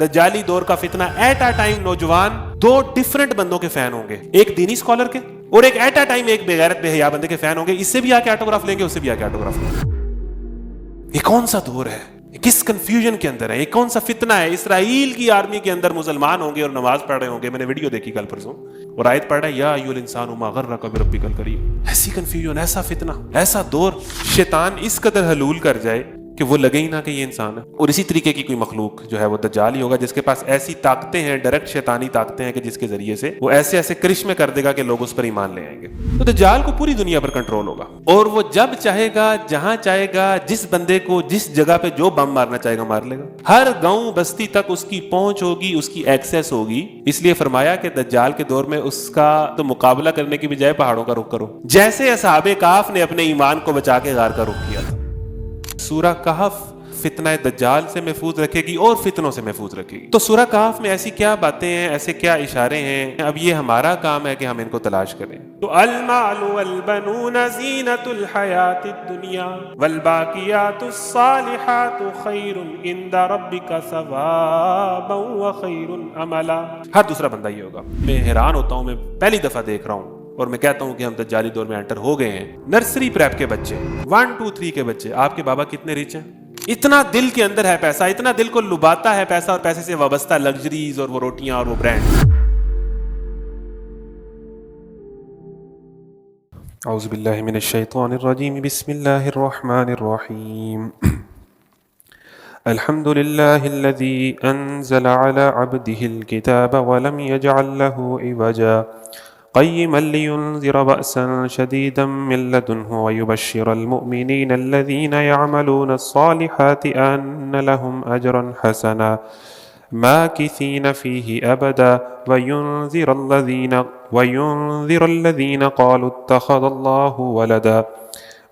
دجالی دور کا فتنہ ایٹ اے ٹائم نوجوان دو ڈیفرنٹ بندوں کے فین ہوں گے، ایک دینی اسکالر کے اور ایک ایٹ اے ٹائم ایک بے غیرت بے حیا بندے کے فین ہوں گے. اس سے بھی آ کے آٹوگراف لیں گے، اس سے بھی آ کے آٹوگراف لیں گے. یہ کون سا دور ہے؟ کس کنفیوژن کے اندر ہے؟ یہ کون سا فتنہ ہے؟ اسرائیل کی آرمی کے اندر مسلمان ہوں گے اور نماز پڑھ رہے ہوں گے. میں نے ویڈیو دیکھی کل پرسوں اور آیت پڑھ رہا ہے یا ایھا الانسان ما غرک بربک الکریم. ایسی کنفیوژن، ایسا فتنہ، ایسا دور شیطان اس قدر حلول کر جائے کہ وہ لگے ہی نہ کہ یہ انسان ہے. اور اسی طریقے کی کوئی مخلوق جو ہے وہ دجال ہی ہوگا جس کے پاس ایسی طاقتیں ہیں، ڈائریکٹ شیطانی طاقتیں ہیں کہ جس کے ذریعے سے وہ ایسے ایسے کرشمے کر دے گا کہ لوگ اس پر ایمان لے آئیں گے. تو دجال کو پوری دنیا پر کنٹرول ہوگا اور وہ جب چاہے گا، جہاں چاہے گا، جس بندے کو جس جگہ پہ جو بم مارنا چاہے گا مار لے گا. ہر گاؤں بستی تک اس کی پہنچ ہوگی، اس کی ایکسیس ہوگی. اس لیے فرمایا کہ دجال کے دور میں اس کا تو مقابلہ کرنے کی بجائے پہاڑوں کا رخ کرو، جیسے اصحاب کہف نے اپنے ایمان کو بچا کے غار کا رخ کیا تھا. سورہ کہف فتنہ دجال سے محفوظ رکھے گی اور فتنوں سے محفوظ رکھے گی. تو سورہ کہف میں ایسی کیا باتیں ہیں، ایسے کیا اشارے ہیں؟ اب یہ ہمارا کام ہے کہ ہم ان کو تلاش کریں. تو المال والبنون زینۃ الحیات الدنیا والباقیات الصالحات خیر عند ربک ثوابا وخیر املا. ہر دوسرا بندہ یہ ہوگا. میں حیران ہوتا ہوں، میں پہلی دفعہ دیکھ رہا ہوں اور میں کہتا ہوں کہ ہم دجالی دور میں انٹر ہو گئے ہیں. نرسری پریپ کے بچے، 1 2 3 کے بچے، آپ کے بابا کتنے ریچ ہیں؟ اتنا دل کے اندر ہے پیسہ، اتنا دل کو لباتا ہے پیسہ، اور پیسے سے وابستہ لگژریز اور وہ روٹیاں اور وہ برانڈ. اعوذ باللہ من الشیطان الرجیم، بسم اللہ الرحمن الرحیم. الحمد للہ الذی انزل علی عبده الكتاب ولم يجعل له عوجا قيما لينذر بأسا شديدا من لدنه ويبشر المؤمنين الذين يعملون الصالحات أن لهم أجرا حسنا ماكثين فيه أبدا وينذر الذين قالوا اتخذ الله ولدا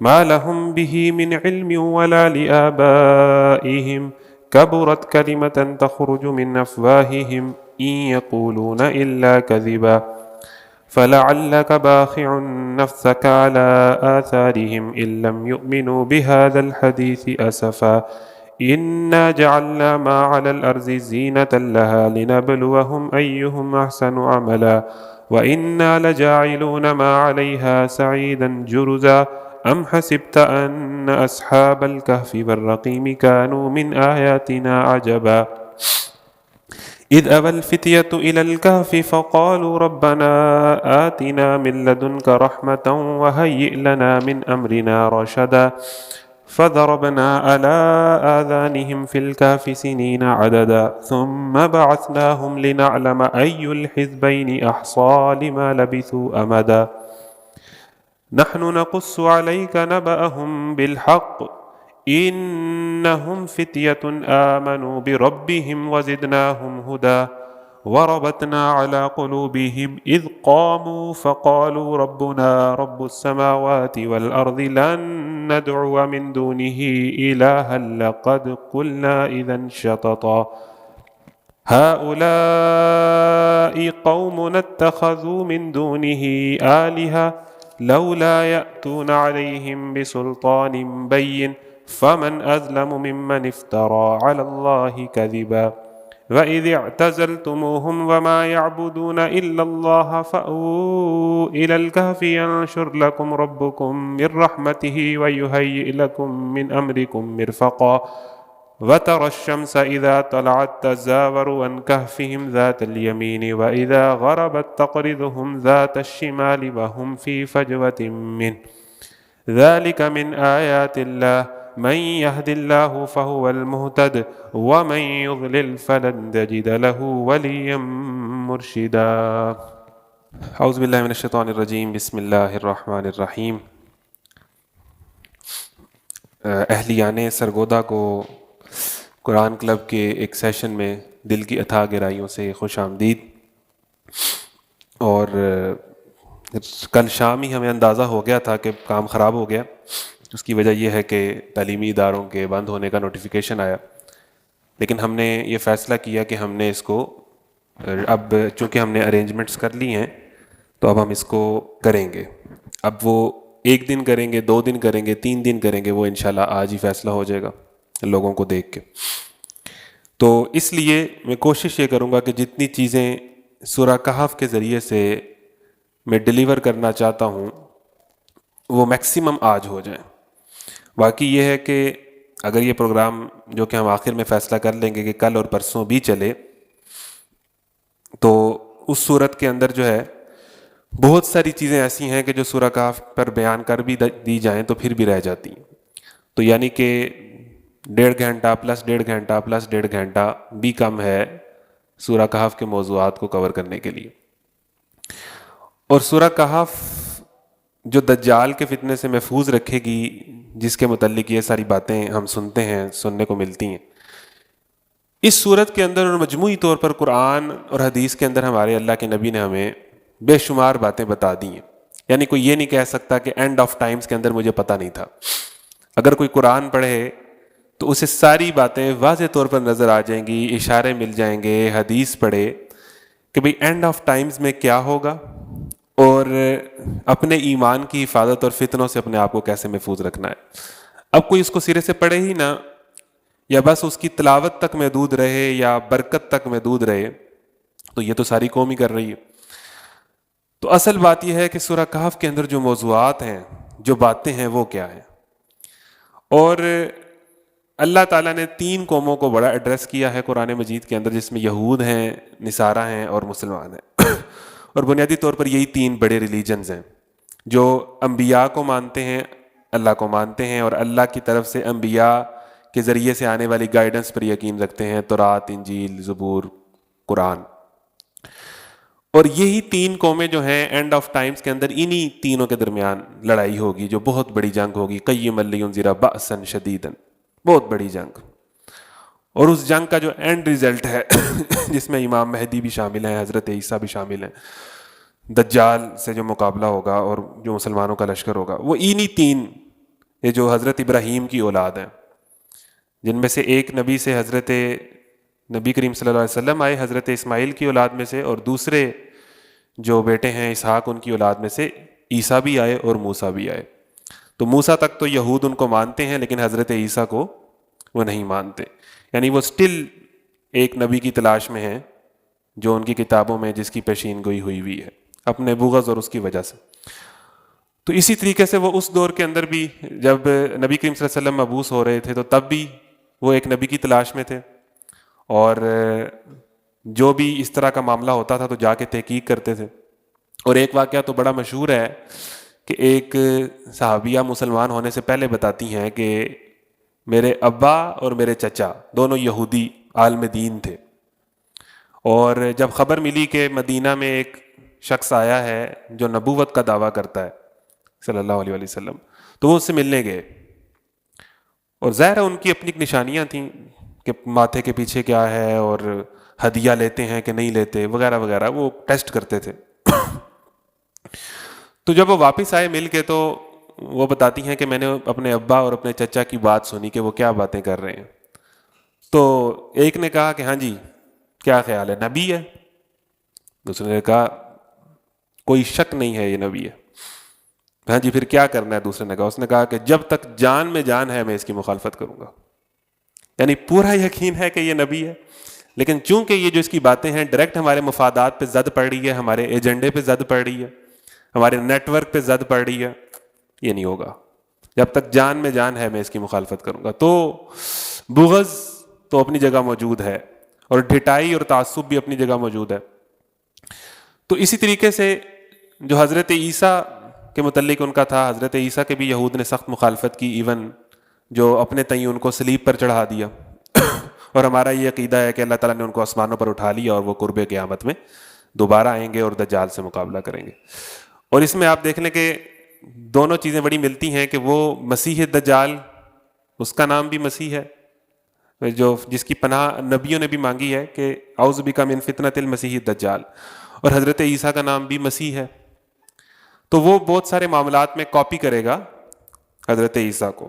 ما لهم به من علم ولا لآبائهم كبرت كلمة تخرج من أفواههم إن يقولون إلا كذبا فلعلك باخع نفسك على آثارهم إن لم يؤمنوا بهذا الحديث أسفا إنا جعلنا ما على الأرض زينة لها لنبلوهم أيهم أحسن عملا وإنا لجاعلون ما عليها سعيدا جرزا أم حسبت أن أصحاب الكهف والرقيم كانوا من آياتنا عجبا إذ أوى الفتية إلى الكهف فقالوا ربنا آتنا من لدنك رحمة وهيئ لنا من أمرنا رشدا فضربنا على آذانهم في الكهف سنين عددا ثم بعثناهم لنعلم أي الحزبين أحصى لما لبثوا أمدا نحن نقص عليك نبأهم بالحق إنهم فتية آمنوا بربهم وزدناهم هدى وربطنا على قلوبهم إذ قاموا فقالوا ربنا رب السماوات والأرض لن ندعو من دونه إلها لقد قلنا إذا شططا هؤلاء قوم اتخذوا من دونه آلهة لولا يأتون عليهم بسلطان بين فمن أظلم ممن افترى على الله كذبا وإذ اعتزلتموهم وما يعبدون إلا الله فأووا إلى الكهف ينشر لكم ربكم من رحمته ويهيئ لكم من أمركم مرفقا وترى الشمس إذا طلعت تزاور عن كهفهم ذات اليمين وإذا غربت تقرضهم ذات الشمال وهم في فجوة منه ذلك من آيات الله من يهد الله فهو المهتد ومن يضلل فلن تجد له وليا مرشدا. اعوذ باللہ من الشیطان الرجیم، بسم اللہ الرحمن الرحیم. اہلیان سرگودا کو قرآن کلب کے ایک سیشن میں دل کی اتھاہ گہرائیوں سے خوش آمدید. اور کل شام ہی ہمیں اندازہ ہو گیا تھا کہ کام خراب ہو گیا. اس کی وجہ یہ ہے کہ تعلیمی اداروں کے بند ہونے کا نوٹیفیکیشن آیا، لیکن ہم نے یہ فیصلہ کیا کہ ہم نے اس کو اب چونکہ ہم نے ارینجمنٹس کر لی ہیں تو اب ہم اس کو کریں گے. اب وہ 1 دن کریں گے، 2 دن کریں گے، 3 دن کریں گے، وہ انشاءاللہ آج ہی فیصلہ ہو جائے گا لوگوں کو دیکھ کے. تو اس لیے میں کوشش یہ کروں گا کہ جتنی چیزیں سورہ کہف کے ذریعے سے میں ڈیلیور کرنا چاہتا ہوں وہ میکسیمم آج ہو جائیں. باقی یہ ہے کہ اگر یہ پروگرام جو کہ ہم آخر میں فیصلہ کر لیں گے کہ کل اور پرسوں بھی چلے تو اس صورت کے اندر جو ہے بہت ساری چیزیں ایسی ہیں کہ جو سورہ کہف پر بیان کر بھی دی جائیں تو پھر بھی رہ جاتی ہیں. تو یعنی کہ 1.5 گھنٹہ پلس 1.5 گھنٹہ پلس 1.5 گھنٹہ بھی کم ہے سورہ کہف کے موضوعات کو کور کرنے کے لیے. اور سورہ کہف جو دجال کے فتنے سے محفوظ رکھے گی، جس کے متعلق یہ ساری باتیں ہم سنتے ہیں، سننے کو ملتی ہیں، اس صورت کے اندر اور مجموعی طور پر قرآن اور حدیث کے اندر ہمارے اللہ کے نبی نے ہمیں بے شمار باتیں بتا دی ہیں. یعنی کوئی یہ نہیں کہہ سکتا کہ اینڈ آف ٹائمز کے اندر مجھے پتہ نہیں تھا. اگر کوئی قرآن پڑھے تو اسے ساری باتیں واضح طور پر نظر آ جائیں گی، اشارے مل جائیں گے. حدیث پڑھے کہ بھئی اینڈ آف ٹائمز میں کیا ہوگا اور اپنے ایمان کی حفاظت اور فتنوں سے اپنے آپ کو کیسے محفوظ رکھنا ہے. اب کوئی اس کو سرے سے پڑھے ہی نہ، یا بس اس کی تلاوت تک محدود رہے یا برکت تک محدود رہے، تو یہ تو ساری قوم ہی کر رہی ہے. تو اصل بات یہ ہے کہ سورہ کہف کے اندر جو موضوعات ہیں، جو باتیں ہیں، وہ کیا ہیں. اور اللہ تعالیٰ نے 3 قوموں کو بڑا ایڈریس کیا ہے قرآن مجید کے اندر، جس میں یہود ہیں، نصارہ ہیں اور مسلمان ہیں. اور بنیادی طور پر یہی 3 بڑے ریلیجنز ہیں جو انبیاء کو مانتے ہیں، اللہ کو مانتے ہیں، اور اللہ کی طرف سے انبیاء کے ذریعے سے آنے والی گائیڈنس پر یقین رکھتے ہیں، تورات، انجیل، زبور، قرآن. اور یہی 3 قومیں جو ہیں اینڈ آف ٹائمز کے اندر انہی تینوں کے درمیان لڑائی ہوگی، جو بہت بڑی جنگ ہوگی. قیما لینذر بأسا شدیدا، بہت بڑی جنگ. اور اس جنگ کا جو اینڈ ریزلٹ ہے جس میں امام مہدی بھی شامل ہیں، حضرت عیسیٰ بھی شامل ہیں، دجال سے جو مقابلہ ہوگا اور جو مسلمانوں کا لشکر ہوگا، وہ انہی 3 یہ جو حضرت ابراہیم کی اولاد ہیں، جن میں سے ایک نبی سے حضرت نبی کریم صلی اللہ علیہ وسلم آئے حضرت اسماعیل کی اولاد میں سے، اور دوسرے جو بیٹے ہیں اسحاق، ان کی اولاد میں سے عیسیٰ بھی آئے اور موسیٰ بھی آئے. تو موسیٰ تک تو یہود ان کو مانتے ہیں، لیکن حضرت عیسیٰ کو وہ نہیں مانتے. یعنی وہ سٹل ایک نبی کی تلاش میں ہیں جو ان کی کتابوں میں جس کی پیشین گوئی ہوئی ہے، اپنے بغض اور اس کی وجہ سے. تو اسی طریقے سے وہ اس دور کے اندر بھی جب نبی کریم صلی اللہ علیہ وسلم مبعوث ہو رہے تھے تو تب بھی وہ ایک نبی کی تلاش میں تھے، اور جو بھی اس طرح کا معاملہ ہوتا تھا تو جا کے تحقیق کرتے تھے. اور ایک واقعہ تو بڑا مشہور ہے کہ ایک صحابیہ مسلمان ہونے سے پہلے بتاتی ہیں کہ میرے ابا اور میرے چچا دونوں یہودی عالم دین تھے، اور جب خبر ملی کہ مدینہ میں ایک شخص آیا ہے جو نبوت کا دعویٰ کرتا ہے صلی اللہ علیہ وسلم، تو وہ اس سے ملنے گئے. اور ظاہر ہے ان کی اپنی نشانیاں تھیں کہ ماتھے کے پیچھے کیا ہے اور ہدیہ لیتے ہیں کہ نہیں لیتے وغیرہ وغیرہ، وہ ٹیسٹ کرتے تھے. تو جب وہ واپس آئے مل کے تو وہ بتاتی ہیں کہ میں نے اپنے ابا اور اپنے چچا کی بات سنی کہ وہ کیا باتیں کر رہے ہیں. تو ایک نے کہا کہ ہاں جی کیا خیال ہے، نبی ہے؟ دوسرے نے کہا کوئی شک نہیں ہے یہ نبی ہے. ہاں جی پھر کیا کرنا ہے؟ دوسرے نے کہا، اس نے کہا کہ جب تک جان میں جان ہے میں اس کی مخالفت کروں گا. یعنی پورا یقین ہے کہ یہ نبی ہے، لیکن چونکہ یہ جو اس کی باتیں ہیں ڈائریکٹ ہمارے مفادات پہ زد پڑ رہی ہے، ہمارے ایجنڈے پہ زد پڑ رہی ہے، ہمارے نیٹ ورک پہ زد پڑ رہی ہے، یہ نہیں ہوگا. جب تک جان میں جان ہے میں اس کی مخالفت کروں گا. تو بغض تو اپنی جگہ موجود ہے، اور ڈھٹائی اور تعصب بھی اپنی جگہ موجود ہے. تو اسی طریقے سے جو حضرت عیسیٰ کے متعلق ان کا تھا، حضرت عیسیٰ کے بھی یہود نے سخت مخالفت کی، ایون جو اپنے تئیں ان کو صلیب پر چڑھا دیا. اور ہمارا یہ عقیدہ ہے کہ اللہ تعالیٰ نے ان کو آسمانوں پر اٹھا لیا اور وہ قرب قیامت میں دوبارہ آئیں گے اور دجال سے مقابلہ کریں گے. اور اس میں آپ دیکھ لیں کہ دونوں چیزیں بڑی ملتی ہیں کہ وہ مسیح دجال، اس کا نام بھی مسیح ہے، جو جس کی پناہ نبیوں نے بھی مانگی ہے کہ اعوذ بک من فتنۃ المسیح الدجال، اور حضرت عیسیٰ کا نام بھی مسیح ہے. تو وہ بہت سارے معاملات میں کاپی کرے گا حضرت عیسیٰ کو.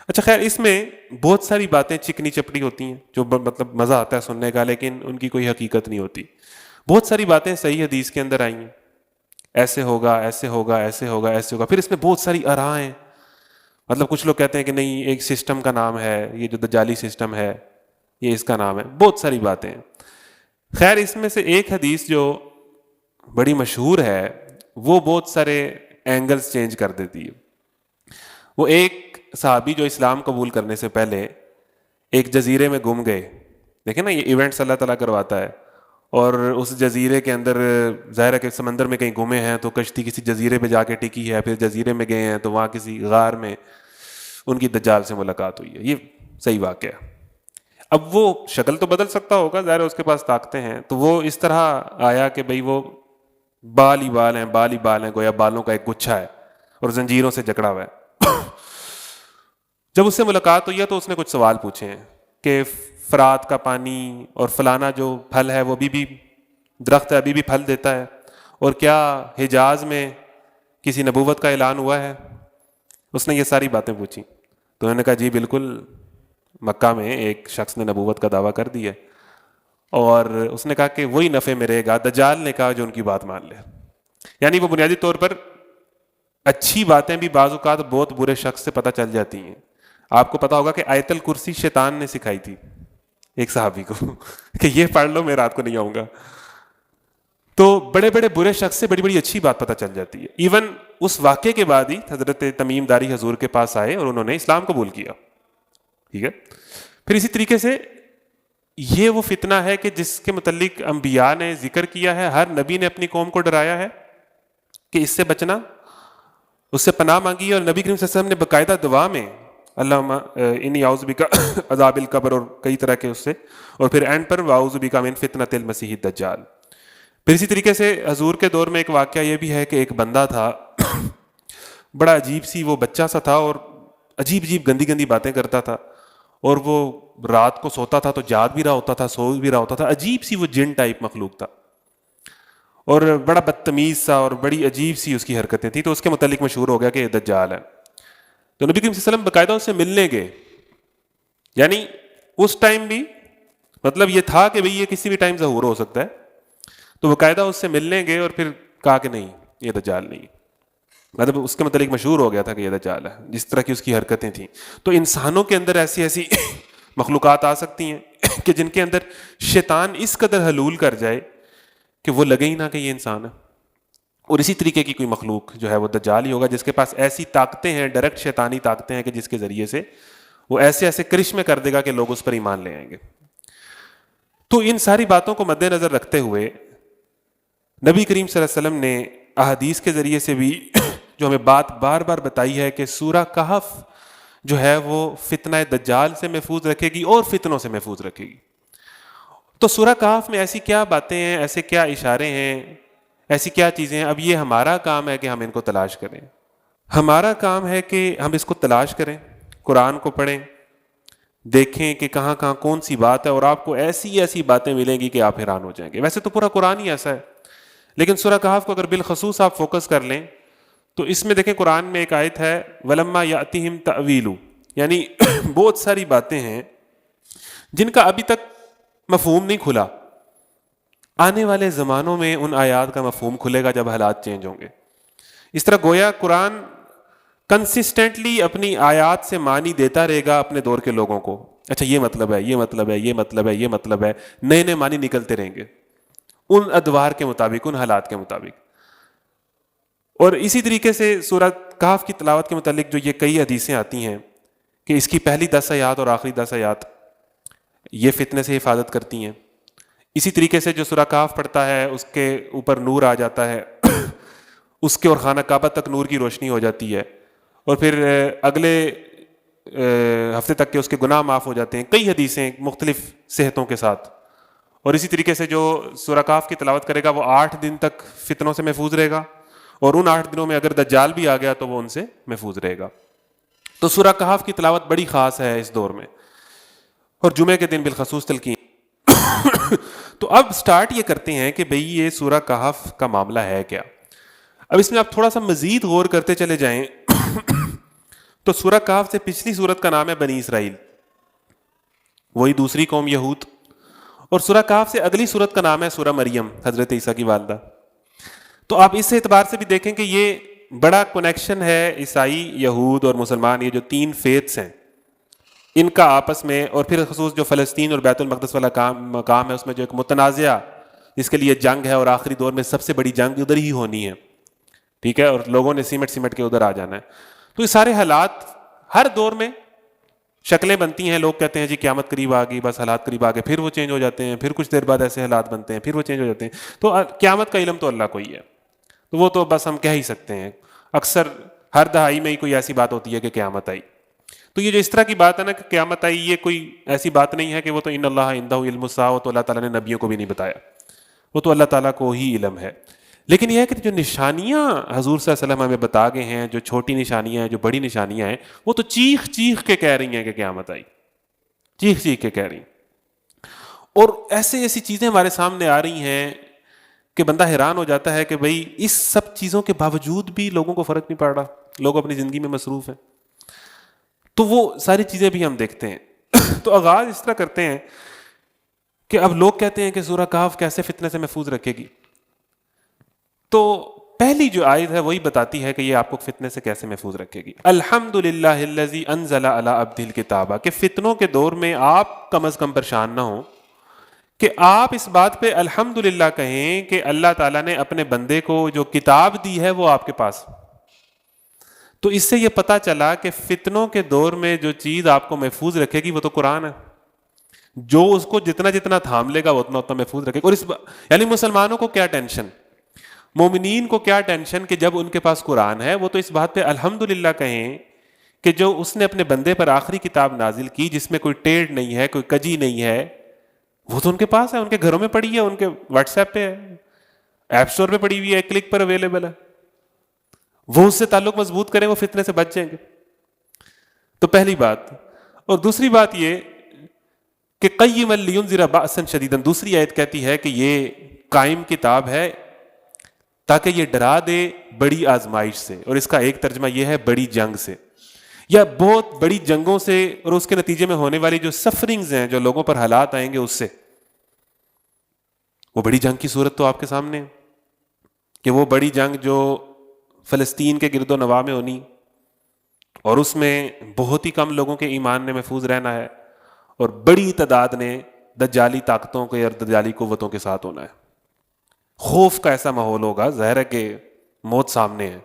اچھا خیر، اس میں بہت ساری باتیں چکنی چپڑی ہوتی ہیں جو مطلب مزہ آتا ہے سننے کا، لیکن ان کی کوئی حقیقت نہیں ہوتی. بہت ساری باتیں صحیح حدیث کے اندر آئی ہیں، ایسے ہوگا ایسے ہوگا ایسے ہوگا ایسے ہوگا. پھر اس میں بہت ساری آراء ہیں. مطلب کچھ لوگ کہتے ہیں کہ نہیں ایک سسٹم کا نام ہے یہ جو دجالی سسٹم ہے، یہ اس کا نام ہے. بہت ساری باتیں ہیں. خیر اس میں سے ایک حدیث جو بڑی مشہور ہے وہ بہت سارے اینگلز چینج کر دیتی ہے. وہ ایک صحابی جو اسلام قبول کرنے سے پہلے ایک جزیرے میں گم گئے. دیکھیں نا یہ ایونٹس اللہ تعالیٰ کرواتا ہے, اور اس جزیرے کے اندر ظاہر ہے کہ سمندر میں کہیں گمے ہیں تو کشتی کسی جزیرے پہ جا کے ٹکی ہے, پھر جزیرے میں گئے ہیں تو وہاں کسی غار میں ان کی دجال سے ملاقات ہوئی ہے. یہ صحیح واقعہ ہے. اب وہ شکل تو بدل سکتا ہوگا, ظاہر ہے اس کے پاس طاقتیں ہیں, تو وہ اس طرح آیا کہ بھئی وہ بال ہی بال ہیں, گویا بالوں کا ایک گچھا ہے اور زنجیروں سے جکڑا ہوا ہے. جب اس سے ملاقات ہوئی ہے تو اس نے کچھ سوال پوچھے ہیں کہ فرات کا پانی اور فلانا جو پھل ہے وہ ابھی بھی درخت ہے, ابھی بھی پھل دیتا ہے, اور کیا حجاز میں کسی نبوت کا اعلان ہوا ہے. اس نے یہ ساری باتیں پوچھی. تو انہوں نے کہا جی بالکل, مکہ میں ایک شخص نے نبوت کا دعویٰ کر دیا. اور اس نے کہا کہ وہی نفع میں رہے گا. دجال نے کہا جو ان کی بات مان لے. یعنی وہ بنیادی طور پر اچھی باتیں بھی بعض اوقات بہت برے شخص سے پتہ چل جاتی ہیں. آپ کو پتا ہوگا کہ آیت الکرسی شیطان نے سکھائی تھی ایک صحابی کو کہ یہ پڑھ لو میں رات کو نہیں آؤں گا. تو بڑے بڑے برے شخص سے بڑی بڑی اچھی بات پتہ چل جاتی ہے. ایون اس واقعے کے بعد ہی حضرت تمیم داری حضور کے پاس آئے اور انہوں نے اسلام قبول کیا. ٹھیک ہے. پھر اسی طریقے سے یہ وہ فتنہ ہے کہ جس کے متعلق انبیاء نے ذکر کیا ہے, ہر نبی نے اپنی قوم کو ڈرایا ہے کہ اس سے بچنا, اس سے پناہ مانگی. اور نبی کریم صلی اللہ علیہ وسلم نے باقاعدہ دعا میں اللہم انی اعوذ بک عذاب القبر اور کئی طرح کے اس سے, اور پھر اینڈ پر واعوذ بک من فتنۃ المسیح الدجال. پھر اسی طریقے سے حضور کے دور میں ایک واقعہ یہ بھی ہے کہ ایک بندہ تھا, بڑا عجیب سی وہ بچہ سا تھا اور عجیب عجیب گندی گندی باتیں کرتا تھا, اور وہ رات کو سوتا تھا تو جاگ بھی رہا ہوتا تھا, سو بھی رہا ہوتا تھا. عجیب سی وہ جن ٹائپ مخلوق تھا, اور بڑا بدتمیز سا, اور بڑی عجیب سی اس کی حرکتیں تھیں. تو اس کے متعلق مشہور ہو گیا کہ یہ دجال ہے. تو نبی کریم صلی اللہ علیہ وسلم باقاعدہ اس سے ملنے گئے. یعنی اس ٹائم بھی مطلب یہ تھا کہ بھئی یہ کسی بھی ٹائم ظہور ہو سکتا ہے. تو باقاعدہ اس سے ملنے گئے اور پھر کہا کہ نہیں یہ دجال نہیں. مطلب اس کے متعلق مشہور ہو گیا تھا کہ یہ دجال ہے, جس طرح کی اس کی حرکتیں تھیں. تو انسانوں کے اندر ایسی ایسی مخلوقات آ سکتی ہیں کہ جن کے اندر شیطان اس قدر حلول کر جائے کہ وہ لگے ہی نہ کہ یہ انسان ہے. اور اسی طریقے کی کوئی مخلوق جو ہے وہ دجال ہی ہوگا جس کے پاس ایسی طاقتیں ہیں, ڈائریکٹ شیطانی طاقتیں ہیں کہ جس کے ذریعے سے وہ ایسے ایسے کرشمے کر دے گا کہ لوگ اس پر ایمان لے آئیں گے. تو ان ساری باتوں کو مد نظر رکھتے ہوئے نبی کریم صلی اللہ علیہ وسلم نے احادیث کے ذریعے سے بھی جو ہمیں بات بار بار بتائی ہے کہ سورہ کہف جو ہے وہ فتنہ دجال سے محفوظ رکھے گی اور فتنوں سے محفوظ رکھے گی. تو سورہ کہف میں ایسی کیا باتیں ہیں, ایسے کیا اشارے ہیں, ایسی کیا چیزیں ہیں. اب یہ ہمارا کام ہے کہ ہم ان کو تلاش کریں. ہمارا کام ہے کہ ہم اس کو تلاش کریں, قرآن کو پڑھیں, دیکھیں کہ کہاں کہاں کون سی بات ہے, اور آپ کو ایسی ایسی باتیں ملیں گی کہ آپ حیران ہو جائیں گے. ویسے تو پورا قرآن ہی ایسا ہے, لیکن سورہ کہف کو اگر بالخصوص آپ فوکس کر لیں تو اس میں دیکھیں قرآن میں ایک آیت ہے وَلَمَّا يَأْتِهِمْ تَأْوِيلُ, یعنی بہت ساری باتیں ہیں جن کا ابھی تک مفہوم نہیں کھلا. آنے والے زمانوں میں ان آیات کا مفہوم کھلے گا جب حالات چینج ہوں گے. اس طرح گویا قرآن کنسسٹنٹلی اپنی آیات سے معنی دیتا رہے گا اپنے دور کے لوگوں کو. اچھا یہ مطلب ہے, یہ مطلب ہے, یہ مطلب ہے, یہ مطلب ہے, نئے نئے معنی نکلتے رہیں گے ان ادوار کے مطابق, ان حالات کے مطابق. اور اسی طریقے سے سورہ کہف کی تلاوت کے متعلق جو یہ کئی حدیثیں آتی ہیں کہ اس کی پہلی 10 آیات اور آخری 10 آیات یہ فتنے سے حفاظت کرتی ہیں. اسی طریقے سے جو سورہ کہف پڑھتا ہے اس کے اوپر نور آ جاتا ہے, اس کے اور خانہ کعبہ تک نور کی روشنی ہو جاتی ہے, اور پھر اگلے ہفتے تک کے اس کے گناہ معاف ہو جاتے ہیں. کئی حدیثیں مختلف صحتوں کے ساتھ. اور اسی طریقے سے جو سورہ کہف کی تلاوت کرے گا وہ 8 دن تک فتنوں سے محفوظ رہے گا, اور ان 8 دنوں میں اگر دجال بھی آ گیا تو وہ ان سے محفوظ رہے گا. تو سورہ کہف کی تلاوت بڑی خاص ہے اس دور میں, اور جمعے کے دن بالخصوص تلقین. تو اب سٹارٹ یہ کرتے ہیں کہ بھئی یہ سورہ کہف کا معاملہ ہے کیا. اب اس میں آپ تھوڑا سا مزید غور کرتے چلے جائیں تو سورہ کہف سے پچھلی سورت کا نام ہے بنی اسرائیل, وہی دوسری قوم یہود. اور سورہ کہف سے اگلی سورت کا نام ہے سورہ مریم, حضرت عیسیٰ کی والدہ. تو آپ اس اعتبار سے بھی دیکھیں کہ یہ بڑا کنیکشن ہے عیسائی, یہود اور مسلمان, یہ جو 3 فیتھس ہیں ان کا آپس میں، اور پھر خصوص جو فلسطین اور بیت المقدس والا مقام ہے، اس میں جو ایک متنازع جس کے لیے جنگ ہے، اور آخری دور میں سب سے بڑی جنگ ادھر ہی ہونی ہے، ٹھیک ہے، اور لوگوں نے سمٹ کے ادھر آ جانا ہے. تو یہ سارے حالات ہر دور میں شکلیں بنتی ہیں. لوگ کہتے ہیں جی قیامت قریب آ گئی، بس حالات قریب آ گئے، پھر وہ چینج ہو جاتے ہیں، پھر کچھ دیر بعد ایسے حالات بنتے ہیں، پھر وہ چینج ہو جاتے ہیں. تو قیامت کا علم تو اللہ کو ہی ہے، تو وہ تو بس ہم کہہ ہی سکتے ہیں. اکثر ہر دہائی میں ہی کوئی ایسی بات ہوتی ہے کہ قیامت آئی. تو یہ جو اس طرح کی بات ہے نا کہ قیامت آئی، یہ کوئی ایسی بات نہیں ہے کہ وہ تو ان اللہ عندہ علم الساعہ، تو اللہ تعالیٰ نے نبیوں کو بھی نہیں بتایا، وہ تو اللہ تعالیٰ کو ہی علم ہے. لیکن یہ ہے کہ جو نشانیاں حضور صلی اللہ علیہ وسلم ہمیں بتا گئے ہیں، جو چھوٹی نشانیاں ہیں، جو بڑی نشانیاں ہیں، وہ تو چیخ چیخ کے کہہ رہی ہیں کہ قیامت آئی، چیخ چیخ کے کہہ رہی ہیں. اور ایسی چیزیں ہمارے سامنے آ رہی ہیں کہ بندہ حیران ہو جاتا ہے کہ بھئی اس سب چیزوں کے باوجود بھی لوگوں کو فرق نہیں پڑ رہا، لوگ اپنی زندگی میں مصروف ہیں. تو وہ ساری چیزیں بھی ہم دیکھتے ہیں. تو آغاز اس طرح کرتے ہیں کہ اب لوگ کہتے ہیں کہ سورہ کہف کیسے فتنے سے محفوظ رکھے گی. تو پہلی جو آیت ہے وہی بتاتی ہے کہ یہ آپ کو فتنے سے کیسے محفوظ رکھے گی. الحمدللہ الذی انزل علی عبدہ الکتاب، کہ فتنوں کے دور میں آپ کم از کم پریشان نہ ہوں، کہ آپ اس بات پہ الحمدللہ کہیں کہ اللہ تعالیٰ نے اپنے بندے کو جو کتاب دی ہے وہ آپ کے پاس. تو اس سے یہ پتا چلا کہ فتنوں کے دور میں جو چیز آپ کو محفوظ رکھے گی وہ تو قرآن ہے. جو اس کو جتنا جتنا تھام لے گا وہ اتنا اتنا محفوظ رکھے گا. اور یعنی مسلمانوں کو کیا ٹینشن، مومنین کو کیا ٹینشن کہ جب ان کے پاس قرآن ہے وہ تو اس بات پہ الحمدللہ کہیں کہ جو اس نے اپنے بندے پر آخری کتاب نازل کی، جس میں کوئی ٹیڑھ نہیں ہے، کوئی کجی نہیں ہے، وہ تو ان کے پاس ہے، ان کے گھروں میں پڑی ہے، ان کے واٹس ایپ پہ ہے، ایپ سٹور پہ پڑی ہوئی ہے، کلک پر اویلیبل ہے. وہ اس سے تعلق مضبوط کریں، وہ فتنے سے بچ جائیں گے. تو پہلی بات. اور دوسری بات یہ کہ قیما لینذر بأسا شدیدا، دوسری آیت کہتی ہے کہ یہ قائم کتاب ہے تاکہ یہ ڈرا دے بڑی آزمائش سے، اور اس کا ایک ترجمہ یہ ہے بڑی جنگ سے، یا بہت بڑی جنگوں سے، اور اس کے نتیجے میں ہونے والی جو سفرنگز ہیں، جو لوگوں پر حالات آئیں گے اس سے. وہ بڑی جنگ کی صورت تو آپ کے سامنے ہے کہ وہ بڑی جنگ جو فلسطین کے گرد و نواح میں ہونی، اور اس میں بہت ہی کم لوگوں کے ایمان نے محفوظ رہنا ہے، اور بڑی تعداد نے دجالی طاقتوں کے اور دجالی قوتوں کے ساتھ ہونا ہے. خوف کا ایسا ماحول ہوگا، ظاہر ہے کہ موت سامنے ہے،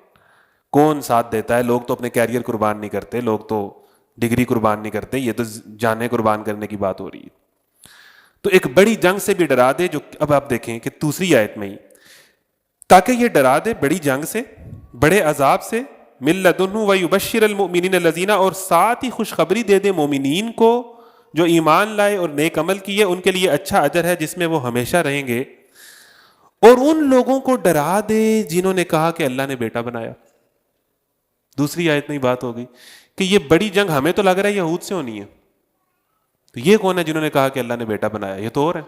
کون ساتھ دیتا ہے. لوگ تو اپنے کیریئر قربان نہیں کرتے، لوگ تو ڈگری قربان نہیں کرتے، یہ تو جانیں قربان کرنے کی بات ہو رہی ہے. تو ایک بڑی جنگ سے بھی ڈرا دے، جو اب آپ دیکھیں کہ دوسری آیت میں ہی، تاکہ یہ ڈرا دے بڑی جنگ سے، بڑے عذاب سے، من لدنہ ویبشر المؤمنین الذین، اور ساتھ ہی خوشخبری دے دے مومنین کو جو ایمان لائے اور نیک عمل کیے، ان کے لیے اچھا اجر ہے جس میں وہ ہمیشہ رہیں گے. اور ان لوگوں کو ڈرا دے جنہوں نے کہا کہ اللہ نے بیٹا بنایا. دوسری آیت میں بات ہوگی کہ یہ بڑی جنگ ہمیں تو لگ رہا ہے یہود سے ہونی ہے، تو یہ کون ہے جنہوں نے کہا کہ اللہ نے بیٹا بنایا؟ یہ تو اور ہے.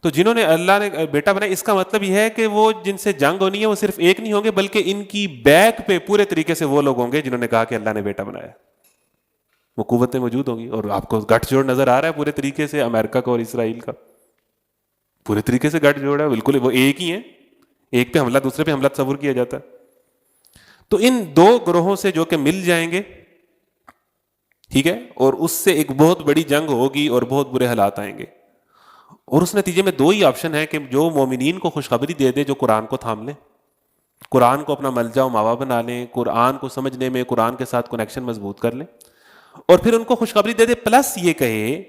تو جنہوں نے اللہ نے بیٹا بنایا، اس کا مطلب یہ ہے کہ وہ جن سے جنگ ہونی ہے وہ صرف ایک نہیں ہوں گے، بلکہ ان کی بیک پہ پورے طریقے سے وہ لوگ ہوں گے جنہوں نے کہا کہ اللہ نے بیٹا بنایا. وہ قوتیں موجود ہوں گی، اور آپ کو گٹھ جوڑ نظر آ رہا ہے پورے طریقے سے امریکہ کا اور اسرائیل کا، پورے طریقے سے گٹھ جوڑ ہے، بالکل وہ ایک ہی ہیں، ایک پہ حملہ دوسرے پہ حملہ تصور کیا جاتا ہے. تو ان دو گروہوں سے جو کہ مل جائیں گے، ٹھیک ہے، اور اس سے ایک بہت بڑی جنگ ہوگی اور بہت برے حالات آئیں گے. اور اس نتیجے میں دو ہی آپشن ہے کہ جو مومنین کو خوشخبری دے دے جو قرآن کو تھام لیں، قرآن کو اپنا ملجا و ماوا بنا لیں، قرآن کو سمجھنے میں قرآن کے ساتھ کنیکشن مضبوط کر لیں، اور پھر ان کو خوشخبری دے دے، پلس یہ کہے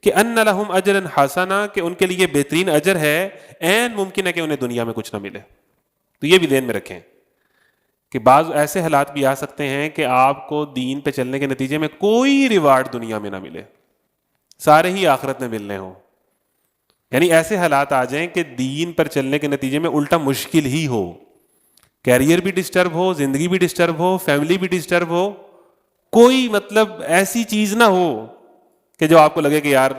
کہ ان لہم اجرا حسنا، کہ ان کے لیے بہترین اجر ہے، این ممکن ہے کہ انہیں دنیا میں کچھ نہ ملے. تو یہ بھی ذہن میں رکھیں کہ بعض ایسے حالات بھی آ سکتے ہیں کہ آپ کو دین پہ چلنے کے نتیجے میں کوئی ریوارڈ دنیا میں نہ ملے، سارے ہی آخرت میں ملنے ہوں. یعنی ایسے حالات آ جائیں کہ دین پر چلنے کے نتیجے میں الٹا مشکل ہی ہو، کیریئر بھی ڈسٹرب ہو، زندگی بھی ڈسٹرب ہو، فیملی بھی ڈسٹرب ہو، کوئی مطلب ایسی چیز نہ ہو کہ جو آپ کو لگے کہ یار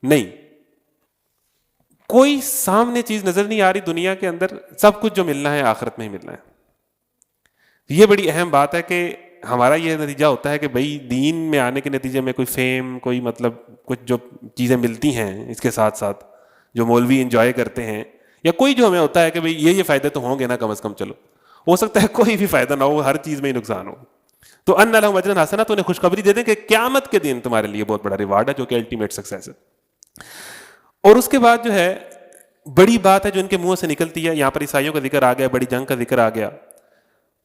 نہیں، کوئی سامنے چیز نظر نہیں آ رہی دنیا کے اندر، سب کچھ جو ملنا ہے آخرت میں ہی ملنا ہے. یہ بڑی اہم بات ہے کہ ہمارا یہ نتیجہ ہوتا ہے کہ بھئی دین میں آنے کے نتیجے میں کوئی فیم، کوئی مطلب کچھ جو چیزیں ملتی ہیں اس کے ساتھ ساتھ جو مولوی انجوائے کرتے ہیں، یا کوئی جو ہمیں ہوتا ہے کہ بھئی یہ فائدے تو ہوں گے نا کم از کم، چلو ہو سکتا ہے کوئی بھی فائدہ نہ ہو، ہر چیز میں ہی نقصان ہو. تو ان لہم اجرا حسنا، تو انہیں خوشخبری دے دیں کہ قیامت کے دن تمہارے لیے بہت بڑا ریوارڈ ہے جو کہ الٹیمیٹ سکسیس ہے. اور اس کے بعد جو ہے بڑی بات ہے جو ان کے منہ سے نکلتی ہے، یہاں پر عیسائیوں کا ذکر آ گیا، بڑی جنگ کا ذکر آ گیا.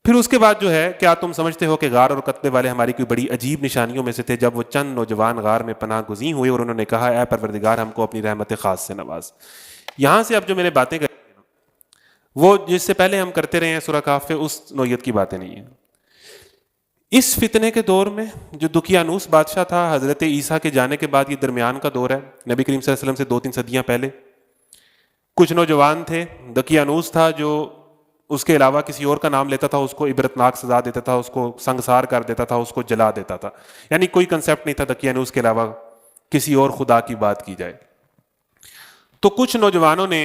پھر اس کے بعد جو ہے، کیا تم سمجھتے ہو کہ غار اور قطبے والے ہماری کوئی بڑی عجیب نشانیوں میں سے تھے جب وہ چند نوجوان غار میں پناہ گزین ہوئے اور انہوں نے کہا اے پروردگار ہم کو اپنی رحمت خاص سے نواز. یہاں سے اب جو میں نے باتیں کری وہ جس سے پہلے ہم کرتے رہے ہیں سورہ کہف میں، اس نوعیت کی باتیں نہیں ہیں. اس فتنے کے دور میں جو دقیانوس بادشاہ تھا، حضرت عیسیٰ کے جانے کے بعد یہ درمیان کا دور ہے، نبی کریم صلی اللہ علیہ وسلم سے 2-3 صدیاں پہلے. کچھ نوجوان تھے، دقیانوس تھا جو اس کے علاوہ کسی اور کا نام لیتا تھا، اس کو عبرتناک سزا دیتا تھا، اس کو سنگسار کر دیتا تھا، اس کو جلا دیتا تھا. یعنی کوئی کنسیپٹ نہیں تھا دقیانوس کے علاوہ کسی اور خدا کی بات کی جائے. تو کچھ نوجوانوں نے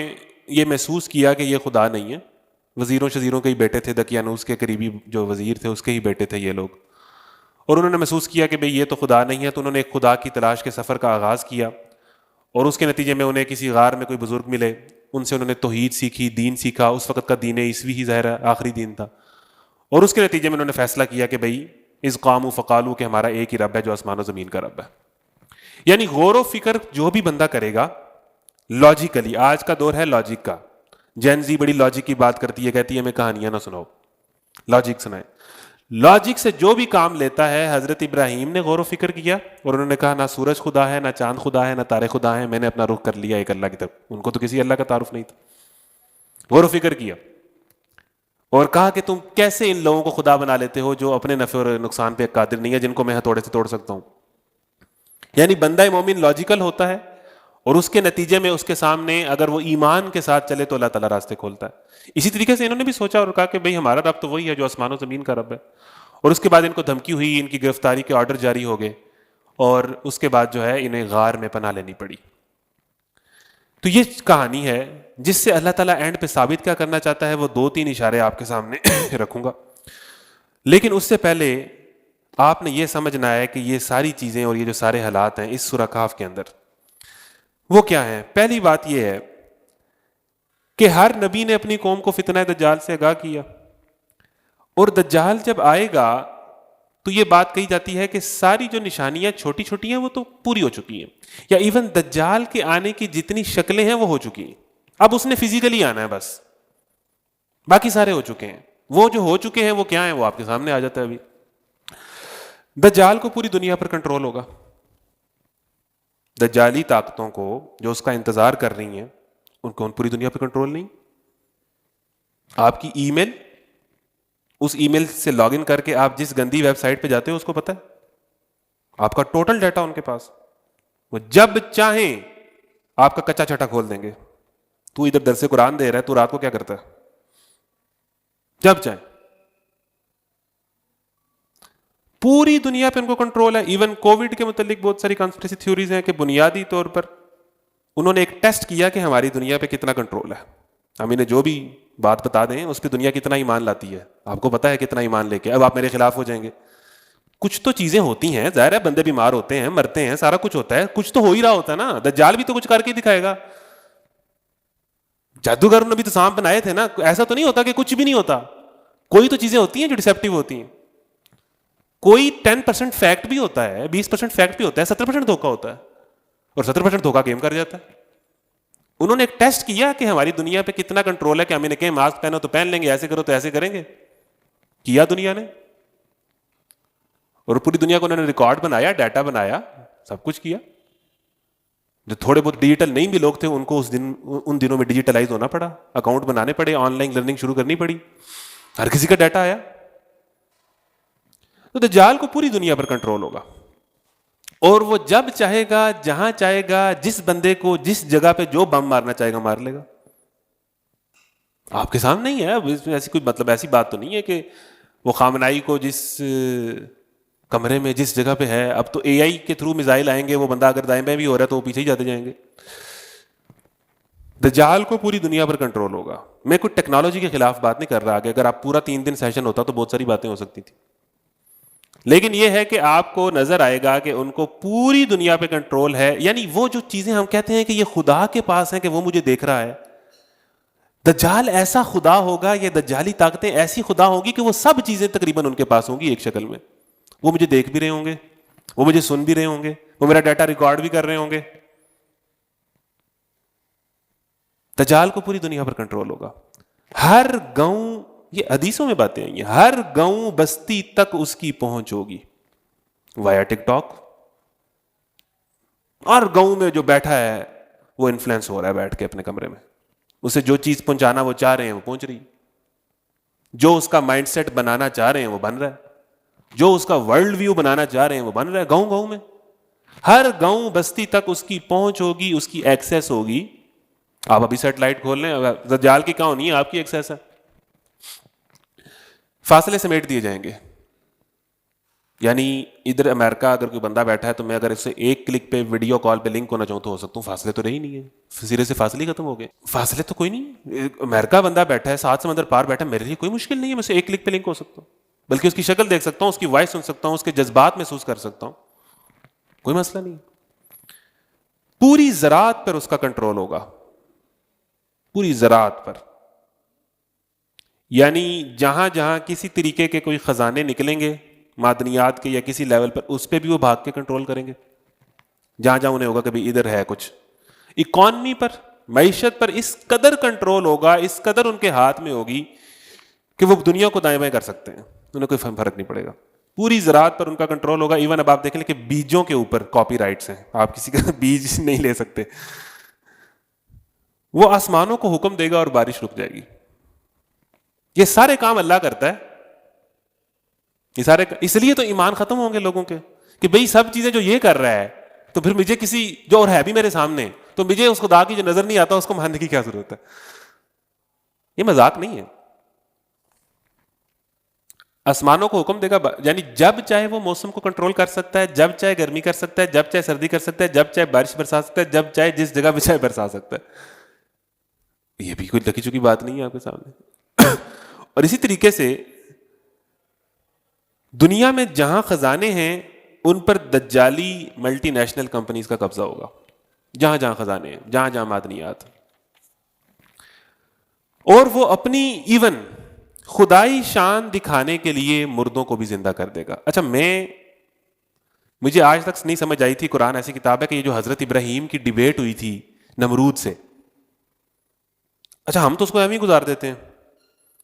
یہ محسوس کیا کہ یہ خدا نہیں ہے. وزیروں شزیروں کے ہی بیٹے تھے، دقیانوس کے قریبی جو وزیر تھے اس کے ہی بیٹے تھے یہ لوگ، اور انہوں نے محسوس کیا کہ بھئی یہ تو خدا نہیں ہے. تو انہوں نے ایک خدا کی تلاش کے سفر کا آغاز کیا، اور اس کے نتیجے میں انہیں کسی غار میں کوئی بزرگ ملے، ان سے انہوں نے توحید سیکھی، دین سیکھا. اس وقت کا دین عیسوی ہی ظاہر ہے آخری دین تھا. اور اس کے نتیجے میں انہوں نے فیصلہ کیا کہ بھئی اذ قاموا فقالوا کہ ہمارا ایک ہی رب ہے جو آسمان و زمین کا رب ہے. یعنی غور و فکر جو بھی بندہ کرے گا لاجیکلی، آج کا دور ہے لاجک کا. جین زی بڑی لاجک کی بات کرتی ہے، کہتی ہے ہمیں کہانیاں نہ سناؤ، لاجک سنائیں. لاجک سے جو بھی کام لیتا ہے، حضرت ابراہیم نے غور و فکر کیا اور انہوں نے کہا نہ سورج خدا ہے، نہ چاند خدا ہے، نہ تارے خدا ہیں، میں نے اپنا رخ کر لیا ایک اللہ کی طرف. ان کو تو کسی اللہ کا تعارف نہیں تھا. غور و فکر کیا اور کہا کہ تم کیسے ان لوگوں کو خدا بنا لیتے ہو جو اپنے نفع اور نقصان پہ قادر نہیں ہے، جن کو میں ہتھوڑے سے توڑ سکتا ہوں. یعنی بندہ مومن لاجیکل ہوتا ہے، اور اس کے نتیجے میں اس کے سامنے اگر وہ ایمان کے ساتھ چلے تو اللہ تعالیٰ راستے کھولتا ہے. اسی طریقے سے انہوں نے بھی سوچا اور کہا کہ بھئی ہمارا رب تو وہی ہے جو آسمان و زمین کا رب ہے. اور اس کے بعد ان کو دھمکی ہوئی، ان کی گرفتاری کے آرڈر جاری ہو گئے، اور اس کے بعد جو ہے انہیں غار میں پناہ لینی پڑی. تو یہ کہانی ہے جس سے اللہ تعالیٰ اینڈ پہ ثابت کیا کرنا چاہتا ہے، وہ 2-3 اشارے آپ کے سامنے رکھوں گا. لیکن اس سے پہلے آپ نے یہ سمجھنا ہے کہ یہ ساری چیزیں اور یہ جو سارے حالات ہیں اس سورہ کہف کے اندر وہ کیا ہیں. پہلی بات یہ ہے کہ ہر نبی نے اپنی قوم کو فتنہ دجال سے آگاہ کیا، اور دجال جب آئے گا تو یہ بات کہی جاتی ہے کہ ساری جو نشانیاں چھوٹی چھوٹی ہیں وہ تو پوری ہو چکی ہیں، یا ایون دجال کے آنے کی جتنی شکلیں ہیں وہ ہو چکی ہیں. اب اس نے فزیکلی آنا ہے بس، باقی سارے ہو چکے ہیں. وہ جو ہو چکے ہیں وہ کیا ہیں وہ آپ کے سامنے آ جاتا ہے. ابھی دجال کو پوری دنیا پر کنٹرول ہوگا. دجالی طاقتوں کو جو اس کا انتظار کر رہی ہیں ان کو پوری دنیا پہ کنٹرول نہیں. آپ کی ای میل، اس ای میل سے لاگ ان کر کے آپ جس گندی ویب سائٹ پہ جاتے ہو اس کو پتہ ہے، آپ کا ٹوٹل ڈیٹا ان کے پاس. وہ جب چاہیں آپ کا کچا چھٹا کھول دیں گے. تو ادھر درس قرآن دے رہا ہے، تو رات کو کیا کرتا ہے؟ جب چاہیں. پوری دنیا پہ ان کو کنٹرول ہے. ایون کووڈ کے متعلق بہت ساری کانسپریسی تھیوریز ہیں کہ بنیادی طور پر انہوں نے ایک ٹیسٹ کیا کہ ہماری دنیا پہ کتنا کنٹرول ہے. ہم انہیں جو بھی بات بتا دیں اس پہ دنیا کتنا ایمان لاتی ہے. آپ کو پتا ہے کتنا ایمان لے کے اب آپ میرے خلاف ہو جائیں گے. کچھ تو چیزیں ہوتی ہیں، ظاہر ہے بندے بیمار ہوتے ہیں، مرتے ہیں، سارا کچھ ہوتا ہے، کچھ تو ہو ہی رہا ہوتا ہے نا. دجال بھی تو کچھ کر کے دکھائے گا. جادوگروں نے بھی تو سانپ بنائے تھے نا. ایسا تو نہیں ہوتا کہ کچھ بھی نہیں ہوتا. کوئی تو چیزیں ہوتی ہیں جو ڈسیپٹیو ہوتی ہیں. کوئی 10% فیکٹ بھی ہوتا ہے، 20% فیکٹ بھی ہوتا ہے، 70% دھوکا ہوتا ہے، اور 70% دھوکا گیم کر جاتا ہے. انہوں نے ایک ٹیسٹ کیا کہ ہماری دنیا پہ کتنا کنٹرول ہے، کہ ہم انہیں کہیں ماسک پہنو تو پہن لیں گے، ایسے کرو تو ایسے کریں گے. کیا دنیا نے، اور پوری دنیا کو انہوں نے ریکارڈ بنایا، ڈیٹا بنایا، سب کچھ کیا. جو تھوڑے بہت ڈیجیٹل نہیں بھی لوگ تھے ان کو ان دنوں میں ڈیجیٹلائز ہونا پڑا، اکاؤنٹ بنانے پڑے، آن لائن لرننگ شروع کرنی پڑی. ہر کسی کا ڈیٹا آیا. تو دجال کو پوری دنیا پر کنٹرول ہوگا، اور وہ جب چاہے گا، جہاں چاہے گا، جس بندے کو جس جگہ پہ جو بم مارنا چاہے گا مار لے گا. آپ کے سامنے نہیں ہے. ایسی کوئی مطلب ایسی بات تو نہیں ہے کہ وہ خامنائی کو جس کمرے میں جس جگہ پہ ہے، اب تو اے آئی کے تھرو میزائل آئیں گے، وہ بندہ اگر دائیں بائیں بھی ہو رہا ہے تو وہ پیچھے ہی جاتے جائیں گے. دجال کو پوری دنیا پر کنٹرول ہوگا. میں کوئی ٹیکنالوجی کے خلاف بات نہیں کر رہا کہ اگر آپ پورا 3 دن سیشن ہوتا تو بہت ساری باتیں ہو سکتی تھی، لیکن یہ ہے کہ آپ کو نظر آئے گا کہ ان کو پوری دنیا پہ کنٹرول ہے. یعنی وہ جو چیزیں ہم کہتے ہیں کہ یہ خدا کے پاس ہیں کہ وہ مجھے دیکھ رہا ہے، دجال ایسا خدا ہوگا، یہ دجالی طاقتیں ایسی خدا ہوگی کہ وہ سب چیزیں تقریباً ان کے پاس ہوں گی ایک شکل میں. وہ مجھے دیکھ بھی رہے ہوں گے، وہ مجھے سن بھی رہے ہوں گے، وہ میرا ڈیٹا ریکارڈ بھی کر رہے ہوں گے. دجال کو پوری دنیا پر کنٹرول ہوگا. ہر گاؤں، یہ حدیثوں میں باتیں آئی ہیں، ہر گاؤں بستی تک اس کی پہنچ ہوگی وایا ٹک ٹاک. اور گاؤں میں جو بیٹھا ہے وہ انفلوئنس ہو رہا ہے بیٹھ کے اپنے کمرے میں، اسے جو چیز پہنچانا وہ چاہ رہے ہیں وہ پہنچ رہی، جو اس کا مائنڈ سیٹ بنانا چاہ رہے ہیں وہ بن رہا ہے، جو اس کا ورلڈ ویو بنانا چاہ رہے ہیں وہ بن رہا ہے. گاؤں گاؤں میں، ہر گاؤں بستی تک اس کی پہنچ ہوگی، اس کی ایکسیس ہوگی. آپ ابھی سیٹلائٹ کھول لیں، دجال کی کہاں نہیں ہے، آپ کی ایکسیس ہے. فاصلے سمیٹ دیے جائیں گے. یعنی ادھر امریکہ اگر کوئی بندہ بیٹھا ہے تو میں اگر اس سے ایک کلک پہ ویڈیو کال پہ لنک ہونا چاہوں تو ہو سکتا ہوں. فاصلے تو رہی نہیں ہے، سرے سے فاصلے ختم ہو گئے، فاصلے تو کوئی نہیں. امریکہ بندہ بیٹھا ہے، 7 سمندر پار بیٹھا ہے، میرے لیے کوئی مشکل نہیں ہے، میں سے ایک کلک پہ لنک ہو سکتا ہوں، بلکہ اس کی شکل دیکھ سکتا ہوں، اس کی وائس سن سکتا ہوں، اس کے جذبات محسوس کر سکتا ہوں، کوئی مسئلہ نہیں. پوری زراعت پر اس کا کنٹرول ہوگا، پوری زراعت پر. یعنی جہاں جہاں کسی طریقے کے کوئی خزانے نکلیں گے معدنیات کے یا کسی لیول پر، اس پہ بھی وہ بھاگ کے کنٹرول کریں گے. جہاں جہاں انہیں ہوگا کہ بھی ادھر ہے کچھ. اکانومی پر، معیشت پر اس قدر کنٹرول ہوگا، اس قدر ان کے ہاتھ میں ہوگی کہ وہ دنیا کو دائیں بائیں کر سکتے ہیں، انہیں کوئی فرق نہیں پڑے گا. پوری زراعت پر ان کا کنٹرول ہوگا. ایون اب آپ دیکھ لیں کہ بیجوں کے اوپر کاپی رائٹس ہیں، آپ کسی کا بیج نہیں لے سکتے. وہ آسمانوں کو حکم دے گا اور بارش رک جائے گی. یہ سارے کام اللہ کرتا ہے. یہ سارے، اس لیے تو ایمان ختم ہوں گے لوگوں کے کہ بھئی سب چیزیں جو یہ کر رہا ہے تو پھر مجھے کسی جو اور ہے بھی میرے سامنے، تو مجھے اس خدا کی جو نظر نہیں آتا اس کو ماننے کی کیا ضرورت ہے. یہ مذاق نہیں ہے. آسمانوں کو حکم دے گا، یعنی جب چاہے وہ موسم کو کنٹرول کر سکتا ہے، جب چاہے گرمی کر سکتا ہے، جب چاہے سردی کر سکتا ہے، جب چاہے بارش برسا سکتا ہے، جب چاہے جس جگہ پہ چاہے برسا سکتا ہے. یہ بھی کوئی لکی چکی بات نہیں ہے آپ کے سامنے. اور اسی طریقے سے دنیا میں جہاں خزانے ہیں ان پر دجالی ملٹی نیشنل کمپنیز کا قبضہ ہوگا. جہاں جہاں خزانے ہیں، جہاں جہاں معدنیات، اور وہ اپنی ایون خدائی شان دکھانے کے لیے مردوں کو بھی زندہ کر دے گا. اچھا، مجھے آج تک نہیں سمجھ آئی تھی، قرآن ایسی کتاب ہے کہ یہ جو حضرت ابراہیم کی ڈیبیٹ ہوئی تھی نمرود سے، اچھا ہم تو اس کو ایم ہی گزار دیتے ہیں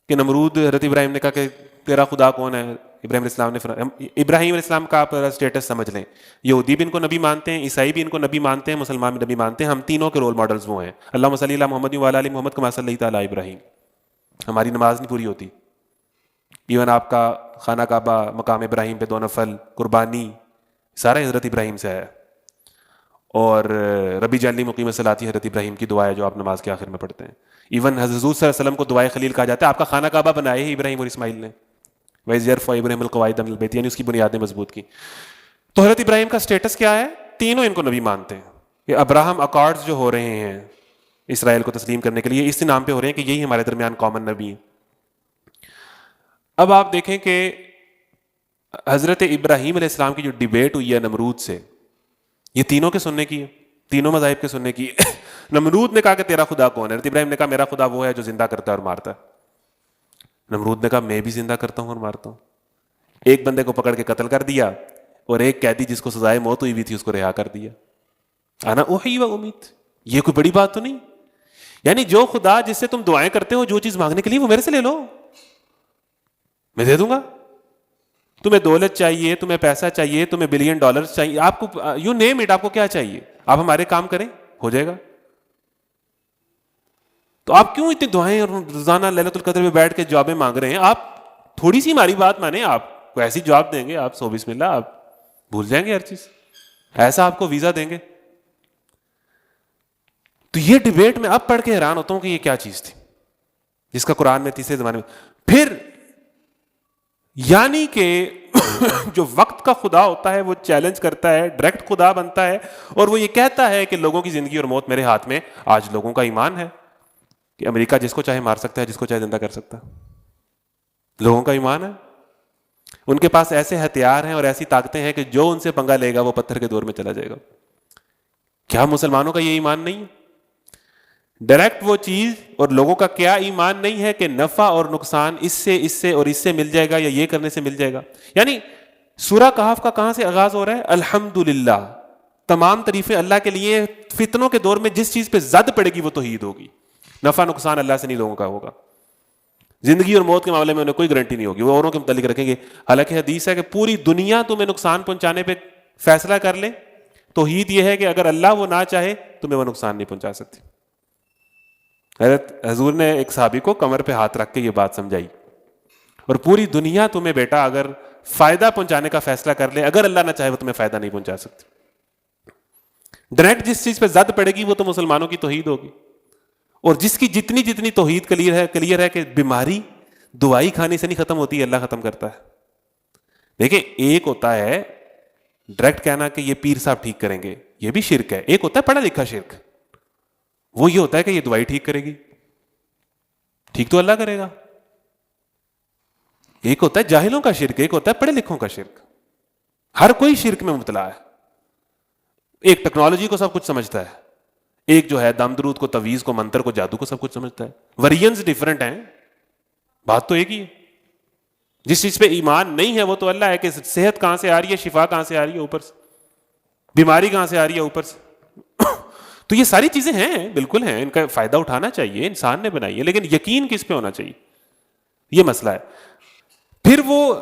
کہ نمرود حضرت ابراہیم نے کہا کہ تیرا خدا کون ہے. ابراہیم علیہ السلام نے، ابراہیم علیہ السلام کا آپ اسٹیٹس سمجھ لیں، یہودی بھی ان کو نبی مانتے ہیں، عیسائی بھی ان کو نبی مانتے ہیں، مسلمان بھی نبی مانتے ہیں. ہم تینوں کے رول ماڈلز وہ ہیں. اللہم صلی علی محمد وعلی آل محمد کما صلی تعالی ابراہیم. ہماری نماز نہیں پوری ہوتی. ایون آپ کا خانہ کعبہ، مقام ابراہیم پہ 2 نفل قربانی سارا حضرت ابراہیم سے ہے. اور ربی جعلنی مقیم صلاتی حضرت ابراہیم کی دعا ہے جو آپ نماز کے آخر میں پڑھتے ہیں. ایون حضرت صلی اللہ علیہ وسلم کو دعائے خلیل کہا جاتا ہے. آپ کا خانہ کعبہ بنائے ہی ابراہیم اور اسماعیل نے، وَإِذْ يَرْفَعُ إِبْرَاهِيمُ الْقَوَاعِدَ مِنَ الْبَيْتِ، یعنی اس کی بنیادیں مضبوط کی. تو حضرت ابراہیم کا سٹیٹس کیا ہے؟ تینوں ان کو نبی مانتے ہیں. یہ ابراہم اکارڈز جو ہو رہے ہیں اسرائیل کو تسلیم کرنے کے لیے، اسی نام پہ ہو رہے ہیں کہ یہی ہمارے درمیان کامن نبی ہیں. اب آپ دیکھیں کہ حضرت ابراہیم علیہ السلام کی جو ڈیبیٹ ہوئی ہے نمرود سے، یہ تینوں کے سننے کی ہے، تینوں مذاہب کے سننے کی ہے. نمرود نے کہا کہ تیرا خدا کون ہے؟ حضرت ابراہیم نے کہا میرا خدا وہ ہے جو زندہ کرتا ہے اور مارتا ہے. نمرود نے کہا میں بھی زندہ کرتا ہوں اور مارتا ہوں. ایک بندے کو پکڑ کے قتل کر دیا اور ایک قیدی جس کو سزائے موت ہوئی تھی اس کو رہا کر دیا. انا احیی و امیت، یہ کوئی بڑی بات تو نہیں. یعنی جو خدا جس سے تم دعائیں کرتے ہو، جو چیز مانگنے کے لیے، وہ میرے سے لے لو، میں دے دوں گا. تمہیں دولت چاہیے، تمہیں پیسہ چاہیے، تمہیں $1 بلین چاہیے، آپ کو یو نیم اٹ، آپ کو کیا چاہیے، آپ ہمارے کام کریں ہو جائے گا. تو آپ کیوں اتنی دعائیں اور روزانہ لیلۃ القدر میں بیٹھ کے جوابیں مانگ رہے ہیں؟ آپ تھوڑی سی ہماری بات مانیں، آپ کو ایسی جواب دیں گے، آپ سو بسم اللہ، آپ بھول جائیں گے ہر چیز، ایسا آپ کو ویزا دیں گے. تو یہ ڈیبیٹ میں اب پڑھ کے حیران ہوتا ہوں کہ یہ کیا چیز تھی جس کا قرآن میں تیسرے زمانے میں. پھر یعنی کہ جو وقت کا خدا ہوتا ہے وہ چیلنج کرتا ہے، ڈائریکٹ خدا بنتا ہے، اور وہ یہ کہتا ہے کہ لوگوں کی زندگی اور موت میرے ہاتھ میں. آج لوگوں کا ایمان ہے کہ امریکہ جس کو چاہے مار سکتا ہے، جس کو چاہے زندہ کر سکتا ہے. لوگوں کا ایمان ہے. ان کے پاس ایسے ہتھیار ہیں اور ایسی طاقتیں ہیں کہ جو ان سے پنگا لے گا وہ پتھر کے دور میں چلا جائے گا. کیا مسلمانوں کا یہ ایمان نہیں ہے؟ ڈائریکٹ وہ چیز اور لوگوں کا کیا ایمان نہیں ہے کہ نفع اور نقصان اس سے اور اس سے مل جائے گا یا یہ کرنے سے مل جائے گا. یعنی سورہ کہف کا کہاں سے آغاز ہو رہا ہے؟ الحمدللہ، تمام تعریفیں اللہ کے لیے. فتنوں کے دور میں جس چیز پہ زد پڑے گی وہ توحید ہوگی. نفع نقصان اللہ سے نہیں لوگوں کا ہوگا. زندگی اور موت کے معاملے میں انہیں کوئی گارنٹی نہیں ہوگی، وہ اوروں کے متعلق رکھیں گے. حالانکہ حدیث ہے کہ پوری دنیا تمہیں نقصان پہنچانے پہ فیصلہ کر لے، توحید یہ ہے کہ اگر اللہ وہ نہ چاہے تمہیں وہ نقصان نہیں پہنچا سکتی. حضرت حضور نے ایک صحابی کو کمر پہ ہاتھ رکھ کے یہ بات سمجھائی، اور پوری دنیا تمہیں بیٹا اگر فائدہ پہنچانے کا فیصلہ کر لے، اگر اللہ نہ چاہے وہ تمہیں فائدہ نہیں پہنچا سکتی. ڈائریکٹ جس چیز پہ زد پڑے گی وہ تو مسلمانوں کی توحید ہوگی. اور جس کی جتنی توحید کلیئر ہے کہ بیماری دوائی کھانے سے نہیں ختم ہوتی، اللہ ختم کرتا ہے. دیکھیں، ایک ہوتا ہے ڈائریکٹ کہنا کہ یہ پیر صاحب ٹھیک کریں گے، یہ بھی شرک ہے. ایک ہوتا ہے پڑھا لکھا شرک، وہ یہ ہوتا ہے کہ یہ دوائی ٹھیک کرے گی. ٹھیک تو اللہ کرے گا. ایک ہوتا ہے جاہلوں کا شرک، ایک ہوتا ہے پڑھے لکھوں کا شرک. ہر کوئی شرک میں مبتلا ہے. ایک ٹیکنالوجی کو سب کچھ سمجھتا ہے، ایک جو ہے دم درود کو، تویز کو، منتر کو، جادو کو سب کچھ سمجھتا ہے. ویریئنس ڈیفرنٹ ہیں، بات تو ایک ہی ہے. جس چیز پہ ایمان نہیں ہے وہ تو اللہ ہے کہ صحت کہاں سے آ رہی ہے، شفا کہاں سے آ رہی ہے اوپر سے، بیماری کہاں سے آ رہی ہے اوپر سے. تو یہ ساری چیزیں ہیں، بالکل ہیں، ان کا فائدہ اٹھانا چاہیے، انسان نے بنائی ہے، لیکن یقین کس پہ ہونا چاہیے، یہ مسئلہ ہے. پھر وہ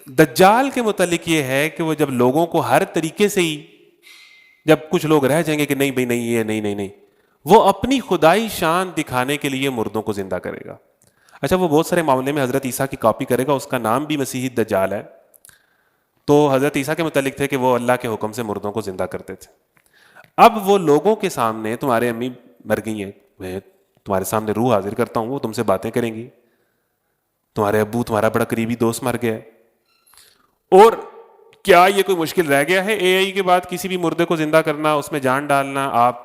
دجال کے متعلق یہ ہے کہ وہ جب لوگوں کو ہر طریقے سے ہی، جب کچھ لوگ رہ جائیں گے کہ نہیں بھائی نہیں، یہ نہیں، وہ اپنی خدائی شان دکھانے کے لیے مردوں کو زندہ کرے گا. اچھا، وہ بہت سارے معاملے میں حضرت عیسیٰ کی کاپی کرے گا، اس کا نام بھی مسیحی دجال ہے. تو حضرت عیسیٰ کے متعلق تھے کہ وہ اللہ کے حکم سے مردوں کو زندہ کرتے تھے. اب وہ لوگوں کے سامنے، تمہارے امی مر گئی ہیں، میں تمہارے سامنے روح حاضر کرتا ہوں، وہ تم سے باتیں کریں گی. تمہارے ابو، تمہارا بڑا قریبی دوست مر گیا ہے. اور کیا یہ کوئی مشکل رہ گیا ہے اے آئی کے بعد کسی بھی مردے کو زندہ کرنا، اس میں جان ڈالنا؟ آپ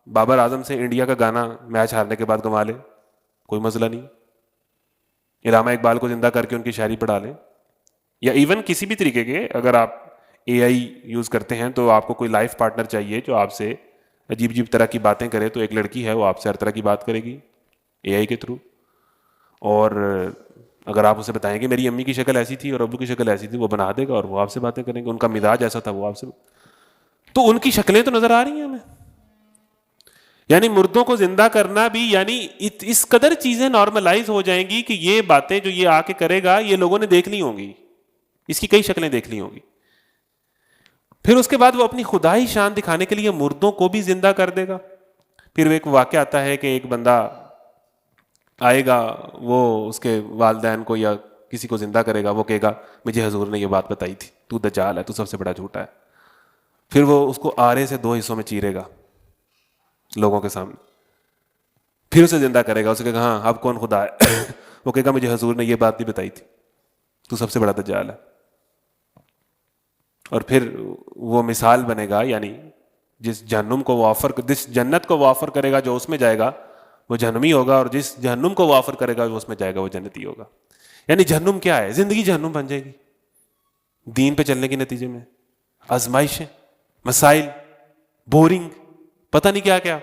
بابر اعظم سے انڈیا کا گانا میچ ہارنے کے بعد گنوا لیں، کوئی مسئلہ نہیں. علامہ اقبال کو زندہ کر کے ان کی شاعری پڑھا لیں، یا ایون کسی بھی طریقے کے، اگر آپ اے آئی یوز کرتے ہیں تو آپ کو کوئی لائف پارٹنر چاہیے جو آپ سے عجیب طرح کی باتیں کرے. تو ایک لڑکی ہے، وہ آپ سے ہر طرح کی بات کرے گی اے آئی کے تھرو. اور اگر آپ اسے بتائیں کہ میری امی کی شکل ایسی تھی اور ابو کی شکل ایسی تھی، وہ بنا دے گا اور وہ آپ سے باتیں کریں گے. ان کا مزاج ایسا تھا، وہ آپ سے. تو ان کی شکلیں تو نظر آ رہی ہیں ہمیں. یعنی مردوں کو زندہ کرنا بھی، یعنی اس قدر چیزیں نارملائز ہو جائیں گی کہ یہ باتیں جو یہ آ کے کرے گا یہ لوگوں نے دیکھ لی ہوں گی، اس کی کئی شکلیں دیکھ لی ہوں گی. پھر اس کے بعد وہ اپنی خدائی شان دکھانے کے لیے مردوں کو بھی زندہ کر دے گا. پھر وہ ایک واقعہ آتا ہے کہ ایک بندہ آئے گا، وہ اس کے والدین کو یا کسی کو زندہ کرے گا. وہ کہے گا مجھے حضور نے یہ بات بتائی تھی، تو دجال ہے، تو سب سے بڑا جھوٹا ہے. پھر وہ اس کو آرے سے 2 حصوں میں چیرے گا لوگوں کے سامنے، پھر اسے زندہ کرے گا. اسے کہے گا ہاں اب کون خدا ہے؟ وہ کہے گا مجھے حضور نے یہ بات بھی بتائی تھی، تو سب سے بڑا دجال ہے. اور پھر وہ مثال بنے گا، یعنی جس جہنم کو وہ جس جنت کو وہ آفر کرے گا جو اس میں جائے گا وہ جہنمی ہوگا، اور جس جہنم کو وہ آفر کرے گا جو اس میں جائے گا وہ جنتی ہوگا. یعنی جہنم کیا ہے؟ زندگی جہنم بن جائے گی دین پہ چلنے کے نتیجے میں. آزمائشیں، مسائل، بورنگ، پتہ نہیں کیا کیا.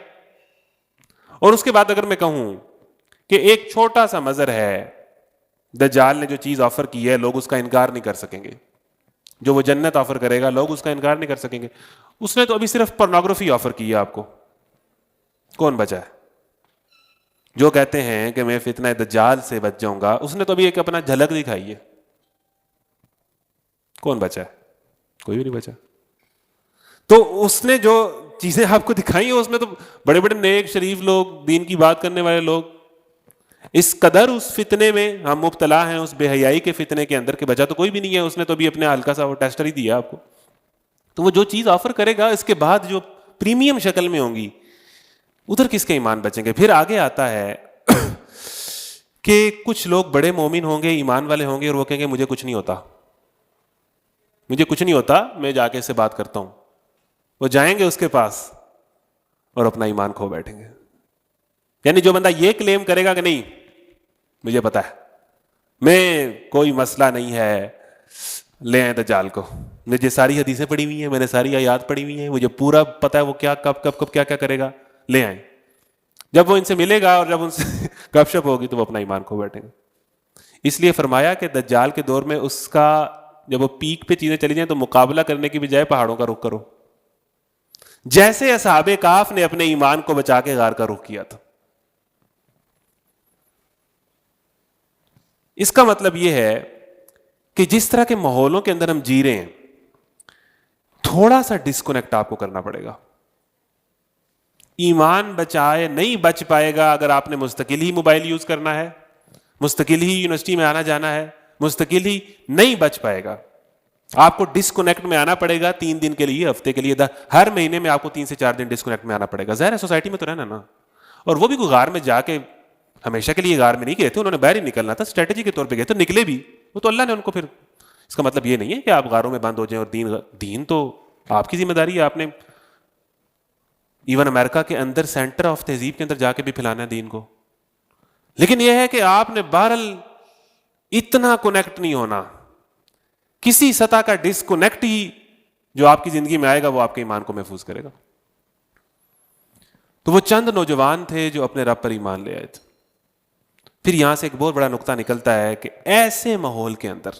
اور اس کے بعد اگر میں کہوں کہ ایک چھوٹا سا مظہر ہے، دجال نے جو چیز آفر کی ہے لوگ اس کا انکار نہیں کر سکیں گے. جو وہ جنت آفر کرے گا لوگ اس کا انکار نہیں کر سکیں گے. اس نے تو ابھی صرف پورنوگرافی آفر کی ہے آپ کو. کون بچا ہے جو کہتے ہیں کہ میں فتنہ دجال سے بچ جاؤں گا؟ اس نے تو ابھی ایک اپنا جھلک دکھائی ہے. کون بچا ہے؟ کوئی بھی نہیں بچا. تو اس نے جو چیزیں آپ کو دکھائی ہیں اس میں تو بڑے بڑے نیک شریف لوگ، دین کی بات کرنے والے لوگ، اس قدر اس فتنے میں ہم مبتلا ہیں، اس بے حیائی کے فتنے کے اندر، کہ بچا تو کوئی بھی نہیں ہے. اس نے تو ابھی اپنے ہلکا سا وہ ٹیسٹر ہی دیا آپ کو. تو وہ جو چیز آفر کرے گا اس کے بعد جو پریمیم شکل میں ہوں گی، ادھر کس کے ایمان بچیں گے؟ پھر آگے آتا ہے کہ کچھ لوگ بڑے مومن ہوں گے، ایمان والے ہوں گے، اور وہ کہیں گے مجھے کچھ نہیں ہوتا، مجھے کچھ نہیں ہوتا، میں جا کے اس سے بات کرتا ہوں. وہ جائیں گے اس کے پاس اور اپنا ایمان کھو بیٹھیں گے. یعنی جو بندہ یہ کلیم کرے گا کہ نہیں مجھے پتا ہے، میں کوئی مسئلہ نہیں ہے، لے آئیں دجال کو، مجھے ساری حدیثیں پڑھی ہوئی ہیں، میں نے ساری آیات پڑھی ہوئی ہیں، مجھے پورا پتا ہے وہ کیا کب کیا کرے گا، لے آئیں. جب وہ ان سے ملے گا اور جب ان سے گپ شپ ہوگی تو وہ اپنا ایمان کھو بیٹھیں گے. اس لیے فرمایا کہ دجال کے دور میں اس کا جب وہ پیک پہ چیزیں چلی جائیں تو مقابلہ کرنے کی بجائے پہاڑوں کا رخ کرو, جیسے اصحاب کہف نے اپنے ایمان کو بچا کے غار کا رخ کیا تھا. اس کا مطلب یہ ہے کہ جس طرح کے ماحولوں کے اندر ہم جی رہے ہیں, تھوڑا سا ڈسکنیکٹ آپ کو کرنا پڑے گا. ایمان بچائے نہیں بچ پائے گا اگر آپ نے مستقل ہی موبائل یوز کرنا ہے, مستقل ہی یونیورسٹی میں آنا جانا ہے, مستقل ہی نہیں بچ پائے گا. آپ کو ڈسکنیکٹ میں آنا پڑے گا 3 دن کے لیے, ہفتے کے لیے, ہر مہینے میں آپ کو 3 سے 4 دن ڈسکنیکٹ میں آنا پڑے گا. ظاہر ہے سوسائٹی میں تو رہنا نا, اور وہ بھی کوئی غار میں جا کے ہمیشہ کے لیے غار میں نہیں گئے تھے, انہوں نے باہر ہی نکلنا تھا, اسٹریٹجی کے طور پہ گئے تھے, نکلے بھی وہ تو اللہ نے ان کو. پھر اس کا مطلب یہ نہیں ہے کہ آپ غاروں میں بند ہو جائیں, اور دین تو آپ کی ذمہ داری ہے. آپ نے ایون امریکہ کے اندر سینٹر آف تہذیب کے اندر جا کے بھی پھیلانا ہے دین کو, لیکن یہ ہے کہ آپ نے بہرحال اتنا کنیکٹ نہیں ہونا, کسی سطح کا ڈسکنیکٹ ہی جو آپ کی زندگی میں آئے گا وہ آپ کے ایمان کو محفوظ کرے گا. تو وہ چند نوجوان تھے جو اپنے رب پر ایمان لے آئے تھے. پھر یہاں سے ایک بہت بڑا نقطہ نکلتا ہے کہ ایسے ماحول کے اندر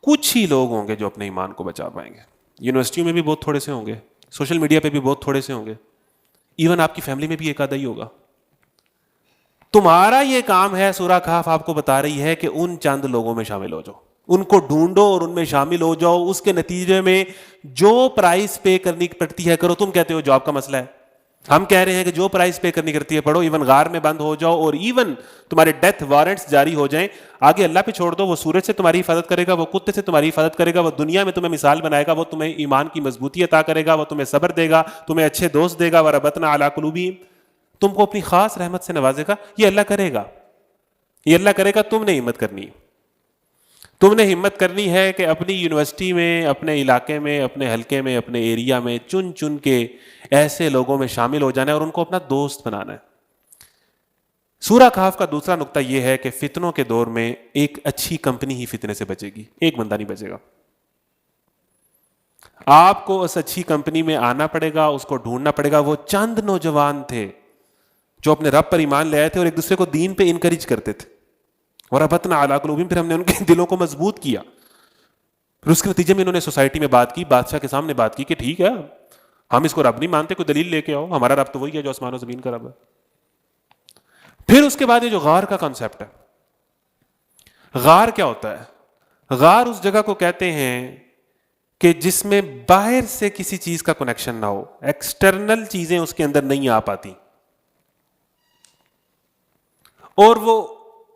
کچھ ہی لوگ ہوں گے جو اپنے ایمان کو بچا پائیں گے. یونیورسٹیوں میں بھی بہت تھوڑے سے ہوں گے, سوشل میڈیا پہ بھی بہت تھوڑے سے ہوں گے, ایون آپ کی فیملی میں بھی ایک آدھا ہی ہوگا. تمہارا یہ کام ہے, سورہ کہف آپ کو بتا رہی ہے کہ ان چند لوگوں میں شامل ہو جاؤ, ان کو ڈھونڈو اور ان میں شامل ہو جاؤ. اس کے نتیجے میں جو پرائز پے کرنی پڑتی ہے کرو. تم کہتے ہو جاب کا مسئلہ ہے, ہم کہہ رہے ہیں کہ جو پرائز پے کرنی کرتی ہے پڑھو. ایون غار میں بند ہو جاؤ, اور ایون تمہارے ڈیتھ وارنٹس جاری ہو جائیں, آگے اللہ پہ چھوڑ دو. وہ سورج سے تمہاری حفاظت کرے گا, وہ کتے سے تمہاری حفاظت کرے گا, وہ دنیا میں تمہیں مثال بنائے گا, وہ تمہیں ایمان کی مضبوطی عطا کرے گا, وہ تمہیں صبر دے گا, تمہیں اچھے دوست دے گا. وَرَبَطْنَا عَلَىٰ قُلُوبِهِمْ, تم کو اپنی خاص رحمت سے نوازے گا. یہ اللہ کرے گا, یہ اللہ کرے گا. تم نے ہمت کرنی ہے, تم نے ہمت کرنی ہے کہ اپنی یونیورسٹی میں, اپنے علاقے میں, اپنے حلقے میں, اپنے ایریا میں چن چن کے ایسے لوگوں میں شامل ہو جانا ہے اور ان کو اپنا دوست بنانا ہے. سورہ کہف کا دوسرا نقطہ یہ ہے کہ فتنوں کے دور میں ایک اچھی کمپنی ہی فتنے سے بچے گی, ایک بندہ نہیں بچے گا. آپ کو اس اچھی کمپنی میں آنا پڑے گا, اس کو ڈھونڈنا پڑے گا. وہ چند نوجوان تھے جو اپنے رب پر ایمان لے آئے تھے اور ایک دوسرے کو دین پہ انکریج کرتے تھے. وَرَبَطْنَا عَلَىٰ قُلُوبِهِمْ, پھر ہم نے ان کے دلوں کو مضبوط کیا. پھر اس کے نتیجے میں انہوں نے سوسائٹی میں بات کی, بادشاہ کے سامنے بات کی کہ ٹھیک ہے ہم اس کو رب نہیں مانتے, کوئی دلیل لے کے آؤ, ہمارا رب تو وہی ہے جو آسمان و زمین کا رب ہے. پھر اس کے بعد یہ جو غار کا کانسیپٹ ہے, غار کیا ہوتا ہے؟ غار اس جگہ کو کہتے ہیں کہ جس میں باہر سے کسی چیز کا کنیکشن نہ ہو, ایکسٹرنل چیزیں اس کے اندر نہیں آ پاتی, اور وہ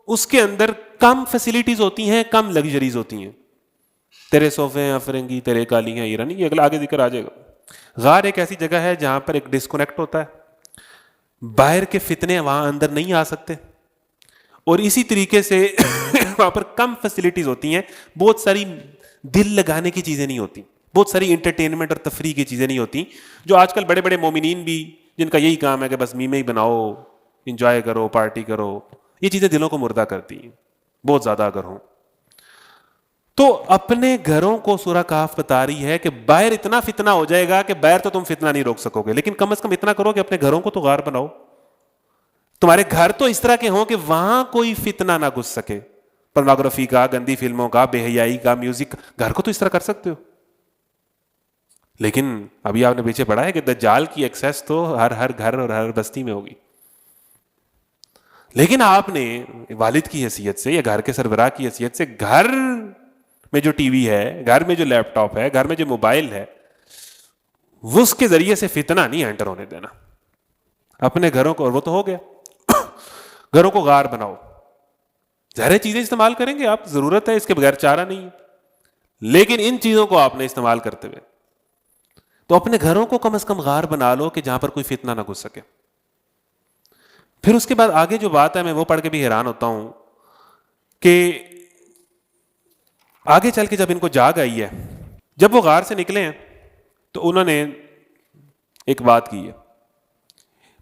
اس کے اندر کم فیسلٹیز ہوتی ہیں, کم لگژریز ہوتی ہیں. تیرے صوفے ہیں افرنگی, تیرے کالی ہیں ایرانی, یہ اگلا آگے ذکر آ جائے گا. غار ایک ایسی جگہ ہے جہاں پر ایک ڈسکنیکٹ ہوتا ہے, باہر کے فتنے وہاں اندر نہیں آ سکتے, اور اسی طریقے سے وہاں پر کم فیسلٹیز ہوتی ہیں, بہت ساری دل لگانے کی چیزیں نہیں ہوتی, بہت ساری انٹرٹینمنٹ اور تفریح کی چیزیں نہیں ہوتی, جو آج کل بڑے بڑے مومنین بھی جن کا یہی کام ہے کہ بس میمیں ہی بناؤ, انجوائے کرو, پارٹی کرو, یہ چیزیں دلوں کو مردہ کرتی ہیں بہت زیادہ اگر ہوں. تو اپنے گھروں کو سورہ کہف بتا رہی ہے کہ باہر اتنا فتنہ ہو جائے گا کہ باہر تو تم فتنہ نہیں روک سکو گے, لیکن کم از کم اتنا کرو کہ اپنے گھروں کو تو غار بناؤ. تمہارے گھر تو اس طرح کے ہوں کہ وہاں کوئی فتنہ نہ گھس سکے, پورنوگرافی کا, گندی فلموں کا, بے حیائی کا, میوزک, گھر کو تو اس طرح کر سکتے ہو. لیکن ابھی آپ نے پیچھے پڑھا ہے کہ دجال کی ایکسیس تو ہر گھر اور ہر بستی میں ہوگی. لیکن آپ نے والد کی حیثیت سے یا گھر کے سربراہ کی حیثیت سے گھر میں جو ٹی وی ہے, گھر میں جو لیپ ٹاپ ہے, گھر میں جو موبائل ہے, اس کے ذریعے سے فتنہ نہیں انٹر ہونے دینا. اپنے گھروں کو, اور وہ تو ہو گیا, گھروں کو غار بناؤ. ظاہر چیزیں استعمال کریں گے آپ, ضرورت ہے, اس کے بغیر چارہ نہیں ہے, لیکن ان چیزوں کو آپ نے استعمال کرتے ہوئے تو اپنے گھروں کو کم از کم غار بنا لو کہ جہاں پر کوئی فتنہ نہ گھس سکے. پھر اس کے بعد آگے جو بات ہے میں وہ پڑھ کے بھی حیران ہوتا ہوں کہ آگے چل کے جب ان کو جاگ آئی ہے, جب وہ غار سے نکلے ہیں تو انہوں نے ایک بات کی ہے.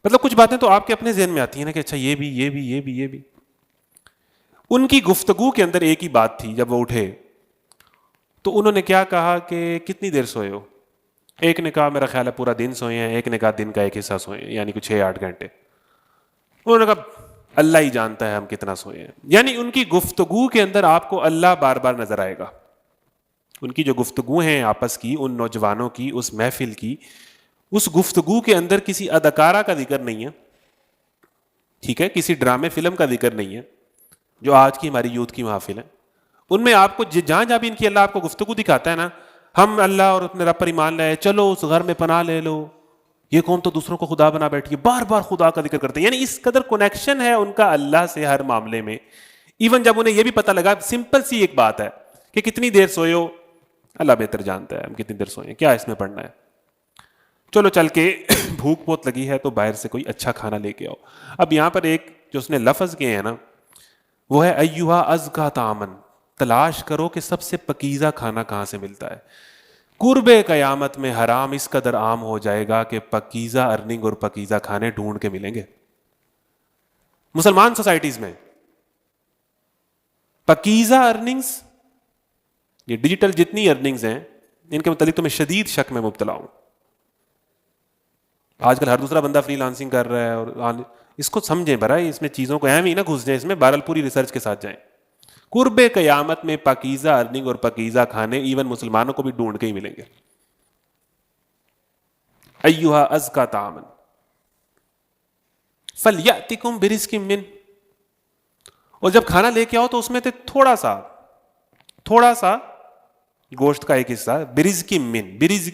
مطلب کچھ باتیں تو آپ کے اپنے ذہن میں آتی ہیں نا کہ اچھا یہ بھی یہ بھی یہ بھی یہ بھی. ان کی گفتگو کے اندر ایک ہی بات تھی. جب وہ اٹھے تو انہوں نے کیا کہا کہ کتنی دیر سوئے ہو؟ ایک نے کہا میرا خیال ہے پورا دن سوئے ہیں, ایک نے کہا دن کا ایک حصہ سوئے ہیں, یعنی کچھ 6-8 گھنٹے. انہوں نے کہا اللہ ہی جانتا ہے ہم کتنا سوئے ہیں. یعنی ان کی گفتگو کے اندر آپ کو اللہ بار بار نظر آئے گا. ان کی جو گفتگو ہیں آپس کی، ان نوجوانوں کی، اس محفل کی، اس گفتگو کے اندر کسی اداکارہ کا ذکر نہیں ہے، ٹھیک ہے، کسی ڈرامے فلم کا ذکر نہیں ہے جو آج کی ہماری یوتھ کی محافل ہے. ان میں آپ کو جہاں جہاں بھی ان کی اللہ آپ کو گفتگو دکھاتا ہے نا، ہم اللہ اور اپنے رب پر ایمان لائے، چلو اس گھر میں پناہ لے لو، یہ قوم تو دوسروں کو خدا بنا بیٹھی ہے، بار بار خدا کا ذکر کرتے ہیں. یعنی اس قدر کنیکشن ہے ان کا اللہ سے ہر معاملے میں. ایون جب انہیں یہ بھی پتہ لگا، سمپل سی ایک بات ہے کہ کتنی دیر سوئے ہو، اللہ بہتر جانتا ہے ہم کتنی دیر سوئے ہیں، کیا اس میں پڑھنا ہے، چلو چل کے بھوک بہت لگی ہے تو باہر سے کوئی اچھا کھانا لے کے آؤ. اب یہاں پر ایک جو اس نے لفظ کیے ہیں نا، وہ ہے ایھا ازکا طعامن، تلاش کرو کہ سب سے پکیزہ کھانا کہاں سے ملتا ہے. قرب قیامت میں حرام اس قدر عام ہو جائے گا کہ پکیزہ ارننگ اور پکیزہ کھانے ڈھونڈ کے ملیں گے. مسلمان سوسائٹیز میں پکیزہ ارننگز، یہ ڈیجیٹل جتنی ارننگز ہیں ان کے متعلق تو میں شدید شک میں مبتلا ہوں. آج کل ہر دوسرا بندہ فری لانسنگ کر رہا ہے، اور اس کو سمجھیں برائے، اس میں چیزوں کو اہم ہی نہ گھس جائیں، اس میں بہرحال پوری ریسرچ کے ساتھ جائیں. قرب قیامت میں پاکیزہ ارننگ اور پاکیزہ کھانے ایون مسلمانوں کو بھی ڈھونڈ کے ہی ملیں گے. ایھا ازکا طعاما فلیأتکم برزق من، اور جب کھانا لے کے آؤ تو اس میں تھوڑا سا گوشت کا ایک حصہ، برزق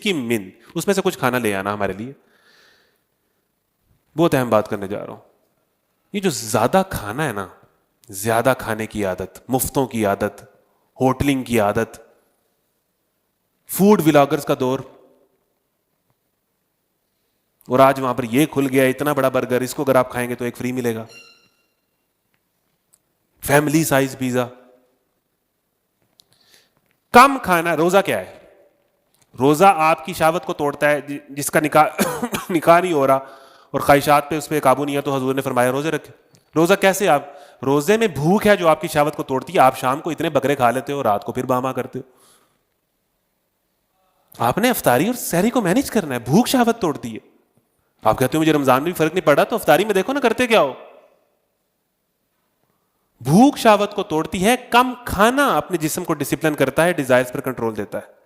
من، اس میں سے کچھ کھانا لے آنا ہمارے لیے. بہت اہم بات کرنے جا رہا ہوں. یہ جو زیادہ کھانا ہے نا، زیادہ کھانے کی عادت، مفتوں کی عادت، ہوٹلنگ کی عادت، فوڈ ولاگرز کا دور، اور آج وہاں پر یہ کھل گیا اتنا بڑا برگر، اس کو اگر آپ کھائیں گے تو ایک فری ملے گا، فیملی سائز پیزا. کم کھانا. روزہ کیا ہے؟ روزہ آپ کی شہوت کو توڑتا ہے. جس کا نکاح نہیں ہو رہا اور خواہشات پہ اس پہ قابو نہیں ہے تو حضور نے فرمایا روزے رکھے. روزہ کیسے؟ آپ روزے میں بھوک ہے جو آپ کی شہوت کو توڑتی ہے. آپ شام کو اتنے بکرے کھا لیتے ہو، رات کو پھر باما کرتے ہو. آپ نے افطاری اور سحری کو مینیج کرنا ہے. بھوک شہوت توڑتی ہے. آپ کہتے ہو مجھے رمضان میں بھی فرق نہیں پڑا، تو افطاری میں دیکھو نا کرتے کیا ہو. بھوک شہوت کو توڑتی ہے. کم کھانا اپنے جسم کو ڈسپلن کرتا ہے، ڈیزائرز پر کنٹرول دیتا ہے.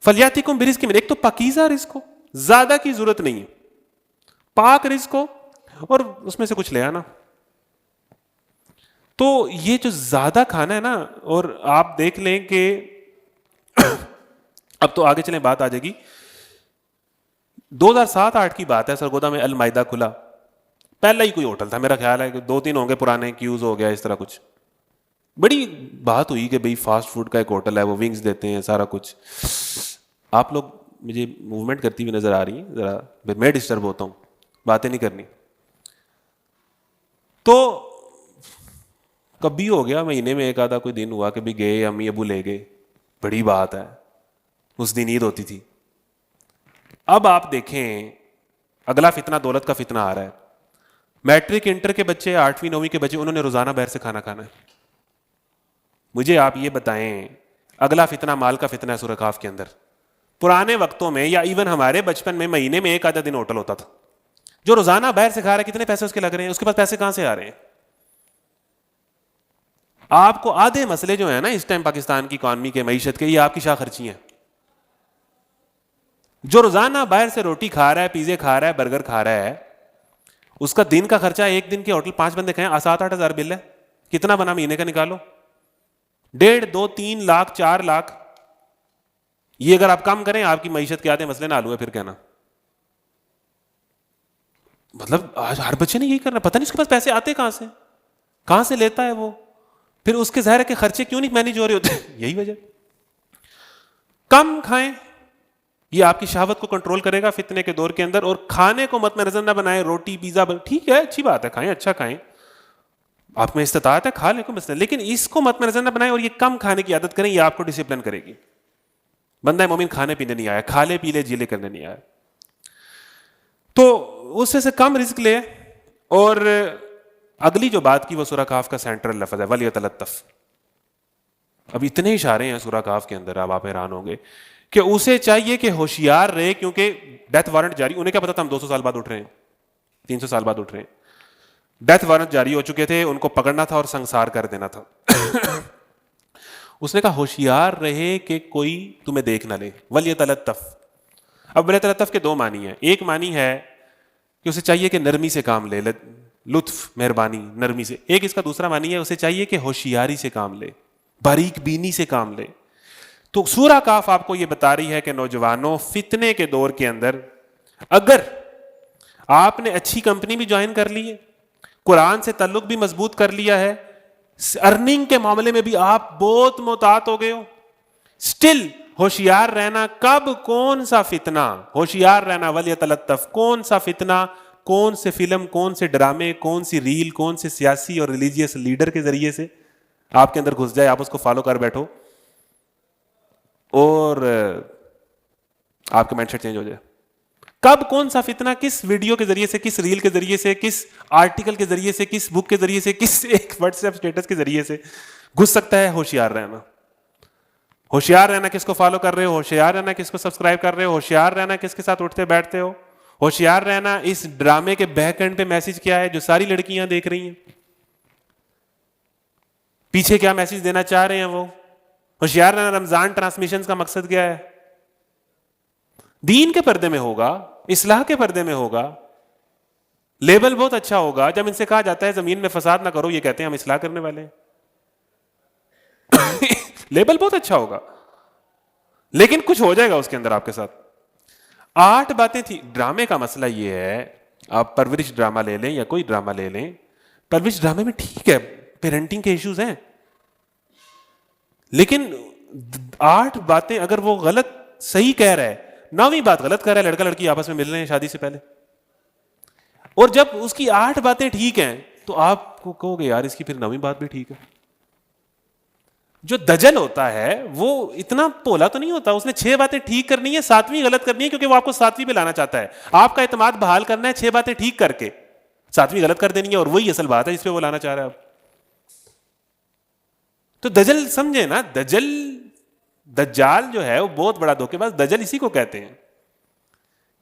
فلیاتکم برزق من، ایک تو پاکیزہ رزق ہو، زیادہ کی ضرورت نہیں ہے، پاک رزق ہو، اور اس میں سے کچھ لے آنا. تو یہ جو زیادہ کھانا ہے نا، اور آپ دیکھ لیں کہ اب تو آگے چلیں بات آ جائے گی. 2007-8 کی بات ہے، سرگودا میں المائدہ کھلا. پہلا ہی کوئی ہوٹل تھا، میرا خیال ہے کہ 2-3 ہوں گے پرانے، کیوز ہو گیا اس طرح کچھ. بڑی بات ہوئی کہ بھئی فاسٹ فوڈ کا ایک ہوٹل ہے، وہ ونگز دیتے ہیں سارا کچھ. آپ لوگ مجھے موومنٹ کرتی ہوئی نظر آ رہی ہیں، ذرا میں ڈسٹرب ہوتا ہوں، باتیں نہیں کرنی. تو کبھی ہو گیا مہینے میں ایک آدھا کوئی دن ہوا کہ بھی گئے، امی ابو لے گئے، بڑی بات ہے. اس دن عید ہوتی تھی. اب آپ دیکھیں اگلا فتنہ دولت کا فتنہ آ رہا ہے. میٹرک انٹر کے بچے، 8ویں 9ویں کے بچے، انہوں نے روزانہ باہر سے کھانا کھانا ہے. مجھے آپ یہ بتائیں اگلا فتنہ مال کا فتنہ ہے سورہ کہف کے اندر. پرانے وقتوں میں یا ایون ہمارے بچپن میں مہینے میں ایک آدھا دن ہوٹل ہوتا تھا. جو روزانہ باہر سے کھا رہا ہے کتنے پیسے اس کے لگ رہے ہیں؟ اس کے پاس پیسے کہاں سے آ رہے ہیں؟ آپ کو آدھے مسئلے جو ہیں نا اس ٹائم پاکستان کی اکانومی کے، معیشت کے، یہ آپ کی شاہ خرچی ہیں. جو روزانہ باہر سے روٹی کھا رہا ہے، پیزے کھا رہا ہے، برگر کھا رہا ہے، اس کا دن کا خرچہ، ایک دن کے ہوٹل 5 بندے کھائیں 7-8 ہزار بل ہے. کتنا بنا مہینے کا نکالو؟ 1.5 2 3 لاکھ 4 لاکھ. یہ اگر آپ کم کریں آپ کی معیشت کے آدھے مسئلے نہ حل ہوئے پھر کہنا. مطلب آج ہر بچے نے یہی کرنا. پتہ نہیں اس کے پاس پیسے آتے کہاں سے لیتا ہے وہ. پھر اس کے ظاہر ہے کہ خرچے کیوں نہیں مینیج ہو رہے ہوتے؟ یہی وجہ. کم کھائیں، یہ آپ کی شہوت کو کنٹرول کرے گا فتنے کے دور کے اندر. اور کھانے کو مد نظر نہ بنائیں. روٹی پیزا ٹھیک ہے، اچھی بات ہے، کھائیں، اچھا کھائیں، آپ میں استطاعت ہے، کھا لیں کوئی مسئلہ، لیکن اس کو مد نظر نہ بنائیں اور یہ کم کھانے کی عادت کریں. یہ آپ کو ڈسپلن کرے گی. بندہ مومن کھانے پینے نہیں آیا، کھا لے پی لے جی لے کرنے نہیں آیا. تو اس سے کم رزق لے. اور اگلی جو بات کی وہ سورہ کہف کا سینٹرل لفظ ہے، وَلْيَتَلَطَّفْ. اب اتنے اشارے ہیں سورہ کہف کے اندر، اب آپ حیران ہوں گے کہ اسے چاہیے کہ ہوشیار رہے، کیونکہ ڈیتھ وارنٹ جاری. انہیں کیا پتا تھا ہم 200 سال بعد اٹھ رہے ہیں. 300 سال بعد اٹھ رہے ہیں. ڈیتھ وارنٹ جاری ہو چکے تھے, ان کو پکڑنا تھا اور سنسار کر دینا تھا. اس نے کہا ہوشیار رہے کہ کوئی تمہیں دیکھ نہ لے. ولیتلطف. اب ولیتلطف کے دو معنی ہیں. ایک معنی ہے کہ اسے چاہیے کہ نرمی سے کام لے, لطف, مہربانی, نرمی سے. ایک اس کا دوسرا معنی ہے اسے چاہیے کہ ہوشیاری سے کام لے, باریک بینی سے کام لے. تو سورہ کاف آپ کو یہ بتا رہی ہے کہ نوجوانوں, فتنے کے دور کے اندر اگر آپ نے اچھی کمپنی بھی جوائن کر لی ہے, قرآن سے تعلق بھی مضبوط کر لیا ہے, ارننگ کے معاملے میں بھی آپ بہت محتاط ہو گئے ہو, اسٹل ہوشیار رہنا. کب کون سا فتنہ, ہوشیار رہنا. ولیتلطف, کون سا فتنہ, کون سے فلم, کون سے ڈرامے, کون سی ریل, کون سے سیاسی اور ریلیجیس لیڈر کے ذریعے سے آپ کے اندر گھس جائے, آپ اس کو فالو کر بیٹھو اور آپ کا مائنڈ سیٹ چینج ہو جائے. کب کون سا فتنہ کس ویڈیو کے ذریعے سے, کس ریل کے ذریعے سے, کس آرٹیکل کے ذریعے سے, کس بک کے ذریعے سے, کس ایک واٹس ایپ اسٹیٹس کے ذریعے سے گھس سکتا ہے. ہوشیار رہنا. ہوشیار رہنا کس کو فالو کر رہے ہو, ہوشیار رہنا کس کو سبسکرائب کر رہے ہو, ہوشیار رہنا کس کے ساتھ اٹھتے بیٹھتے ہو, ہوشیار رہنا اس ڈرامے کے بیک اینڈ پہ میسج کیا ہے جو ساری لڑکیاں دیکھ رہی ہیں, پیچھے کیا میسج دینا چاہ رہے ہیں وہ. ہوشیار رہنا رمضان ٹرانسمیشن کا مقصد کیا ہے, دین کے پردے میں ہوگا, اصلاح کے پردے میں ہوگا. لیبل بہت اچھا ہوگا. جب ان سے کہا جاتا ہے زمین میں فساد نہ کرو, یہ کہتے ہیں ہم اصلاح کرنے والے ہیں. لیبل بہت اچھا ہوگا, لیکن کچھ ہو جائے گا اس کے اندر آپ کے ساتھ. 8 باتیں تھی. ڈرامے کا مسئلہ یہ ہے, آپ پرورش ڈرامہ لے لیں یا کوئی ڈرامہ لے لیں, پرورش ڈرامے میں ٹھیک ہے پیرنٹنگ کے ایشوز ہیں, لیکن 8 باتیں اگر وہ غلط صحیح کہہ رہا ہے, 9ویں بات غلط کہہ رہا ہے, لڑکا لڑکی آپس میں مل رہے ہیں شادی سے پہلے, اور جب اس کی 8 باتیں ٹھیک ہیں تو آپ کو کہو گے یار اس کی پھر 9ویں بات بھی ٹھیک ہے. جو دجل ہوتا ہے وہ اتنا پولا تو نہیں ہوتا, اس نے 6 باتیں ٹھیک کرنی ہے, 7ویں غلط کرنی ہے, کیونکہ وہ آپ کو 7ویں پہ لانا چاہتا ہے. آپ کا اعتماد بحال کرنا ہے 6 باتیں ٹھیک کر کے, 7ویں غلط کر دینی ہے, اور وہی اصل بات ہے جس پہ وہ لانا چاہ رہا ہے آپ. تو دجل سمجھے نا, دجال جو ہے وہ بہت بڑا دھوکے باز. دجل اسی کو کہتے ہیں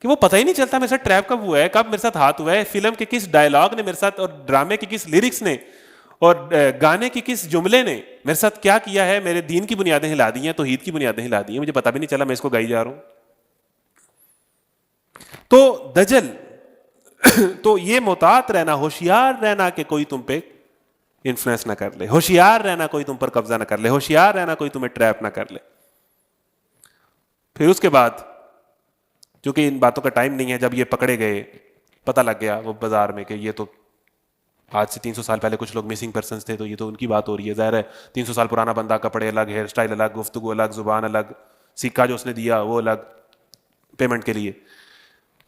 کہ وہ پتہ ہی نہیں چلتا میرے ساتھ ٹریپ کب ہوا ہے, کب میرے ساتھ ہاتھ ہوا ہے, فلم کے کس ڈائلاگ نے میرے ساتھ, اور ڈرامے کی کس لیرکس نے, اور گانے کی کس جملے نے میرے ساتھ کیا کیا ہے. میرے دین کی بنیادیں ہلا دی ہیں, توحید کی بنیادیں ہلا دی ہیں, مجھے پتہ بھی نہیں چلا میں اس کو گائی جا رہا ہوں. تو دجل تو یہ محتاط رہنا, ہوشیار رہنا کہ کوئی تم پہ انفلوئنس نہ کر لے, ہوشیار رہنا کوئی تم پر قبضہ نہ کر لے, ہوشیار رہنا کوئی تمہیں ٹریپ نہ کر لے. پھر اس کے بعد چونکہ ان باتوں کا ٹائم نہیں ہے, جب یہ پکڑے گئے, پتہ لگ گیا وہ بازار میں کہ یہ تو آج سے 300 سال پہلے کچھ لوگ مسنگ پرسنس تھے, تو یہ تو ان کی بات ہو رہی ہے. ظاہر ہے 300 سال پرانا بندہ, کپڑے الگ, ہیئر اسٹائل الگ, گفتگو الگ, زبان الگ, سکہ جو اس نے دیا وہ الگ پیمنٹ کے لیے.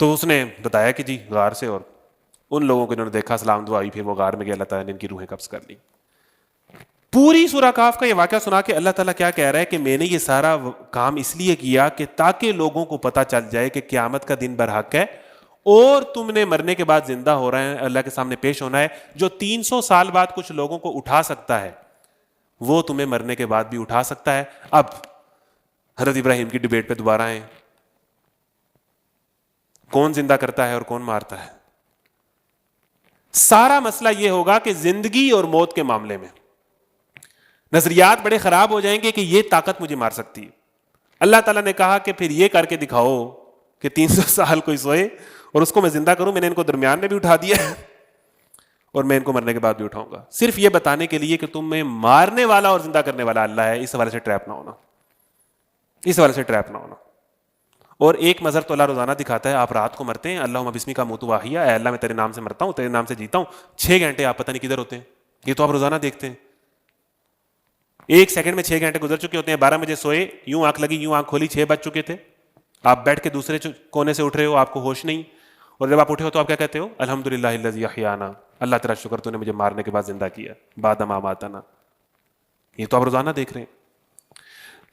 تو اس نے بتایا کہ جی غار سے, اور ان لوگوں کو انہوں نے دیکھا, سلام دعا ہوئی, پھر وہ غار میں گیا, اللہ تعالیٰ نے ان کی روحیں قبض کر لی. پوری سورہ کاف کا یہ واقعہ سنا کے اللہ تعالیٰ کیا کہہ رہا ہے کہ میں نے یہ سارا کام اس لیے کیا کہ تاکہ لوگوں کو پتہ چل جائے کہ قیامت کا دن برحق ہے, اور تم نے مرنے کے بعد زندہ ہو رہے ہیں, اللہ کے سامنے پیش ہونا ہے. جو 300 سال بعد کچھ لوگوں کو اٹھا سکتا ہے وہ تمہیں مرنے کے بعد بھی اٹھا سکتا ہے. اب حضرت ابراہیم کی ڈیبیٹ پہ دوبارہ آئیں, کون زندہ کرتا ہے اور کون مارتا ہے. سارا مسئلہ یہ ہوگا کہ زندگی اور موت کے معاملے میں نظریات بڑے خراب ہو جائیں گے کہ یہ طاقت مجھے مار سکتی ہے. اللہ تعالیٰ نے کہا کہ پھر یہ کر کے دکھاؤ کہ 300 سال کوئی سوئے اور اس کو میں زندہ کروں. میں نے ان کو درمیان میں بھی اٹھا دیا اور میں ان کو مرنے کے بعد بھی اٹھاؤں گا, صرف یہ بتانے کے لیے کہ تم میں مارنے والا اور زندہ کرنے والا اللہ ہے. اس حوالے سے ٹریپ نہ ہونا, اس حوالے سے ٹریپ نہ ہونا. اور ایک منظر تو اللہ روزانہ دکھاتا ہے, آپ رات کو مرتے ہیں, اللہم بسمی کا موت واحیہ, اے اللہ میں تیرے نام سے مرتا ہوں, تیرے نام سے جیتا ہوں. 6 گھنٹے آپ پتہ نہیں کدھر ہوتے ہیں, یہ تو آپ روزانہ دیکھتے ہیں. 1 سیکنڈ میں 6 گھنٹے گزر چکے ہوتے ہیں. 12 بجے سوئے, یوں آنکھ لگی, یوں آنکھ کھولی, 6 بج چکے تھے. آپ بیٹھ کے دوسرے کونے سے اٹھ رہے ہو, آپ کو ہوش نہیں, اور جب آپ اٹھے ہو تو آپ کیا کہتے ہو, الحمدللہ الذی احیانا, اللہ تیرا شکر تو نے مجھے مارنے کے بعد زندہ کیا, بعد ما اماتنا. یہ تو آپ روزانہ دیکھ رہے ہیں.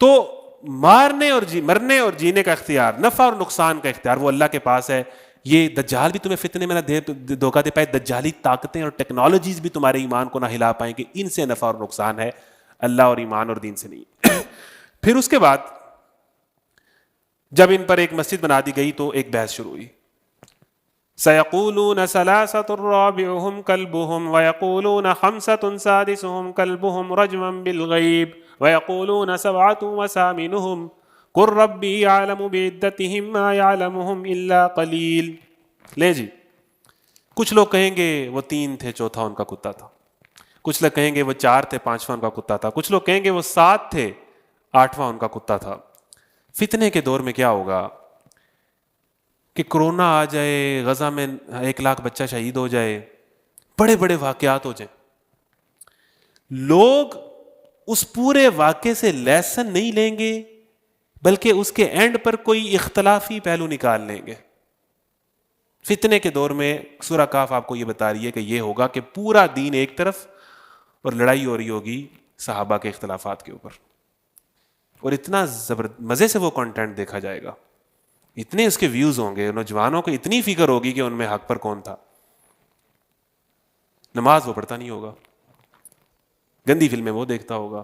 تو مارنے اور مرنے اور جینے کا اختیار, نفع اور نقصان کا اختیار وہ اللہ کے پاس ہے. یہ دجال بھی تمہیں فتنے میں نہ دھوکہ دے پائے, دجالی طاقتیں اور ٹیکنالوجیز بھی تمہارے ایمان کو نہ ہلا پائیں کہ ان سے نفع اور نقصان ہے, اللہ اور ایمان اور دین سے نہیں. پھر اس کے بعد جب ان پر ایک مسجد بنا دی گئی تو ایک بحث شروع ہوئی. سَيَقُولُونَ ثَلَاثَةٌ رَابِعُهُمْ كَلْبُهُمْ وَيَقُولُونَ خَمْسَةٌ سَادِسُهُمْ كَلْبُهُمْ رَجْمًا بِالْغَيْبِ وَيَقُولُونَ سَبْعَةٌ وَثَامِنُهُمْ قُلْ رَبِّي يَعْلَمُ بِعِدَّتِهِمْ مَا يَعْلَمُهُمْ إِلَّا قَلِيلٌ. لے جی، کچھ لوگ کہیں گے وہ 3 تھے چوتھا ان کا کتا تھا، کچھ لوگ کہیں گے وہ 4 تھے پانچواں ان کا کتا تھا، کچھ لوگ کہیں گے وہ 7 تھے آٹھواں ان کا کتا تھا. فتنے کے دور میں کیا ہوگا کہ کرونا آ جائے، غزہ میں 1 لاکھ بچہ شہید ہو جائے، بڑے بڑے واقعات ہو جائیں. لوگ اس پورے واقعے سے لیسن نہیں لیں گے بلکہ اس کے اینڈ پر کوئی اختلافی پہلو نکال لیں گے. فتنے کے دور میں سورہ کاف آپ کو یہ بتا رہی ہے کہ یہ ہوگا کہ پورا دین ایک طرف اور لڑائی ہو رہی ہوگی صحابہ کے اختلافات کے اوپر، اور اتنا مزے سے وہ کنٹینٹ دیکھا جائے گا، اتنے اس کے ویوز ہوں گے، نوجوانوں کو اتنی فکر ہوگی کہ ان میں حق پر کون تھا. نماز وہ پڑھتا نہیں ہوگا، گندی فلمیں وہ دیکھتا ہوگا،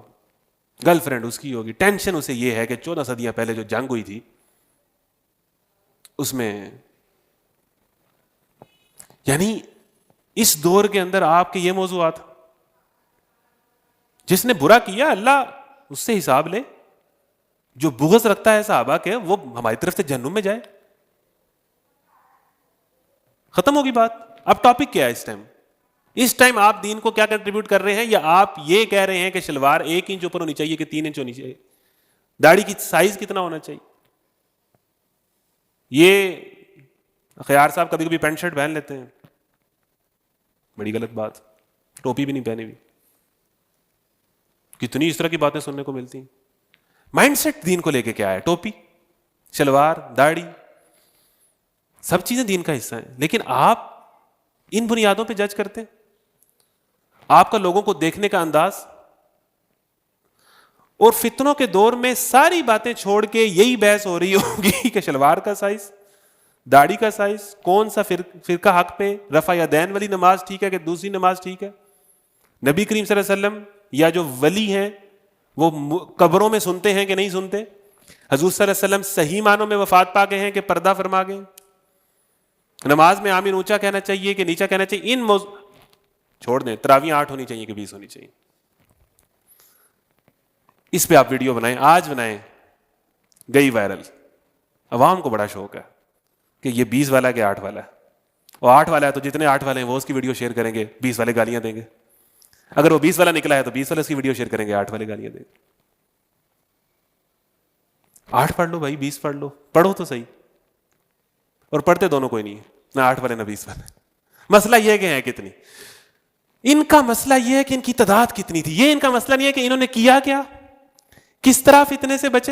گرل فرینڈ اس کی ہوگی. ٹینشن اسے یہ ہے کہ 14 صدیاں پہلے جو جنگ ہوئی تھی اس میں، یعنی اس دور کے اندر آپ کے یہ موضوعات، جس نے برا کیا اللہ اس سے حساب لے، جو بغض رکھتا ہے صحابہ کے وہ ہماری طرف سے جہنم میں جائے. ختم ہوگی بات. اب ٹاپک کیا ہے اس ٹائم آپ دین کو کیا کنٹریبیوٹ کر رہے ہیں؟ یا آپ یہ کہہ رہے ہیں کہ شلوار 1 انچ اوپر ہونی چاہیے کہ 3 انچ ہونی چاہیے؟ داڑھی کی سائز کتنا ہونا چاہیے؟ یہ خیار صاحب کبھی کبھی پینٹ شرٹ پہن لیتے ہیں، بڑی غلط بات. ٹوپی بھی نہیں پہنی ہوئی. کتنی اس طرح کی باتیں سننے کو ملتی ہیں. مائنڈ سیٹ دین کو لے کے کیا ہے؟ ٹوپی، شلوار، داڑھی، سب چیزیں دین کا حصہ ہیں، لیکن آپ ان بنیادوں پہ جج کرتے ہیں. آپ کا لوگوں کو دیکھنے کا انداز. اور فتنوں کے دور میں ساری باتیں چھوڑ کے یہی بحث ہو رہی ہوگی کہ شلوار کا سائز، داڑھی کا سائز، کون سا فرقہ حق پہ، رفع یدین والی نماز ٹھیک ہے کہ دوسری نماز ٹھیک ہے. نبی کریم صلی اللہ علیہ وسلم یا جو ولی ہیں وہ قبروں میں سنتے ہیں کہ نہیں سنتے؟ حضور صلی اللہ علیہ وسلم صحیح معنوں میں وفات پا گئے ہیں کہ پردہ فرما گئے؟ نماز میں آمین اونچا کہنا چاہیے کہ نیچا کہنا چاہیے؟ ان چھوڑ دیں. تراویح 8 ہونی چاہیے کہ 20 ہونی چاہیے؟ اس پہ آپ ویڈیو بنائیں، آج بنائیں، گئی وائرل. عوام کو بڑا شوق ہے کہ یہ 20 والا کہ 8 والا ہے، اور 8 والا ہے تو جتنے 8 والے ہیں وہ اس کی ویڈیو شیئر کریں گے، 20 والے گالیاں دیں گے. اگر وہ 20 والا نکلا ہے تو 20 والے اس کی ویڈیو شیئر کریں گے، 8 والے گالیاں دیں گے. 8 پڑھ لو بھائی، 20 پڑھ لو، پڑھو تو صحیح. اور پڑھتے دونوں کوئی نہیں ہے، نہ 8 والے نہ 20 والے. مسئلہ یہ کہ ہیں کتنی. ان کا مسئلہ یہ ہے کہ ان کی تعداد کتنی تھی. یہ ان کا مسئلہ نہیں ہے کہ انہوں نے کیا کیا، کس طرح فتنے سے بچے،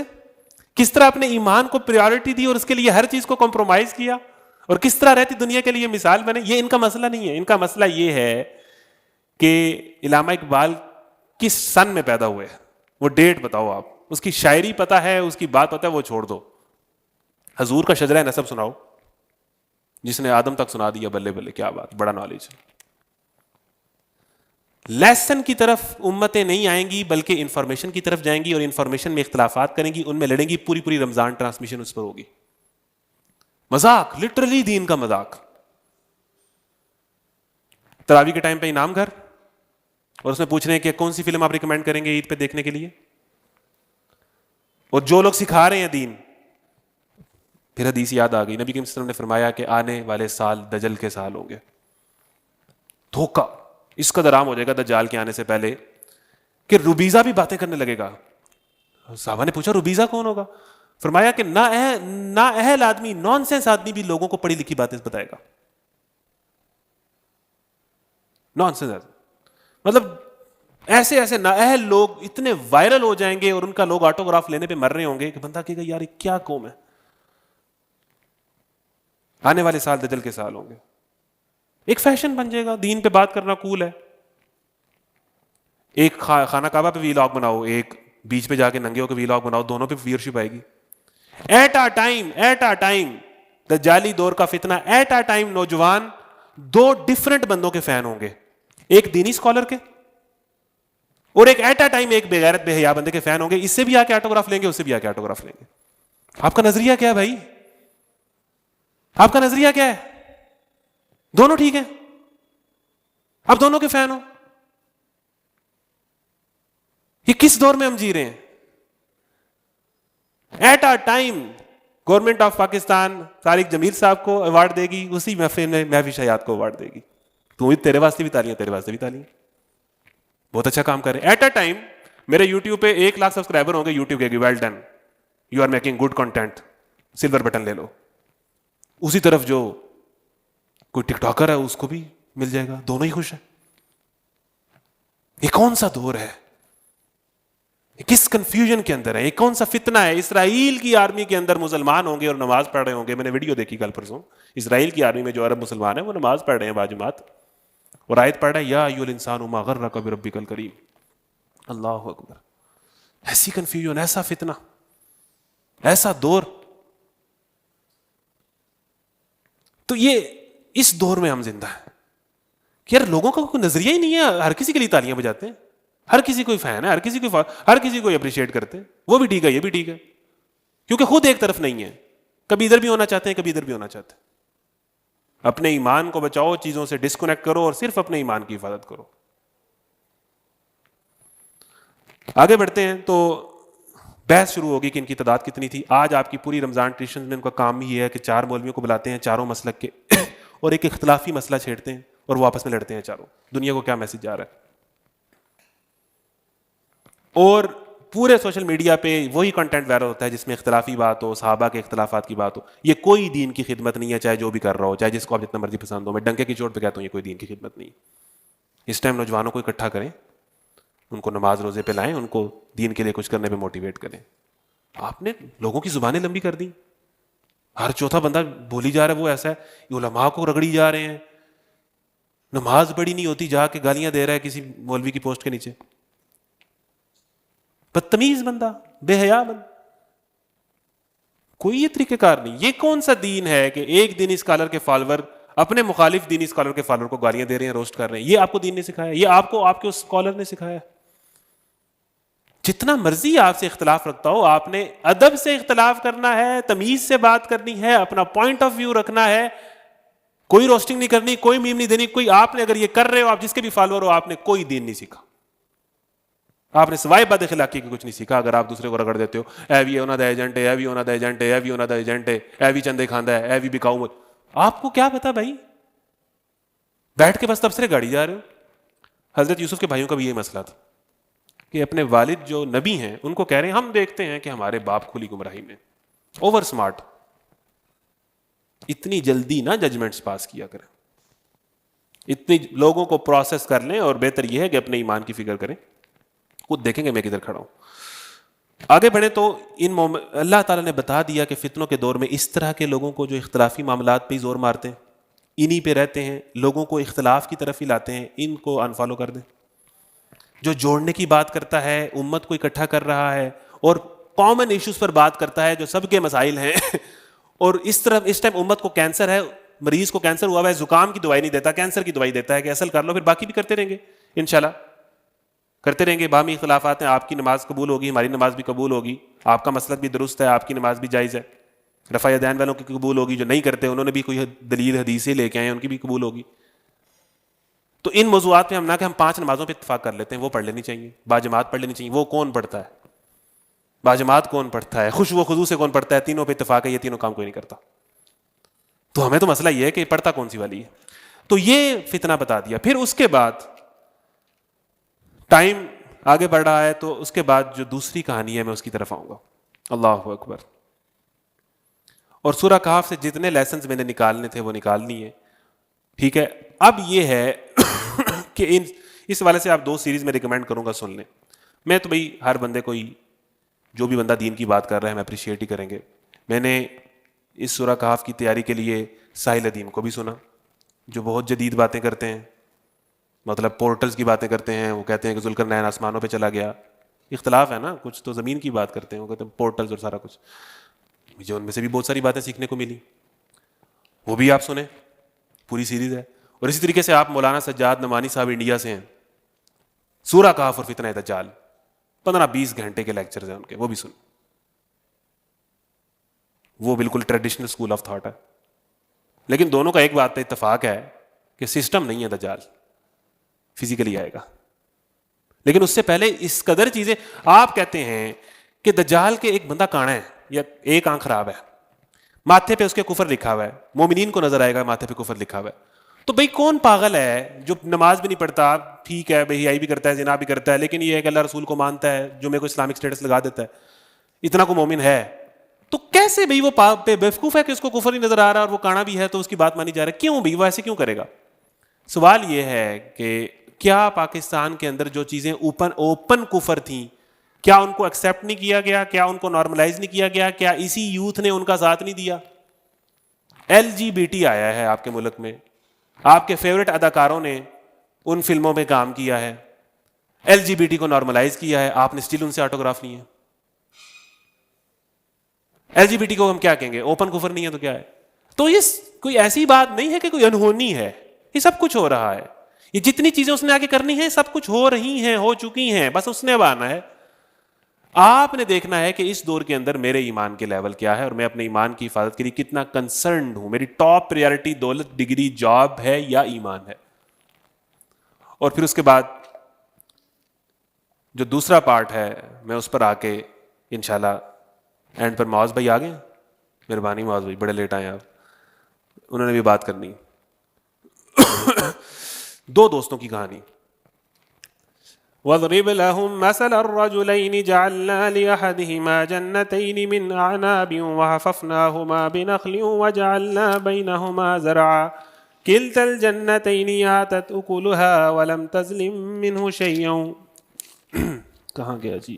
کس طرح اپنے ایمان کو پریورٹی دی اور اس کے لیے ہر چیز کو کمپرومائز کیا، اور کس طرح رہتی دنیا کے لیے مثال بنے. یہ ان کا مسئلہ نہیں ہے. ان کا مسئلہ یہ ہے کہ علامہ اقبال کس سن میں پیدا ہوئے، وہ ڈیٹ بتاؤ آپ. اس کی شاعری پتہ ہے، اس کی بات پتہ ہے، وہ چھوڑ دو. حضور کا شجرہ نسب سناؤ، جس نے آدم تک سنا دیا. بلے بلے، کیا بات، بڑا نالج. لیسن کی طرف امتیں نہیں آئیں گی بلکہ انفارمیشن کی طرف جائیں گی، اور انفارمیشن میں اختلافات کریں گی، ان میں لڑیں گی. پوری رمضان ٹرانسمیشن اس پر ہوگی. مذاق، لٹرلی دین کا مذاق. تراویح کے ٹائم پہ انعام گھر، اور اس میں پوچھ رہے ہیں کہ کون سی فلم آپ ریکمینڈ کریں گے عید پہ دیکھنے کے لیے. اور جو لوگ سکھا رہے ہیں دین، پھر حدیث یاد آ گئی. نبی کریم صلی اللہ علیہ وسلم نے فرمایا کہ آنے والے سال دجل کے سال ہوں گے. دھوکہ اس قدر عام ہو جائے گا دجال کے آنے سے پہلے کہ روبیزہ بھی باتیں کرنے لگے گا. صحابہ نے پوچھا روبیزہ کون ہوگا؟ فرمایا کہ نا اہل آدمی، نان سینس آدمی بھی لوگوں کو پڑھی لکھی باتیں بتائے گا. نان سینس آدمی مطلب ایسے نااہل لوگ اتنے وائرل ہو جائیں گے، اور ان کا لوگ آٹوگراف لینے پہ مر رہے ہوں گے کہ بندہ کہے گا یار یہ کیا قوم ہے. آنے والے سال دجل کے سال ہوں گے. ایک فیشن بن جائے گا، دین پہ بات کرنا کول ہے. ایک خانہ کعبہ پہ ویلاگ بناؤ، ایک بیچ پہ جا کے ننگے ہو کے ویلاگ بناؤ، دونوں پہ ویورشپ آئے گی. ایٹ آ ٹائم دجالی دور کا فتنہ، ایٹ آ ٹائم نوجوان 2 ڈفرنٹ بندوں کے فین ہوں گے. ایک دینی اسکالر کے، اور ایک ایٹ آ ٹائم ایک بے غیرت بے حیا بندے کے فین ہوں گے. اس سے بھی آ کے آٹوگراف لیں گے، اس سے بھی آ کے آٹوگراف لیں گے. آپ کا نظریہ کیا ہے بھائی؟ آپ کا نظریہ کیا ہے؟ دونوں ٹھیک ہیں، اب دونوں کے فین ہو. یہ کس دور میں ہم جی رہے ہیں؟ At a time government of Pakistan Tariq Jameel صاحب کو ایوارڈ دے گی، اسی محفل میں محفوظ حیات کو ایوارڈ دے گی. تو تیرے واسطے بھی تالیاں، تیرے واسطے بھی تالیاں، بہت اچھا کام کر رہے ہیں. ایٹ اے ٹائم میرے یوٹیوب پہ 1,00,000 سبسکرائبر ہوں گے، یوٹیوب کے well done, you are making good content, silver button لے لو. اسی طرف جو کوئی ٹک ٹاکر ہے اس کو بھی مل جائے گا، دونوں ہی خوش ہیں. یہ کون سا دور ہے؟ کس کنفیوژن کے اندر ہے؟ یہ کون سا فتنہ ہے؟ اسرائیل کی آرمی کے اندر مسلمان ہوں گے اور نماز پڑھ رہے ہوں گے. میں نے ویڈیو دیکھی کل پرسوں، اسرائیل کی آرمی میں جو عرب مسلمان ہیں وہ نماز پڑھ رہے ہیں باجماعت، اور آیت پڑھ رہا ہے یا ایھا الانسان ما غرک بربک الکریم. اللہ اکبر. ایسی کنفیوژن، ایسا فتنہ، ایسا دور. تو یہ اس دور میں ہم زندہ ہیں کہ یار لوگوں کا کوئی نظریہ ہی نہیں ہے، ہر کسی کے لیے تالیاں بجاتے ہیں، ہر کسی کوئی فین ہے، ہر کسی کو اپریشیٹ کرتے ہیں. وہ بھی ٹھیک ہے، یہ بھی ٹھیک ہے، کیونکہ خود ایک طرف نہیں ہے. کبھی ادھر بھی ہونا چاہتے ہیں، کبھی ادھر بھی ہونا چاہتے ہیں. اپنے ایمان کو بچاؤ، چیزوں سے ڈسکنیکٹ کرو اور صرف اپنے ایمان کی حفاظت کرو. آگے بڑھتے ہیں تو بحث شروع ہوگی کہ ان کی تعداد کتنی تھی. آج آپ کی پوری رمضان ٹریڈیشن میں ان کا کام ہی ہے کہ 4 مولویوں کو بلاتے ہیں چاروں مسلک کے اور ایک اختلافی مسئلہ چھیڑتے ہیں اور وہ آپس میں لڑتے ہیں چاروں. دنیا کو کیا میسج جا رہا ہے؟ اور پورے سوشل میڈیا پہ وہی کنٹینٹ وائرل ہوتا ہے جس میں اختلافی بات ہو، صحابہ کے اختلافات کی بات ہو. یہ کوئی دین کی خدمت نہیں ہے، چاہے جو بھی کر رہا ہو، چاہے جس کو آپ جتنا مرضی پسند ہو. میں ڈنکے کی چوٹ پہ کہتا ہوں یہ کوئی دین کی خدمت نہیں. اس ٹائم نوجوانوں کو اکٹھا کریں، ان کو نماز روزے پہ لائیں، ان کو دین کے لیے کچھ کرنے پہ موٹیویٹ کریں. آپ نے لوگوں کی زبانیں لمبی کر دی، ہر چوتھا بندہ بولی جا رہا ہے وہ ایسا ہے. یہ علماء کو رگڑی جا رہے ہیں، نماز بڑی نہیں ہوتی، جا کے گالیاں دے رہا ہے کسی مولوی کی پوسٹ کے نیچے. بدتمیز بندہ، بے حیا بندہ. کوئی یہ طریقہ کار نہیں. یہ کون سا دین ہے کہ ایک دینی اسکالر کے فالوور اپنے مخالف دینی اسکالر کے فالوور کو گالیاں دے رہے ہیں، روسٹ کر رہے ہیں؟ یہ آپ کو دین نے سکھایا؟ یہ آپ کو آپ کے اس اسکالر نے سکھایا؟ جتنا مرضی آپ سے اختلاف رکھتا ہو، آپ نے ادب سے اختلاف کرنا ہے، تمیز سے بات کرنی ہے، اپنا پوائنٹ آف ویو رکھنا ہے. کوئی روسٹنگ نہیں کرنی، کوئی میم نہیں دینی. کوئی آپ نے اگر یہ کر رہے ہو، آپ جس کے بھی فالوور ہو، آپ نے کوئی دین نہیں سیکھا. آپ نے سوائے بد اخلاقی کے کچھ نہیں سیکھا. اگر آپ دوسرے کو رگڑ دیتے ہو، اے وی انہاں دا ایجنٹ ہے، اے وی انہاں دا ایجنٹ ہے، اے وی انہاں دا ایجنٹ ہے، اے وی چندے کھاندا ہے، اے وی بکاؤ. آپ کو کیا پتا بھائی؟ بیٹھ کے بس تبصرے گاڑی جا رہے ہو. حضرت یوسف کے بھائیوں کا بھی یہ مسئلہ تھا کہ اپنے والد جو نبی ہیں ان کو کہہ رہے ہیں ہم دیکھتے ہیں کہ ہمارے باپ کھلی گمراہی میں. Over smart. اتنی جلدی نہ ججمنٹس پاس کیا کریں، اتنی لوگوں کو پروسیس کر لیں، اور بہتر یہ ہے کہ اپنے ایمان کی فکر کریں. خود دیکھیں گے میں کدھر کھڑا ہوں. آگے بڑھیں تو اللہ تعالیٰ نے بتا دیا کہ فتنوں کے دور میں اس طرح کے لوگوں کو جو اختلافی معاملات پہ زور مارتے ہیں، انہی پہ رہتے ہیں، لوگوں کو اختلاف کی طرف ہی لاتے ہیں، ان کو انفالو کر دیں. جو جوڑنے کی بات کرتا ہے، امت کو اکٹھا کر رہا ہے اور کامن ایشوز پر بات کرتا ہے جو سب کے مسائل ہیں اور اس ٹائم امت کو کینسر ہے، مریض کو کینسر ہوا ہے، زکام کی دوائی نہیں دیتا، کینسر کی دوائی دیتا ہے کہ اصل کر لو، پھر باقی بھی کرتے رہیں گے انشاءاللہ، کرتے رہیں گے. باہمی اختلافات ہیں، آپ کی نماز قبول ہوگی، ہماری نماز بھی قبول ہوگی، آپ کا مسلک بھی درست ہے، آپ کی نماز بھی جائز ہے. رفع یدین والوں کی قبول ہوگی، جو نہیں کرتے انہوں نے بھی کوئی دلیل حدیثیں لے کے آئے ہیں، ان کی بھی قبول ہوگی. تو ان موضوعات پہ ہم نہ کہ ہم 5 نمازوں پہ اتفاق کر لیتے ہیں، وہ پڑھ لینی چاہیے، باجماعت پڑھ لینی چاہیے. وہ کون پڑھتا ہے؟ باجماعت کون پڑھتا ہے؟ خوشو و خضوع سے کون پڑھتا ہے؟ تینوں پہ اتفاق ہے، یہ تینوں کام کوئی نہیں کرتا. تو ہمیں تو مسئلہ یہ ہے کہ پڑھتا کون سی والی ہے. تو یہ فتنہ بتا دیا. پھر اس کے بعد ٹائم آگے بڑھ رہا ہے تو اس کے بعد جو دوسری کہانی ہے میں اس کی طرف آؤں گا. اللہ اکبر. اور سورہ کہف سے جتنے لیسنز میں نے نکالنے تھے وہ نکال لیے. ٹھیک ہے. اب یہ ہے کہ اس والے سے آپ 2 سیریز میں ریکمینڈ کروں گا، سن لیں. میں تو بھائی ہر بندے کو ہی، جو بھی بندہ دین کی بات کر رہا ہے ہم اپریشیٹ ہی کریں گے. میں نے اس سورہ کہف کی تیاری کے لیے ساحل ادیم کو بھی سنا، جو بہت جدید باتیں کرتے ہیں، مطلب پورٹلز کی باتیں کرتے ہیں. وہ کہتے ہیں کہ ذوالقرنین آسمانوں پہ چلا گیا. اختلاف ہے نا، کچھ تو زمین کی بات کرتے ہیں، وہ کہتے ہیں پورٹلز اور سارا کچھ. مجھے ان میں سے بھی بہت ساری باتیں سیکھنے کو ملی، وہ بھی آپ سنیں، پوری سیریز ہے. اور اسی طریقے سے آپ مولانا سجاد نعمانی صاحب انڈیا سے ہیں، سورہ کہف اور فتنہ دجال، 15-20 گھنٹے کے لیکچرز ہیں ان کے، وہ بھی سنیں. وہ بالکل ٹریڈیشنل اسکول آف تھاٹ ہے. لیکن دونوں کا ایک بات پہ اتفاق ہے کہ سسٹم نہیں ہے دجال، فزیکلی آئے گا. لیکن اس سے پہلے اس قدر چیزیں. آپ کہتے ہیں کہ دجال کے ایک بندہ کانا ہے یا ایک آنکھ خراب ہے، ماتھے پہ اس کے کفر لکھا ہوا ہے، مومنین کو نظر آئے گا ماتھے پہ کفر لکھا ہوا ہے. تو بھئی کون پاگل ہے جو نماز بھی نہیں پڑھتا، ٹھیک ہے بے حیائی بھی کرتا ہے، زنا بھی کرتا ہے، لیکن یہ ہے کہ اللہ رسول کو مانتا ہے، جو میرے کو اسلامک سٹیٹس لگا دیتا ہے، اتنا کو مومن ہے. تو کیسے بھئی وہ بیوقوف ہے کہ اس کو کفر نہیں نظر آ رہا اور وہ کانا بھی ہے تو اس کی بات مانی جا رہی ہے؟ کیوں بھئی وہ ایسے کیوں کرے گا؟ سوال یہ ہے کہ کیا پاکستان کے اندر جو چیزیں اوپن کفر تھیں، کیا ان کو ایکسیپٹ نہیں کیا گیا؟ کیا ان کو نارملائز نہیں کیا گیا؟ کیا اسی یوتھ نے ان کا ساتھ نہیں دیا؟ LGBT آیا ہے آپ کے ملک میں، آپ کے فیورٹ اداکاروں نے ان فلموں میں کام کیا ہے، LGBT کو نارملائز کیا ہے، آپ نے اسٹل ان سے آٹوگراف لیے ہیں. LGBT کو ہم کیا کہیں گے؟ اوپن کفر نہیں ہے تو کیا ہے؟ تو یہ کوئی ایسی بات نہیں ہے کہ کوئی انہونی ہے، یہ سب کچھ ہو رہا ہے. یہ جتنی چیزیں اس نے آگے کرنی ہیں سب کچھ ہو رہی ہیں، ہو چکی ہیں، بس اس نے اب آنا ہے. آپ نے دیکھنا ہے کہ اس دور کے اندر میرے ایمان کے لیول کیا ہے اور میں اپنے ایمان کی حفاظت کے لیے کتنا کنسرنڈ ہوں. میری ٹاپ پریارٹی دولت، ڈگری، جاب ہے یا ایمان ہے؟ اور پھر اس کے بعد جو دوسرا پارٹ ہے میں اس پر آ کے انشاءاللہ اینڈ پر. معاذ بھائی آ گئے؟ مہربانی معاذ بھائی، بڑے لیٹ آئے آپ، انہوں نے بھی بات کرنی. دو دوستوں کی کہانی. وَاضْرِبْ لَهُمْ مَثَلَ الرَّجُلَيْنِ جَعَلْنَا لِأَحَدِهِمَا جَنَّتَيْنِ مِنْ أَعْنَابٍ وَحَفَفْنَاهُمَا بِنَخْلٍ وَجَعَلْنَا بَيْنَهُمَا زَرْعًا كِلْتَا الْجَنَّتَيْنِ آتَتْ أُكُلُهَا وَلَمْ تَظْلِم مِّنْهُ شَيْئًا. کہاں گیا جی؟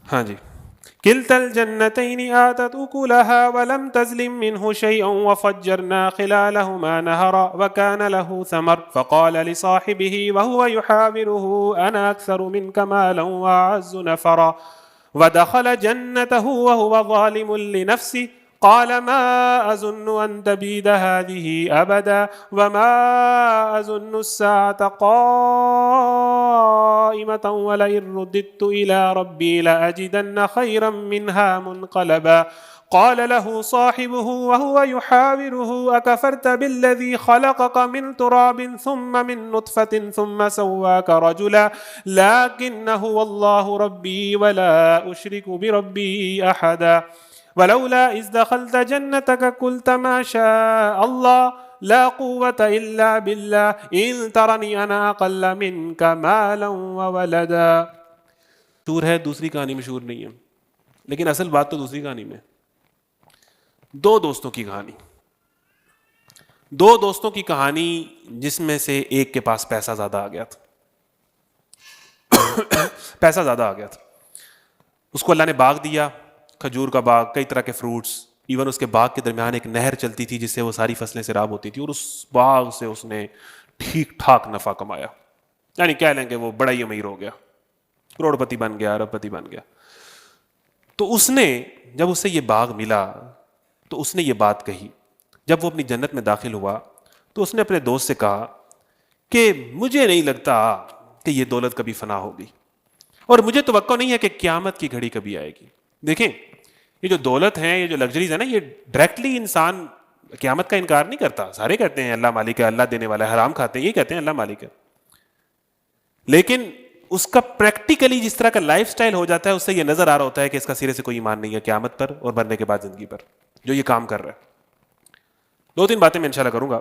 ہاں جی. كلتا الجنتين آتت أكلها ولم تظلم منه شيئا وفجرنا خلالهما نهرا وكان له ثمر فقال لصاحبه وهو يحاوره أنا أكثر منك مالا وأعز نفرا ودخل جنته وهو ظالم لنفسه قال ما أظن أن تبيد هذه أبدا وما أظن الساعة قائمة ولئن رددت إلى ربي لأجدن خيرا منها منقلبا قال له صاحبه وهو يحاوره أكفرت بالذي خلقك من تراب ثم من نطفة ثم سواك رجلا لكن هو الله ربي ولا أشرك بربي أحدا ولولا إذ دخلت جنتك قلت ما شاء الله لا قوة إلا بالله إن ترني أنا أقل منك مالا وولدا. مشہور ہے، دوسری کہانی مشہور نہیں ہے، لیکن اصل بات تو دوسری کہانی میں. دو دوستوں کی کہانی. دو دوستوں کی کہانی جس میں سے ایک کے پاس پیسہ زیادہ آ گیا تھا. پیسہ زیادہ آ گیا تھا، اس کو اللہ نے باغ دیا، کھجور کا باغ، کئی طرح کے فروٹس، ایون اس کے باغ کے درمیان ایک نہر چلتی تھی جس سے وہ ساری فصلیں سیراب ہوتی تھی، اور اس باغ سے اس نے ٹھیک ٹھاک نفع کمایا. یعنی کہہ لیں کہ وہ بڑا ہی امیر ہو گیا، کروڑ پتی بن گیا، ارب پتی بن گیا. تو اس نے جب اسے یہ باغ ملا تو اس نے یہ بات کہی. جب وہ اپنی جنت میں داخل ہوا تو اس نے اپنے دوست سے کہا کہ مجھے نہیں لگتا کہ یہ دولت کبھی فنا ہوگی، اور مجھے توقع نہیں ہے کہ قیامت کی گھڑی کبھی آئے گی. دیکھیں یہ جو دولت ہے، یہ جو لگژریز ہے نا، یہ ڈائریکٹلی انسان قیامت کا انکار نہیں کرتا. سارے کہتے ہیں اللہ مالک ہے، اللہ دینے والا ہے، حرام کھاتے ہیں یہ کہتے ہیں اللہ مالک ہے، لیکن اس کا پریکٹیکلی جس طرح کا لائف سٹائل ہو جاتا ہے اس سے یہ نظر آ رہا ہوتا ہے کہ اس کا سرے سے کوئی ایمان نہیں ہے قیامت پر اور مرنے کے بعد زندگی پر جو یہ کام کر رہا ہے. دو تین باتیں میں انشاءاللہ کروں گا.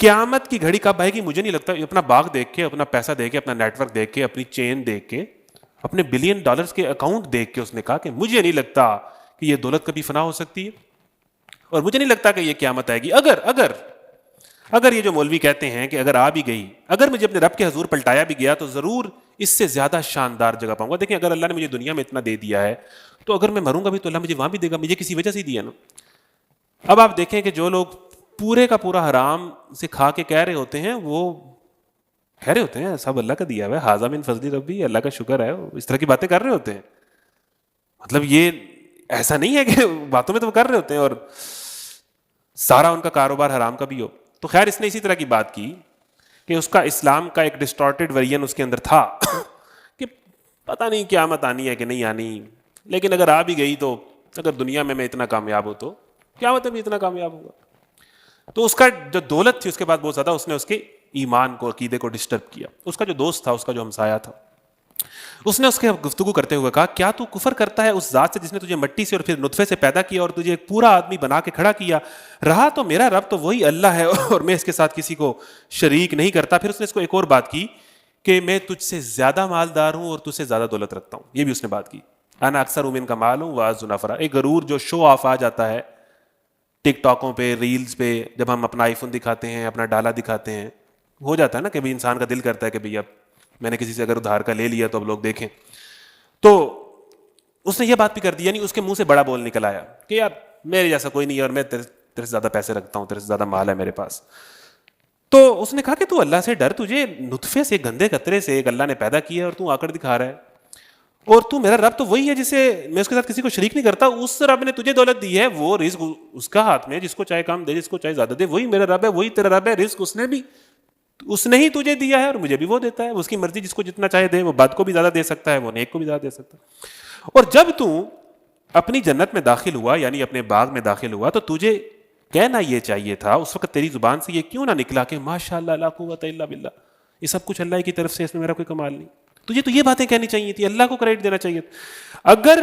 قیامت کی گھڑی کب آئے گی مجھے نہیں لگتا. اپنا باغ دیکھ کے، اپنا پیسہ دیکھ کے، اپنا نیٹ ورک دیکھ کے، اپنی چین دیکھ کے، اپنے بلین ڈالرز کے اکاؤنٹ دیکھ کے اس نے کہا کہ مجھے نہیں لگتا کہ یہ دولت کبھی فنا ہو سکتی ہے، اور مجھے نہیں لگتا کہ یہ قیامت آئے گی. اگر یہ جو مولوی کہتے ہیں کہ اگر آ بھی گئی، اگر مجھے اپنے رب کے حضور پلٹایا بھی گیا تو ضرور اس سے زیادہ شاندار جگہ پاؤں گا. دیکھیں اگر اللہ نے مجھے دنیا میں اتنا دے دیا ہے تو اگر میں مروں گا بھی تو اللہ مجھے وہاں بھی دے گا، مجھے کسی وجہ سے ہی دیا نا. اب آپ دیکھیں کہ جو لوگ پورے کا پورا حرام سے کھا کے کہہ رہے ہوتے ہیں، وہ کہہ رہے ہوتے ہیں سب اللہ کا دیا ہوا ہے، ھذا من فضل ربی، اللہ کا شکر ہے، اس طرح کی باتیں کر رہے ہوتے ہیں. مطلب یہ ایسا نہیں ہے کہ باتوں میں تو وہ کر رہے ہوتے ہیں اور سارا ان کا کاروبار حرام کا بھی ہو. تو خیر اس نے اسی طرح کی بات کی کہ اس کا اسلام کا ایک ڈسٹارٹڈ ورژن اس کے اندر تھا کہ پتہ نہیں قیامت آنی ہے کہ نہیں آنی، لیکن اگر آ بھی گئی تو اگر دنیا میں اتنا کامیاب ہوں تو قیامت میں بھی اتنا کامیاب ہوگا. تو اس کا جو دولت تھی اس کے بعد بہت زیادہ اس نے اس کے ایمان کو, عقیدے کو ڈسٹرب کیا. اس کا جو دوست تھا, اس کا جو ہمسایہ تھا, اس نے اس کے گفتگو کرتے ہوئے کہا, کیا تو کفر کرتا ہے اس ذات سے جس نے تجھے مٹی سے اور پھر نطفے سے پیدا کیا اور تجھے ایک پورا آدمی بنا کے کھڑا کیا؟ رہا تو میرا رب تو وہی اللہ ہے اور میں اس کے ساتھ کسی کو شریک نہیں کرتا. پھر اس نے اس کو ایک اور بات کی کہ میں تجھ سے زیادہ مالدار ہوں اور تجھ سے زیادہ دولت رکھتا ہوں. یہ بھی اس نے بات کی. انا اکثر من کا مال ہوں واعز نفرا. ایک غرور جو شو آف آ جاتا ہے ٹک ٹاکوں پہ, ریلز پہ, جب ہم اپنا آئی فون دکھاتے ہیں, اپنا ڈالا دکھاتے ہیں, ہو جاتا ہے نا کہ بھی انسان کا دل کرتا ہے کہ بھئی اب میں نے کسی سے اگر ادھار کا لے لیا تو اب لوگ دیکھیں. تو اس نے یہ بات بھی کر دی, یعنی اس کے منہ سے بڑا بول نکل آیا کہ یار میرے جیسا کوئی نہیں ہے اور میں تیرے سے زیادہ پیسے رکھتا ہوں, تیرے سے زیادہ مال ہے میرے پاس. تو اس نے کہا کہ تو اللہ سے ڈر, تجھے نطفے سے, گندے قطرے سے ایک اللہ نے پیدا کیا ہے اور تو آکڑ دکھا رہا ہے, اور تو میرا رب تو وہی ہے جسے میں اس کے ساتھ کسی کو شریک نہیں کرتا. اس رب نے تجھے دولت دی ہے, وہ رزق اس کا ہاتھ میں, جس کو چاہے کام دے, جس کو چاہے زیادہ دے, وہی میرا رب ہے, وہی تیرا رب ہے. رزق اس نے ہی تجھے دیا ہے اور مجھے بھی وہ دیتا ہے. اس کی مرضی, جس کو جتنا چاہے دے, وہ بد کو بھی زیادہ دے سکتا ہے, وہ نیک کو بھی زیادہ دے سکتا ہے. اور جب تو اپنی جنت میں داخل ہوا, یعنی اپنے باغ میں داخل ہوا, تو تجھے کہنا یہ چاہیے تھا اس وقت, تیری زبان سے یہ کیوں نہ نکلا کہ ماشاء اللہ لا قوت الا باللہ, یہ سب کچھ اللہ کی طرف سے, اس میں میرا کوئی کمال نہیں. تجھے تو یہ باتیں کہنی چاہیے تھی, اللہ کو کریڈٹ دینا چاہیے تھا. اگر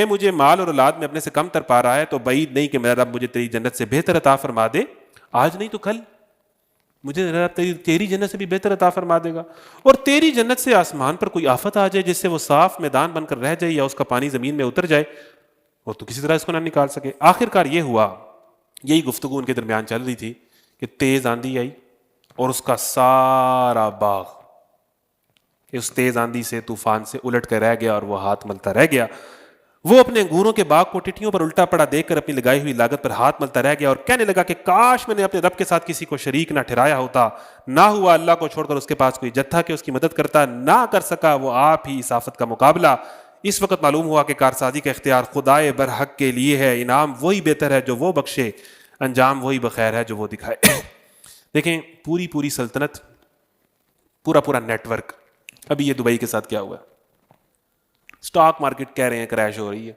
مجھے مال اور اولاد میں اپنے سے کم تر پا رہا ہے تو بعید نہیں کہ میرا رب مجھے تیری جنت سے بہتر عطا فرما دے. آج نہیں تو کل مجھے میرا رب تیری جنت سے بھی بہتر عطا فرما دے گا. اور تیری جنت سے آسمان پر کوئی آفت آ جائے جس سے وہ صاف میدان بن کر رہ جائے یا اس کا پانی زمین میں اتر جائے اور تو کسی طرح اس کو نہ نکال سکے. آخر کار یہ ہوا, یہی گفتگو ان کے درمیان چل رہی تھی کہ تیز آندھی آئی اور اس کا سارا باغ اس تیز آندھی سے, طوفان سے الٹ کر رہ گیا اور وہ ہاتھ ملتا رہ گیا. وہ اپنے انگوروں کے باغ کو ٹٹیوں پر الٹا پڑا دیکھ کر اپنی لگائی ہوئی لاگت پر ہاتھ ملتا رہ گیا اور کہنے لگا کہ کاش میں نے اپنے رب کے ساتھ کسی کو شریک نہ ٹھہرایا ہوتا. نہ ہوا اللہ کو چھوڑ کر اس کے پاس کوئی جتھا کہ اس کی مدد کرتا, نہ کر سکا وہ آپ ہی اس آفت کا مقابلہ. اس وقت معلوم ہوا کہ کارسازی کا اختیار خدائے برحق کے لیے ہے. انعام وہی بہتر ہے جو وہ بخشے, انجام وہی بخیر ہے جو وہ دکھائے. دیکھیں پوری سلطنت, پورا نیٹ ورک. ابھی یہ دبئی کے ساتھ کیا ہوا ہے, اسٹاک مارکیٹ کہہ رہے ہیں کریش ہو رہی ہے.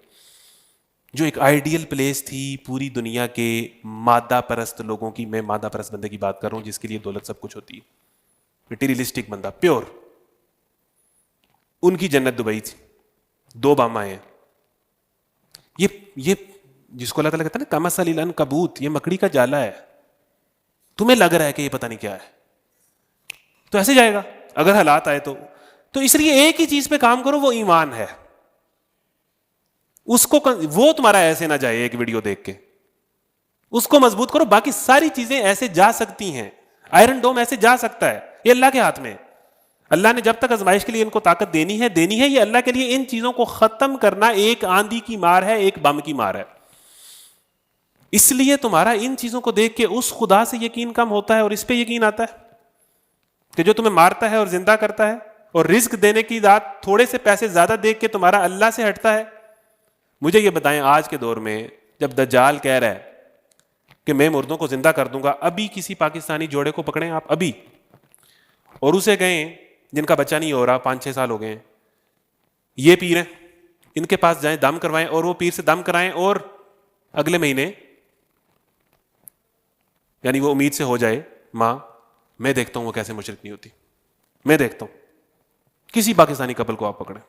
جو ایک آئیڈیل پلیس تھی پوری دنیا کے مادہ پرست لوگوں کی, میں مادہ پرست بندے کی بات کر رہا ہوں جس کے لیے دولت سب کچھ ہوتی ہے, مٹیریلسٹک بندہ پیور, ان کی جنت دبئی تھی. 2 باما ہیں. یہ جس کو اللہ تعالیٰ کہتا ہے نا کمثل العنکبوت, یہ مکڑی کا جالا ہے. تمہیں لگ رہا ہے کہ یہ پتہ نہیں کیا ہے, تو ایسے جائے گا اگر حالات آئے تو اس لیے ایک ہی چیز پہ کام کرو, وہ ایمان ہے. اس کو وہ تمہارا ایسے نہ جائے ایک ویڈیو دیکھ کے, اس کو مضبوط کرو. باقی ساری چیزیں ایسے جا سکتی ہیں, آئرن ڈوم ایسے جا سکتا ہے, یہ اللہ کے ہاتھ میں. اللہ نے جب تک آزمائش کے لیے ان کو طاقت دینی ہے, یہ اللہ کے لیے ان چیزوں کو ختم کرنا ایک آندھی کی مار ہے, ایک بم کی مار ہے. اس لیے تمہارا ان چیزوں کو دیکھ کے اس خدا سے یقین کم ہوتا ہے اور اس پہ یقین آتا ہے کہ جو تمہیں مارتا ہے اور زندہ کرتا ہے اور رزق دینے کی ذات تھوڑے سے پیسے زیادہ دیکھ کے تمہارا اللہ سے ہٹتا ہے. مجھے یہ بتائیں, آج کے دور میں جب دجال کہہ رہا ہے کہ میں مردوں کو زندہ کر دوں گا, ابھی کسی پاکستانی جوڑے کو پکڑیں آپ ابھی اور اسے کہیں جن کا بچہ نہیں ہو رہا, 5-6 سال ہو گئے ہیں, یہ پیر ہیں, ان کے پاس جائیں دم کروائیں, اور وہ پیر سے دم کرائیں اور اگلے مہینے یعنی وہ امید سے ہو جائے ماں, میں دیکھتا ہوں وہ کیسے مشرک نہیں ہوتی. میں دیکھتا ہوں کسی پاکستانی کپل کو آپ پکڑیں.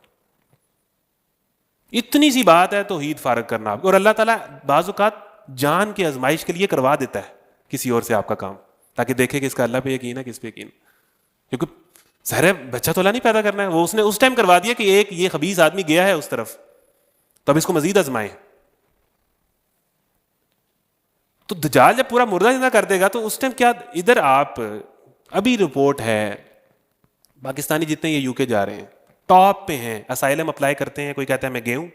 اتنی سی بات ہے توحید فارغ کرنا. اور اللہ تعالیٰ بعض اوقات جان کی آزمائش کے لیے کروا دیتا ہے کسی اور سے آپ کا کام, تاکہ دیکھے کہ اس کا اللہ پہ یقین ہے کس پہ یقین. کیونکہ ظاہر بچہ تو اللہ نہیں پیدا کرنا ہے, وہ اس نے اس ٹائم کروا دیا کہ ایک یہ خبیث آدمی گیا ہے اس طرف, تب اس کو مزید آزمائیں. تو دجال جب پورا مردہ زندہ کر دے گا تو اس ٹائم کیا, ادھر آپ ابھی رپورٹ ہے پاکستانی جتنے یہ یو کے جا رہے ہیں ٹاپ پہ ہیں, اسائلم اپلائی کرتے ہیں, کوئی کہتا ہے میں گیا ہوں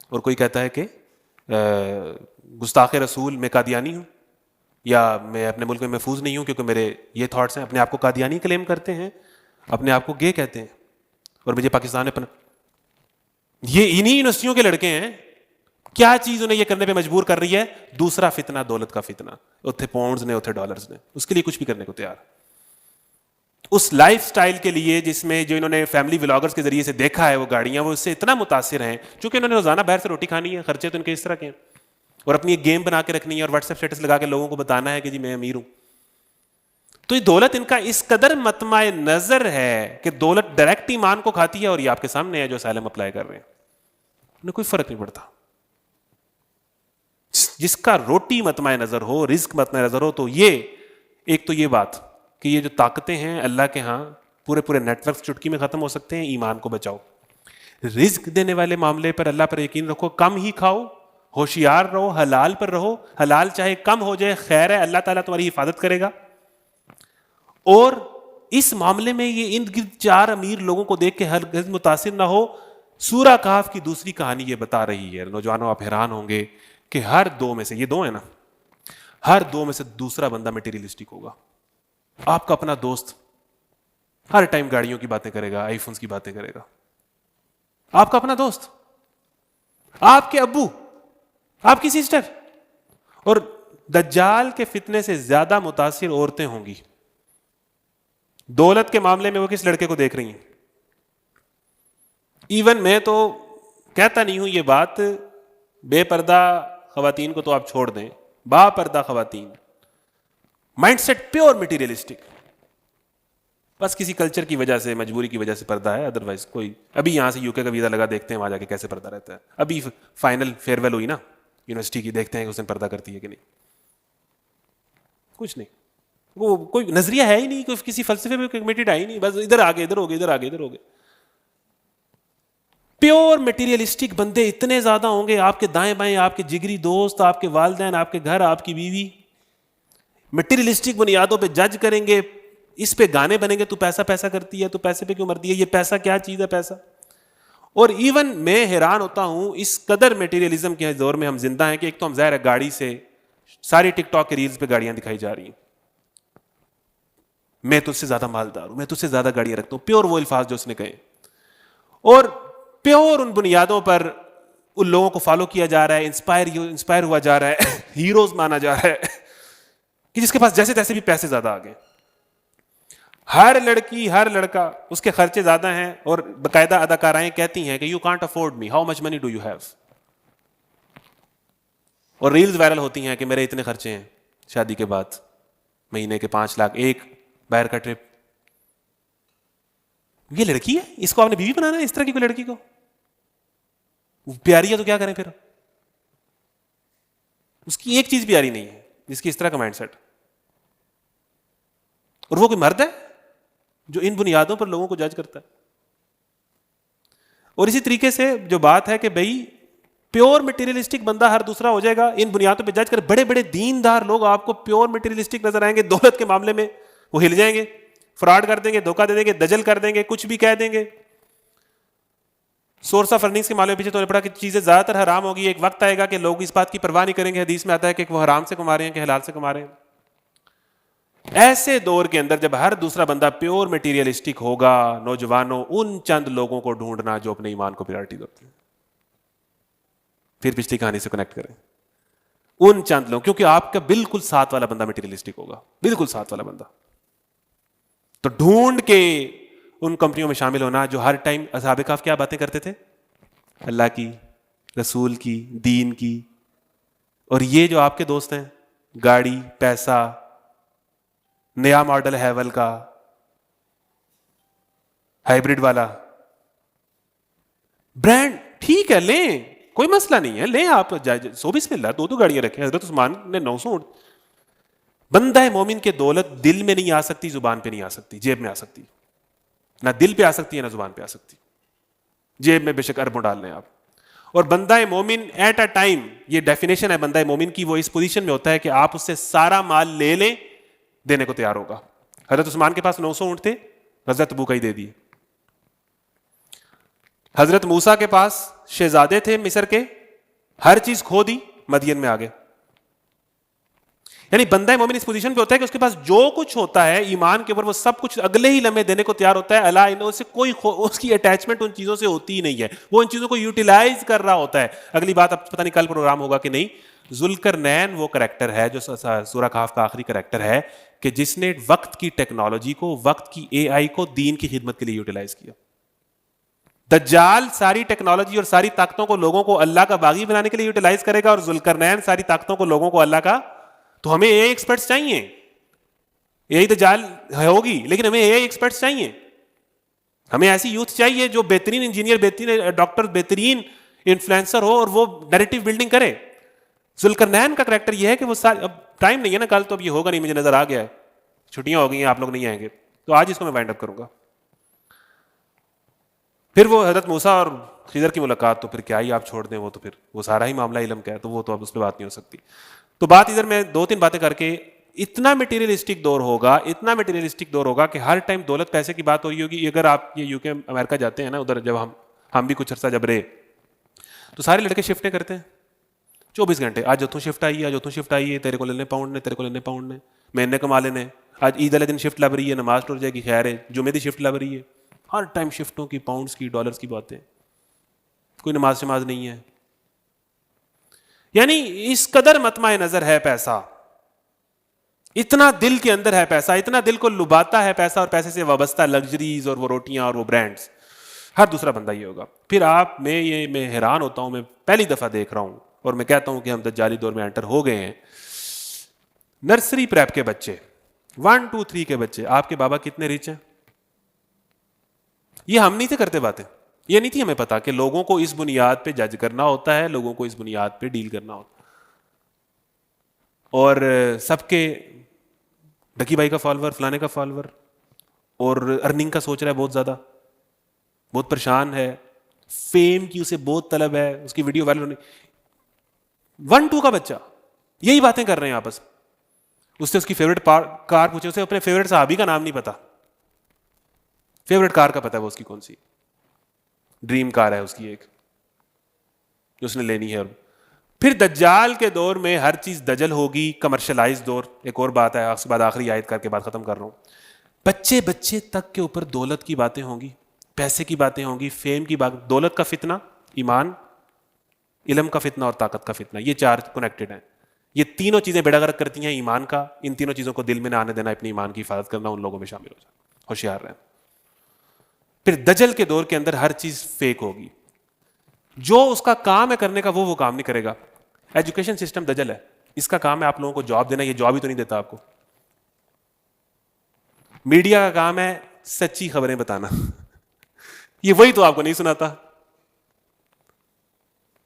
اور کوئی کہتا ہے کہ گستاخ رسول میں قادیانی ہوں, یا میں اپنے ملک میں محفوظ نہیں ہوں کیونکہ میرے یہ تھاٹس ہیں. اپنے آپ کو قادیانی کلیم کرتے ہیں, اپنے آپ کو گے کہتے ہیں, اور مجھے پاکستان میں یہ انہی یونیورسٹیوں کے لڑکے ہیں. کیا چیز انہیں یہ کرنے پہ مجبور کر رہی ہے؟ دوسرا فتنہ, دولت کا فتنہ. اتنے پاؤنڈز نے, اتنے ڈالرز نے, اس کے لیے کچھ بھی کرنے کو تیار. اس لائف سٹائل کے لیے جس میں جو انہوں نے فیملی ولاگرز کے ذریعے سے دیکھا ہے وہ گاڑیاں، وہ اس سے اتنا متاثر ہیں چونکہ انہوں نے روزانہ باہر سے روٹی کھانی ہے، خرچے تو ان کے اس طرح کے ہیں، اور اپنی ایک گیم بنا کے رکھنی ہے اور واٹس ایپ اسٹیٹس لگا کے لوگوں کو بتانا ہے کہ جی میں امیر ہوں. تو یہ دولت ان کا اس قدر مطمع نظر ہے کہ دولت ڈائریکٹ ایمان کو کھاتی ہے، اور یہ آپ کے سامنے ہے جو اسائلم اپلائی کر رہے ہیں، انہیں کوئی فرق نہیں پڑتا. جس کا روٹی مطمع نظر ہو، رزق مطمع نظر ہو، تو یہ ایک تو یہ بات کہ یہ جو طاقتیں ہیں اللہ کے ہاں پورے پورے نیٹ ورکس چٹکی میں ختم ہو سکتے ہیں. ایمان کو بچاؤ. رزق دینے والے معاملے پر اللہ پر یقین رکھو، کم ہی کھاؤ، ہوشیار رہو، حلال پر رہو، حلال چاہے کم ہو جائے خیر ہے، اللہ تعالیٰ تمہاری حفاظت کرے گا. اور اس معاملے میں یہ ارد گرد 4 امیر لوگوں کو دیکھ کے ہرگز متاثر نہ ہو. سورہ کہف کی دوسری کہانی یہ بتا رہی ہے. نوجوانوں آپ حیران ہوں گے کہ ہر 2 میں سے، یہ 2 ہیں نا، ہر 2 میں سے دوسرا بندہ میٹیریلسٹک ہوگا. آپ کا اپنا دوست ہر ٹائم گاڑیوں کی باتیں کرے گا، آئی فونز کی باتیں کرے گا. آپ کا اپنا دوست، آپ کے ابو، آپ کی سسٹر. اور دجال کے فتنے سے زیادہ متاثر عورتیں ہوں گی. دولت کے معاملے میں وہ کس لڑکے کو دیکھ رہی ہیں؟ ایون میں تو کہتا نہیں ہوں یہ بات، بے پردہ خواتین کو تو آپ چھوڑ دیں، با پردہ خواتین، مائنڈ سیٹ پیور مٹیریلسٹک، بس کسی کلچر کی وجہ سے، مجبوری کی وجہ سے پردہ ہے، ادروائز کوئی. ابھی یہاں سے UK کا ویزا لگا، دیکھتے ہیں وہاں جا کے کیسے پردہ رہتا ہے. ابھی فائنل فیئر ویل ہوئی نا یونیورسٹی کی، دیکھتے ہیں کہ اس نے پردہ کرتی ہے کہ نہیں. کچھ نہیں، وہ کوئی نظریہ ہے ہی نہیں، کوئی کسی فلسفے میں کمیٹڈ ہے ہی نہیں، بس ادھر آگے ادھر ہو گئے، ادھر آگے ادھر ہو گئے. پیور میٹیریلسٹک بندے اتنے زیادہ ہوں گے آپ کے دائیں بائیں، آپ کے جگری دوست، آپ کے والدین، آپ کے گھر، آپ کی بیوی میٹیریلسٹک بنیادوں پہ جج کریں گے. اس پہ گانے بنیں گے، تو پیسہ پیسہ کرتی ہے، تو پیسے پہ کیوں مرتی ہے، یہ پیسہ کیا چیز ہے پیسہ. اور ایون میں حیران ہوتا ہوں اس قدر میٹیریلزم کے دور میں ہم زندہ ہیں کہ ایک تو ہم ظاہر ہے گاڑی سے ساری ٹک ٹاک کے ریلز پہ گاڑیاں دکھائی جا رہی ہیں، میں تجھ سے زیادہ مالدار ہوں، میں تجھ سے زیادہ گاڑیاں رکھتا ہوں، پیور وہ الفاظ جو اس نے کہے. اور پیور ان بنیادوں پر ان لوگوں کو فالو کیا جا رہا ہے، انسپائر ہوا جا رہا ہے، ہیروز مانا جا رہا ہے کہ جس کے پاس جیسے تیسے بھی پیسے زیادہ آ گئے. ہر لڑکی، ہر لڑکا، اس کے خرچے زیادہ ہیں، اور باقاعدہ اداکارائیں کہتی ہیں کہ you can't afford me, how much money do you have. اور ریلز وائرل ہوتی ہیں کہ میرے اتنے خرچے ہیں شادی کے بعد، مہینے کے 5 لاکھ، ایک باہر کا ٹرپ. یہ لڑکی ہے، اس کو آپ نے بیوی بنانا ہے؟ اس طرح کی کوئی لڑکی کو پیاری ہے تو کیا کریں پھر؟ اس کی ایک چیز پیاری نہیں ہے جس کی اس طرح کا مائنڈ سیٹ. اور وہ کوئی مرد ہے جو ان بنیادوں پر لوگوں کو جج کرتا ہے. اور اسی طریقے سے جو بات ہے کہ بھئی پیور میٹیریلسٹک بندہ ہر دوسرا ہو جائے گا ان بنیادوں پہ جج کر. بڑے بڑے دیندار لوگ آپ کو پیور میٹیریلسٹک نظر آئیں گے، دولت کے معاملے میں وہ ہل جائیں گے، فراڈ کر دیں گے، دھوکہ دے دیں گے، دجل کر دیں گے، کچھ بھی کہہ دیں گے. سورس آف ارننگس کے معاملے میں پیچھے تو نے پڑھا کہ چیزیں زیادہ تر حرام ہوگی. ایک وقت آئے گا کہ لوگ اس بات کی پرواہ نہیں کریں گے، حدیث میں آتا ہے کہ وہ حرام سے کما رہے ہیں کہ حلال سے کما رہے ہیں. ایسے دور کے اندر جب ہر دوسرا بندہ پیور میٹیریلسٹک ہوگا، نوجوانوں ان چند لوگوں کو ڈھونڈنا جو اپنے ایمان کو پریورٹی دیتے ہیں. پھر پچھلی کہانی سے کنیکٹ کریں، ان چند لوگ، کیونکہ آپ کا بالکل ساتھ والا بندہ میٹیریلسٹک ہوگا، بالکل ساتھ والا بندہ. تو ڈھونڈ کے ان کمپنیوں میں شامل ہونا جو ہر ٹائم اصحاب کہف کیا باتیں کرتے تھے، اللہ کی، رسول کی، دین کی. اور یہ جو آپ کے دوست ہیں، گاڑی، پیسہ، نیا ماڈل ہیول کا، ہائیبرڈ والا برانڈ، ٹھیک ہے لیں، کوئی مسئلہ نہیں ہے، لیں آپ، سو بسم اللہ، 2 گاڑیاں رکھیں. حضرت عثمان نے 900. بندہ مومن کے دولت دل میں نہیں آ سکتی، زبان پہ نہیں آ سکتی، جیب میں آ سکتی. نہ دل پہ آ سکتی ہے، نہ زبان پہ آ سکتی. جیب میں بے شک اربوں ڈال لیں آپ. اور بندہ مومن ایٹ اے ٹائم، یہ ڈیفینیشن ہے بندہ مومن کی، وہ اس پوزیشن میں ہوتا ہے کہ آپ اس سے سارا مال لے لیں، دینے کو تیار ہوگا. حضرت عثمان کے پاس 900 اونٹ تھے، غزوہ تبوک ہی دے دیے. حضرت موسیٰ کے پاس شہزادے تھے مصر کے، ہر چیز کھو دی، مدین میں آ گئے. یعنی بندہ مومن اس پوزیشن پہ ہوتا ہے کہ اس کے پاس جو کچھ ہوتا ہے ایمان کے اوپر وہ سب کچھ اگلے ہی لمحے دینے کو تیار ہوتا ہے. اللہ سے کوئی اس کی اٹیچمنٹ ان چیزوں سے ہوتی ہی نہیں ہے, وہ ان چیزوں کو یوٹیلائز کر رہا ہوتا ہے. اگلی بات اب پتہ نہیں کل پروگرام ہوگا کہ نہیں, ذوالقرنین وہ کریکٹر ہے جو سورہ کہف کا آخری کریکٹر ہے کہ جس نے وقت کی ٹیکنالوجی کو, وقت کی اے آئی کو دین کی خدمت کے لیے یوٹیلائز کیا. دجال ساری ٹیکنالوجی اور ساری طاقتوں کو لوگوں کو اللہ کا باغی بنانے کے لیے یوٹیلائز کرے گا, اور ذوالقرنین ساری طاقتوں کو لوگوں کو اللہ کا. تو ہمیں اے آئی ایکسپرٹس چاہیے, اے آئی دجال ہوگی لیکن ہمیں اے آئی ایکسپرٹس چاہیے. ہمیں ایسی یوتھ چاہیے جو بہترین انجینئر, بہترین ڈاکٹر, بہترین انفلوئنسر ہو اور وہ نیریٹو بلڈنگ کرے. ذوالقرنین کا کریکٹر یہ ہے کہ وہ اب ٹائم نہیں ہے نا, کل تو اب یہ ہوگا نہیں, مجھے نظر آ گیا ہے, چھٹیاں ہو گئی ہیں, آپ لوگ نہیں آئیں گے, تو آج اس کو میں وائنڈ اپ کروں گا. پھر وہ حضرت موسیٰ اور خضر کی ملاقات, تو پھر کیا ہی آپ چھوڑ دیں, وہ تو پھر وہ سارا ہی معاملہ علم کا ہے, تو وہ تو اب اس پہ بات نہیں ہو سکتی. تو بات ادھر میں 2-3 باتیں کر کے, اتنا مٹیریلسٹک دور ہوگا, اتنا مٹیریلسٹک دور ہوگا کہ ہر ٹائم دولت پیسے کی بات ہو رہی ہوگی. اگر آپ یہ UK امریکہ جاتے ہیں نا, ادھر جب ہم بھی کچھ عرصہ جب رہے, تو سارے لڑکے شفٹیں کرتے ہیں 24 گھنٹے. آج اتوں شفٹ آئی ہے, آج اتوں شفٹ آئی ہے, تیرے کو لینے پاؤنڈ نے, تیرے کو لینے پاؤنڈ نے, مہینے کما لینے. آج عید والے دن شفٹ لگ رہی ہے, نماز ٹوٹ جائے گی, خیر ہے, جمعے دی شفٹ لگ رہی ہے. ہر ٹائم شفٹوں کی, پاؤنڈس کی, ڈالرز کی باتیں, کوئی نماز شماز نہیں ہے. یعنی اس قدر مطمع نظر ہے پیسہ, اتنا دل کے اندر ہے پیسہ, اتنا دل کو لباتا ہے پیسہ, اور پیسے سے وابستہ لگژریز اور وہ روٹیاں اور وہ برانڈز. ہر دوسرا بندہ یہ ہوگا. پھر میں حیران ہوتا ہوں, میں پہلی دفعہ دیکھ رہا ہوں, اور میں کہتا ہوں کہ ہم دجالی دور میں انٹر ہو گئے ہیں. نرسری پریپ کے بچے, 1 2 3 کے بچے, آپ کے بابا کتنے ریچ ہیں. یہ ہم نہیں تھے کرتے باتیں, یہ نہیں تھی ہمیں پتا کہ لوگوں کو اس بنیاد پہ جج کرنا ہوتا ہے, لوگوں کو اس بنیاد پہ ڈیل کرنا ہوتا ہے. اور سب کے ڈکی بھائی کا فالوور, فلانے کا فالوور, اور ارننگ کا سوچ رہا ہے بہت زیادہ, بہت پریشان ہے, فیم کی اسے بہت طلب ہے, اس کی ویڈیو وائرل ہونے. 1 2 کا بچہ یہی باتیں کر رہے ہیں آپس. اس سے اس کی فیوریٹ کار پوچھے, اسے اپنے فیوریٹ صحابی کا نام نہیں پتا, فیوریٹ کار کا پتا ہے وہ اس کی کون سی ڈریم کار ہے اس کی ایک جو اس نے لینی ہے. اور پھر دجال کے دور میں ہر چیز دجل ہوگی, کمرشلائز دور. ایک اور بات ہے, اس کے بعد آخری آیت کر کے بات ختم کر رہا ہوں. بچے تک کے اوپر دولت کی باتیں ہوں گی, پیسے کی باتیں ہوں گی, فیم کی بات. دولت کا فتنہ, ایمان, علم کا فتنہ اور طاقت کا فتنہ, یہ 4 کنیکٹڈ ہیں. یہ تینوں چیزیں بیڑا غرق کرتی ہیں ایمان کا. ان تینوں چیزوں کو دل میں نہ آنے دینا, اپنی ایمان کی حفاظت کرنا, ان لوگوں میں شامل ہو جانا, ہوشیار رہنا. پھر دجل کے دور کے اندر ہر چیز فیک ہوگی. جو اس کا کام ہے کرنے کا وہ کام نہیں کرے گا. ایجوکیشن سسٹم دجل ہے, اس کا کام ہے آپ لوگوں کو جاب دینا, یہ جاب ہی تو نہیں دیتا آپ کو. میڈیا کا کام ہے سچی خبریں بتانا, یہ وہی تو آپ کو نہیں سناتا.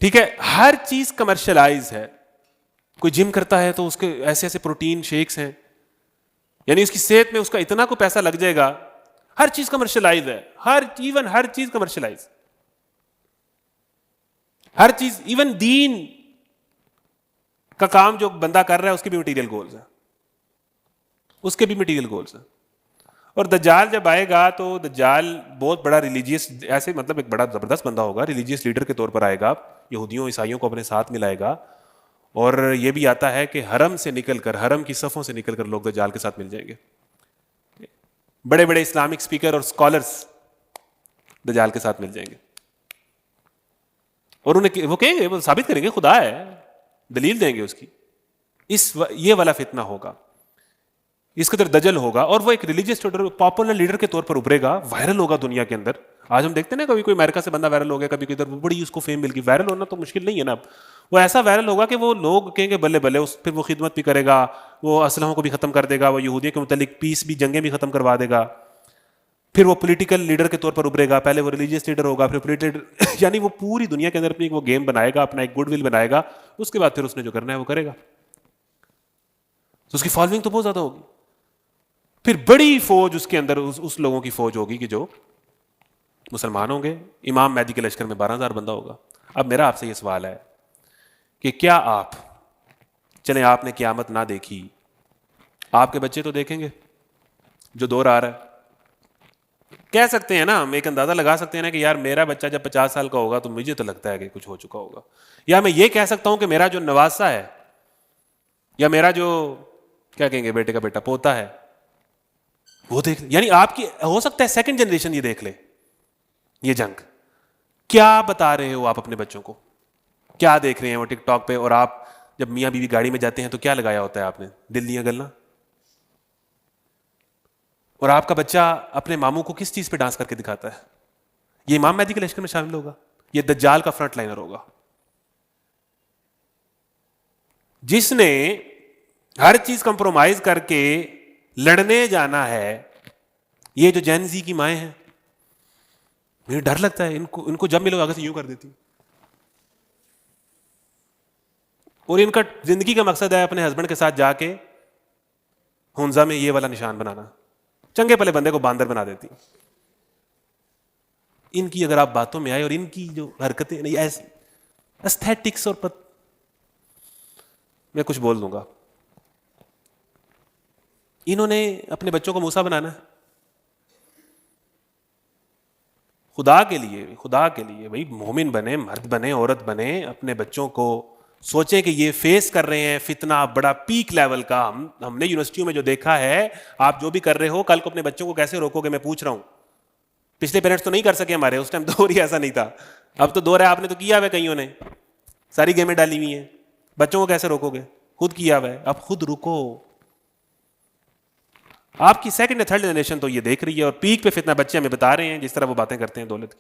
ٹھیک ہے, ہر چیز کمرشلائز ہے. کوئی جم کرتا ہے تو اس کے ایسے ایسے پروٹین شیکس ہیں, یعنی اس کی صحت میں اس کا اتنا کو پیسہ لگ جائے گا. ہر چیز کمرشلائز ہے, ایون ہر چیز کمرشلائز, ہر چیز. ایون دین کا کام جو بندہ کر رہا ہے اس کے بھی مٹیریل گولز ہیں, اس کے بھی مٹیریل گولز ہیں. اور دجال جب آئے گا تو دجال بہت بڑا ریلیجیس, ایسے مطلب ایک بڑا زبردست بندہ ہوگا, ریلیجیس لیڈر کے طور پر آئے گا, یہودیوں عیسائیوں کو اپنے ساتھ ملائے گا. اور یہ بھی آتا ہے کہ حرم سے نکل کر, حرم کی صفوں سے نکل کر لوگ دجال کے ساتھ مل جائیں گے. بڑے بڑے اسلامک اسپیکر اور اسکالرس دجال کے ساتھ مل جائیں گے, اور انہیں وہ کہیں گے, وہ ثابت کریں گے خدا ہے, دلیل دیں گے اس کی. یہ والا فتنہ ہوگا, اس قدر دجل ہوگا. اور وہ ایک ریلیجیس لیڈر, پاپولر لیڈر کے طور پر ابھرے گا, وائرل ہوگا دنیا کے اندر. آج ہم دیکھتے ہیں نا, کبھی کوئی امریکہ سے بندہ وائرل ہو گیا, کبھی ادھر بڑی اس کو فیم مل گئی. وائرل ہونا تو مشکل نہیں ہے نا. اب وہ ایسا وائرل ہوگا کہ وہ لوگ کہیں گے بلے بلے. پھر وہ خدمت بھی کرے گا, وہ اسلحوں کو بھی ختم کر دے گا, وہ یہودیوں کے متعلق پیس بھی, جنگیں بھی ختم کروا دے گا. پھر وہ پولیٹیکل لیڈر کے طور پر ابھرے گا. پہلے وہ ریلیجیس لیڈر ہوگا, پھر پولیٹیکل, یعنی وہ پوری دنیا کے اندر اپنی وہ گیم بنائے گا, اپنا ایک گڈ ول بنائے گا. اس کے بعد پھر اس نے جو کرنا ہے وہ کرے گا. تو اس کی فالوئنگ تو بہت زیادہ ہوگی. پھر بڑی فوج اس کے اندر, اس لوگوں کی فوج ہوگی کہ جو مسلمان ہوں گے. امام مہدی کے لشکر میں 12,000 بندہ ہوگا. اب میرا آپ سے یہ سوال ہے کہ کیا آپ, چلیں آپ نے قیامت نہ دیکھی, آپ کے بچے تو دیکھیں گے جو دور آ رہا ہے. کہہ سکتے ہیں نا, ہم ایک اندازہ لگا سکتے ہیں نا کہ یار میرا بچہ جب 50 سال کا ہوگا تو مجھے تو لگتا ہے کہ کچھ ہو چکا ہوگا. یا میں یہ کہہ سکتا ہوں کہ میرا جو نواسا ہے, یا میرا جو کیا کہیں گے بیٹے کا بیٹا پوتا ہے, وہ دیکھ, یعنی آپ کی ہو سکتا ہے سیکنڈ جنریشن یہ دیکھ لے یہ جنگ. کیا بتا رہے ہو آپ اپنے بچوں کو, کیا دیکھ رہے ہیں وہ ٹک ٹاک پہ, اور آپ جب میاں بیوی گاڑی میں جاتے ہیں تو کیا لگایا ہوتا ہے آپ نے, دلیاں گلنا, اور آپ کا بچہ اپنے ماموں کو کس چیز پہ ڈانس کر کے دکھاتا ہے. یہ امام مہدی کے لشکر میں شامل ہوگا, یہ دجال کا فرنٹ لائنر ہوگا, جس نے ہر چیز کمپرومائز کر کے لڑنے جانا ہے. یہ جو جین زی کی مائیں ہیں, مجھے ڈر لگتا ہے ان کو جب ملو آگے سے یوں کر دیتی, اور ان کا زندگی کا مقصد ہے اپنے ہسبینڈ کے ساتھ جا کے ہنزا میں یہ والا نشان بنانا, چنگے پلے بندے کو باندر بنا دیتی. ان کی اگر آپ باتوں میں آئے اور ان کی جو حرکتیں نہیں ایسی ایستھیٹکس, اور میں کچھ بول دوں گا, انہوں نے اپنے بچوں کو موسیٰ بنانا ہے. خدا کے لیے بھائی مومن بنے, مرد بنے, عورت بنے, اپنے بچوں کو سوچیں کہ یہ فیس کر رہے ہیں فتنہ بڑا پیک لیول کا. ہم نے یونیورسٹیوں میں جو دیکھا ہے, آپ جو بھی کر رہے ہو کل کو اپنے بچوں کو کیسے روکو گے, میں پوچھ رہا ہوں. پچھلے پیرنٹس تو نہیں کر سکے ہمارے, اس ٹائم دور ہی ایسا نہیں تھا, اب تو دور ہے, آپ نے تو کیا ہوا ہے, کئیوں نے ساری گیمیں ڈالی ہوئی ہیں, بچوں کو کیسے روکو گے, خود کیا ہوا ہے, اب خود رکو. آپ کی سیکنڈ یا تھرڈ جنریشن تو یہ دیکھ رہی ہے, اور پیک پہ فتنہ بچے ہمیں بتا رہے ہیں جس طرح وہ باتیں کرتے ہیں دولت کی.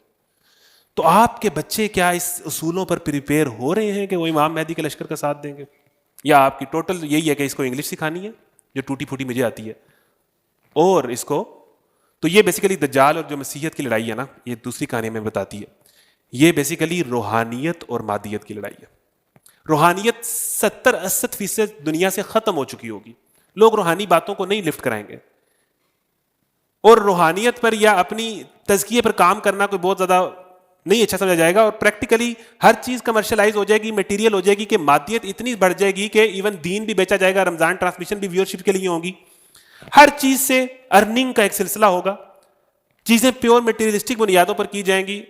تو آپ کے بچے کیا اس اصولوں پر پریپیئر ہو رہے ہیں کہ وہ امام مہدی کے لشکر کا ساتھ دیں گے, یا آپ کی ٹوٹل یہی ہے کہ اس کو انگلش سکھانی ہے جو ٹوٹی پھوٹی مجھے آتی ہے, اور اس کو تو یہ بیسیکلی دجال اور جو مسیحیت کی لڑائی ہے نا, یہ دوسری کہانی میں بتاتی ہے, یہ بیسیکلی روحانیت اور مادیت کی لڑائی ہے. روحانیت 70-80% دنیا سے ختم ہو چکی ہوگی, لوگ روحانی باتوں کو نہیں لفٹ کرائیں گے, اور روحانیت پر یا اپنی تزکیے پر کام کرنا کوئی بہت زیادہ نہیں اچھا سمجھا جائے گا, اور پریکٹیکلی ہر چیز کمرشلائز ہو جائے گی, میٹیریل ہو جائے گی, کہ مادیت اتنی بڑھ جائے گی کہ ایون دین بھی بیچا جائے گا, رمضان ٹرانسمیشن بھی ویورشپ کے لیے ہوگی, ہر چیز سے ارننگ کا ایک سلسلہ ہوگا, چیزیں پیور میٹیریلسٹک بنیادوں پر کی جائیں گی.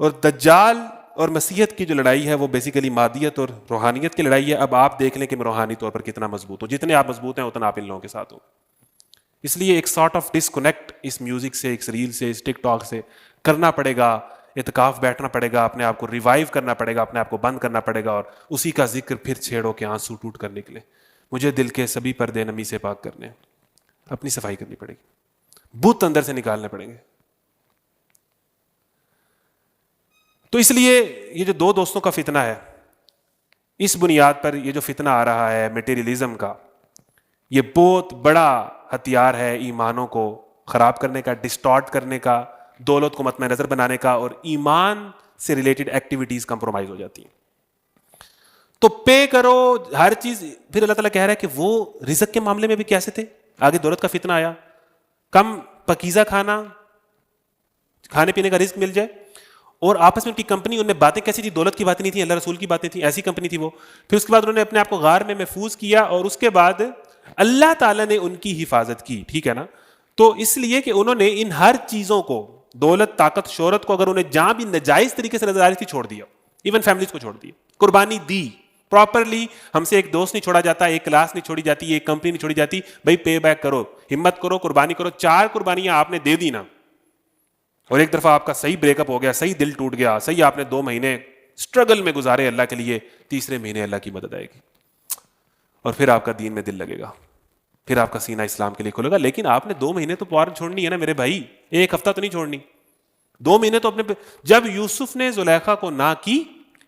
اور دجال اور مسیحیت کی جو لڑائی ہے وہ بیسیکلی مادیت اور روحانیت کی لڑائی ہے. اب آپ دیکھ لیں کہ میں روحانی طور پر کتنا مضبوط ہوں, جتنے آپ مضبوط ہیں اتنا آپ ان لوگوں کے ساتھ ہوں. اس لیے ایک سارٹ آف ڈسکنیکٹ اس میوزک سے, اس ریل سے, اس ٹک ٹاک سے کرنا پڑے گا. اعتکاف بیٹھنا پڑے گا, اپنے آپ کو ریوائیو کرنا پڑے گا, اپنے آپ کو بند کرنا پڑے گا, اور اسی کا ذکر پھر چھیڑو کہ آنسو ٹوٹ کر نکلے. مجھے دل کے سبھی پردے نمی سے پاک کرنے, اپنی صفائی کرنی پڑے گی, بت اندر سے نکالنے پڑیں گے. تو اس لیے یہ جو دو دوستوں کا فتنہ ہے, اس بنیاد پر یہ جو فتنہ آ رہا ہے میٹیریلزم کا, یہ بہت بڑا ہتھیار ہے ایمانوں کو خراب کرنے کا, ڈسٹارٹ کرنے کا, دولت کو مطمع نظر بنانے کا, اور ایمان سے ریلیٹڈ ایکٹیویٹیز کمپرومائز ہو جاتی ہیں. تو پے کرو ہر چیز. پھر اللہ تعالیٰ کہہ رہا ہے کہ وہ رزق کے معاملے میں بھی کیسے تھے, آگے دولت کا فتنہ آیا, کم پکیزہ کھانے پینے کا رزق مل جائے, اور آپس میں ان کی کمپنی, ان میں باتیں کیسی تھی, دولت کی باتیں نہیں تھی, اللہ رسول کی باتیں تھیں, ایسی کمپنی تھی وہ. پھر اس کے بعد انہوں نے اپنے آپ کو غار میں محفوظ کیا, اور اس کے بعد اللہ تعالیٰ نے ان کی حفاظت کی. ٹھیک ہے نا, تو اس لیے کہ انہوں نے ان ہر چیزوں کو, دولت, طاقت, شہرت کو, اگر انہیں جہاں بھی ناجائز طریقے سے نظر آ رہی تھی چھوڑ دیا, ایون فیملیز کو چھوڑ دیا, قربانی دی پراپرلی. ہم سے ایک دوست نہیں چھوڑا جاتا, ایک کلاس نہیں چھوڑی جاتی, ایک کمپنی نہیں چھوڑی جاتی, بھائی پے بیک کرو, ہمت کرو, قربانی کرو. 4 قربانیاں آپ نے دے دی نا, اور ایک دفعہ آپ کا صحیح بریک اپ ہو گیا, صحیح دل ٹوٹ گیا, صحیح آپ نے 2 مہینے اسٹرگل میں گزارے اللہ کے لیے, تیسرے مہینے اللہ کی مدد آئے گی, اور پھر آپ کا دین میں دل لگے گا, پھر آپ کا سینہ اسلام کے لیے کھلے گا. لیکن آپ نے 2 مہینے تو پوار چھوڑنی ہے نا میرے بھائی, ایک ہفتہ تو نہیں چھوڑنی, 2 مہینے تو اپنے. جب یوسف نے زلیخا کو نہ کی,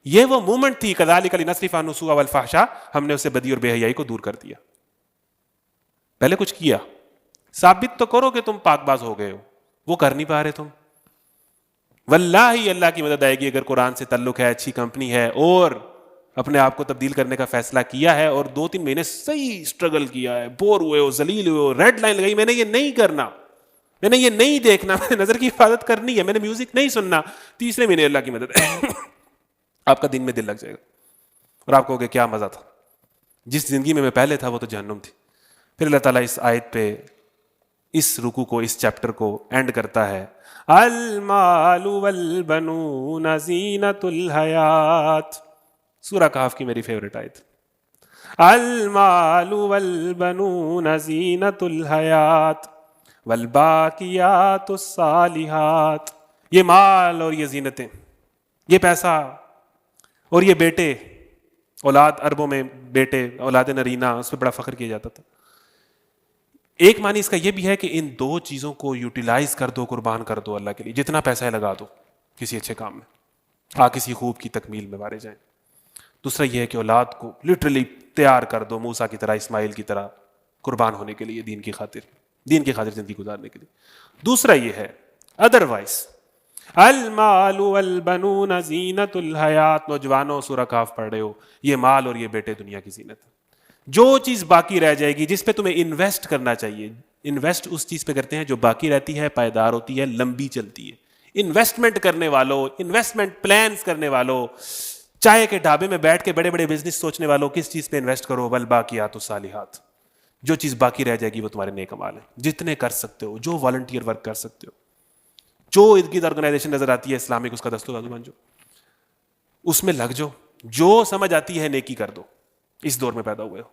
یہ وہ مومنٹ تھی, کذالک لنصرف عنہ السوء والفحشاء, ہم نے اسے بدی اور بے حیائی کو دور کر دیا. پہلے کچھ کیا, ثابت تو کرو کہ تم پاک باز ہو گئے ہو, وہ کر نہیں پا رہے تم. واللہ اللہ کی مدد آئے گی اگر قرآن سے تعلق ہے, اچھی کمپنی ہے, اور اپنے آپ کو تبدیل کرنے کا فیصلہ کیا ہے, اور 2-3 مہینے صحیح اسٹرگل کیا ہے, بور ہوئے ہو, ذلیل ہوئے ہو, ریڈ لائن لگائی, میں نے یہ نہیں کرنا, میں نے یہ نہیں دیکھنا, میں نے نظر کی حفاظت کرنی ہے, میں نے میوزک نہیں سننا. تیسرے مہینے اللہ کی مدد آپ کا دن میں دل لگ جائے گا, اور آپ کہو گے کیا مزہ تھا, جس زندگی میں پہلے تھا وہ تو جہنم تھی. پھر اللہ تعالیٰ اس آیت پہ, اس رکوع کو, اس چیپٹر کو اینڈ کرتا ہے, المال والبنون زینۃ الحیات. سورہ کہف کی میری فیوریٹ آیت. المال والبنون زینت الحیات والباقیات الصالحات. یہ مال اور یہ زینتیں، یہ پیسہ اور یہ بیٹے، اولاد عربوں میں بیٹے، اولاد نرینہ، اس پہ بڑا فخر کیا جاتا تھا. ایک معنی اس کا یہ بھی ہے کہ ان دو چیزوں کو یوٹیلائز کر دو، قربان کر دو اللہ کے لیے، جتنا پیسہ ہے لگا دو کسی اچھے کام میں، کسی خوب کی تکمیل میں مارے جائیں. دوسرا یہ ہے کہ اولاد کو لٹرلی تیار کر دو، موسیٰ کی طرح، اسماعیل کی طرح قربان ہونے کے لیے، دین کی خاطر زندگی گزارنے کے لیے. دوسرا یہ ہے ادروائز المال والبنون زینت الحیات. نوجوانوں سورہ کہف پڑھ رہے ہو، یہ مال اور یہ بیٹے دنیا کی زینت ہے. جو چیز باقی رہ جائے گی، جس پہ تمہیں انویسٹ کرنا چاہیے، انویسٹ اس چیز پہ کرتے ہیں جو باقی رہتی ہے، پائیدار ہوتی ہے، لمبی چلتی ہے. انویسٹمنٹ کرنے والوں، انویسٹمنٹ پلانز کرنے والوں، چائے کے ڈھابے میں بیٹھ کے بڑے بڑے بزنس سوچنے والوں، کس چیز پہ انویسٹ کرو؟ والباقیات الصالحات. جو چیز باقی رہ جائے گی وہ تمہارے نیک اعمال ہیں. جتنے کر سکتے ہو، جو والنٹیئر ورک کر سکتے ہو، جو ارد گرد آرگنائزیشن نظر آتی ہے اسلامک، اس کا دستور بن جاؤ، اس میں لگ جاؤ. جو سمجھ آتی ہے نیکی کر دو. اس دور میں پیدا ہوئے ہو،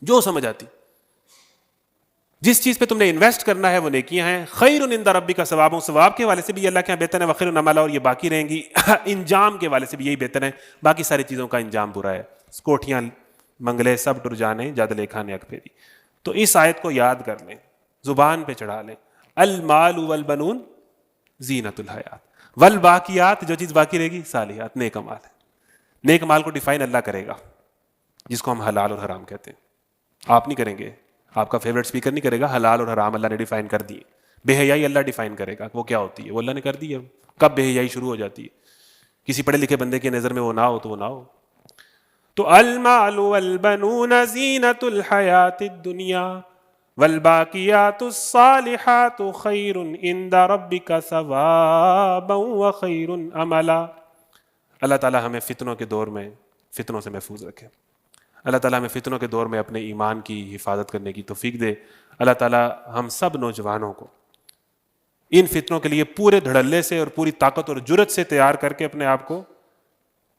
جو سمجھ آتی، جس چیز پہ تم نے انویسٹ کرنا ہے وہ نیکیاں ہیں. خیر عند ربک ثواب، ثواب کے حوالے سے بھی اللہ کے یہاں بہتر ہے. وخیر عملا، اور یہ باقی رہیں گی. انجام کے حوالے سے بھی یہی بہتر ہے. باقی ساری چیزوں کا انجام برا ہے. کوٹھیاں منگلے سب ٹر جانے، جاد لے کھانے اک پھیری. تو اس آیت کو یاد کر لیں، زبان پہ چڑھا لیں. المال والبنون زینت الحیات والباقیات، جو چیز باقی رہے گی، صالحات، نیک اعمال ہے. نیک اعمال کو ڈیفائن اللہ کرے گا، جس کو ہم حلال اور حرام کہتے ہیں. آپ نہیں کریں گے، آپ کا فیوریٹ اسپیکر نہیں کرے گا. حلال اور حرام اللہ نے ڈیفائن کر دیے. بے حیائی اللہ ڈیفائن کرے گا وہ کیا ہوتی ہے، وہ اللہ نے کر دی ہے. کب بے حیائی شروع ہو جاتی ہے؟ کسی پڑھے لکھے بندے کی نظر میں وہ نہ ہو تو وہ نہ ہو. تو المال والبنون زینت الحیات الدنیا والباقیات الصالحات خیر عند ربک ثوابا وخیر عملا. اللہ تعالیٰ ہمیں فتنوں کے دور میں فتنوں سے محفوظ رکھے. اللہ تعالیٰ ہمیں فتنوں کے دور میں اپنے ایمان کی حفاظت کرنے کی توفیق دے. اللہ تعالیٰ ہم سب نوجوانوں کو ان فتنوں کے لیے پورے دھڑلے سے اور پوری طاقت اور جرت سے تیار کر کے اپنے آپ کو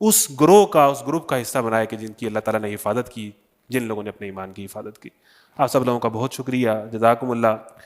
اس گروپ کا حصہ بنائے کہ جن کی اللہ تعالیٰ نے حفاظت کی، جن لوگوں نے اپنے ایمان کی حفاظت کی. آپ سب لوگوں کا بہت شکریہ، جزاکم اللہ.